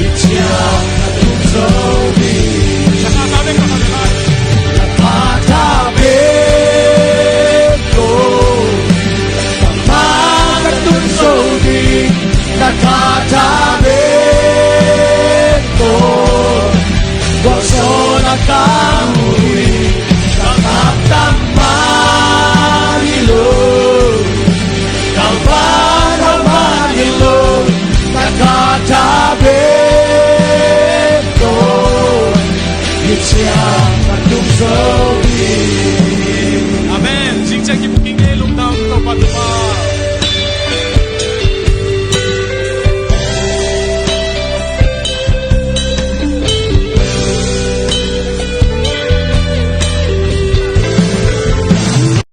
ichiyang natunsogi nakatabe ko nakatunsogi nakatabe ko wasona kamuhi nakatamani kalbanamani nakatabe ko ichiyang natunsogi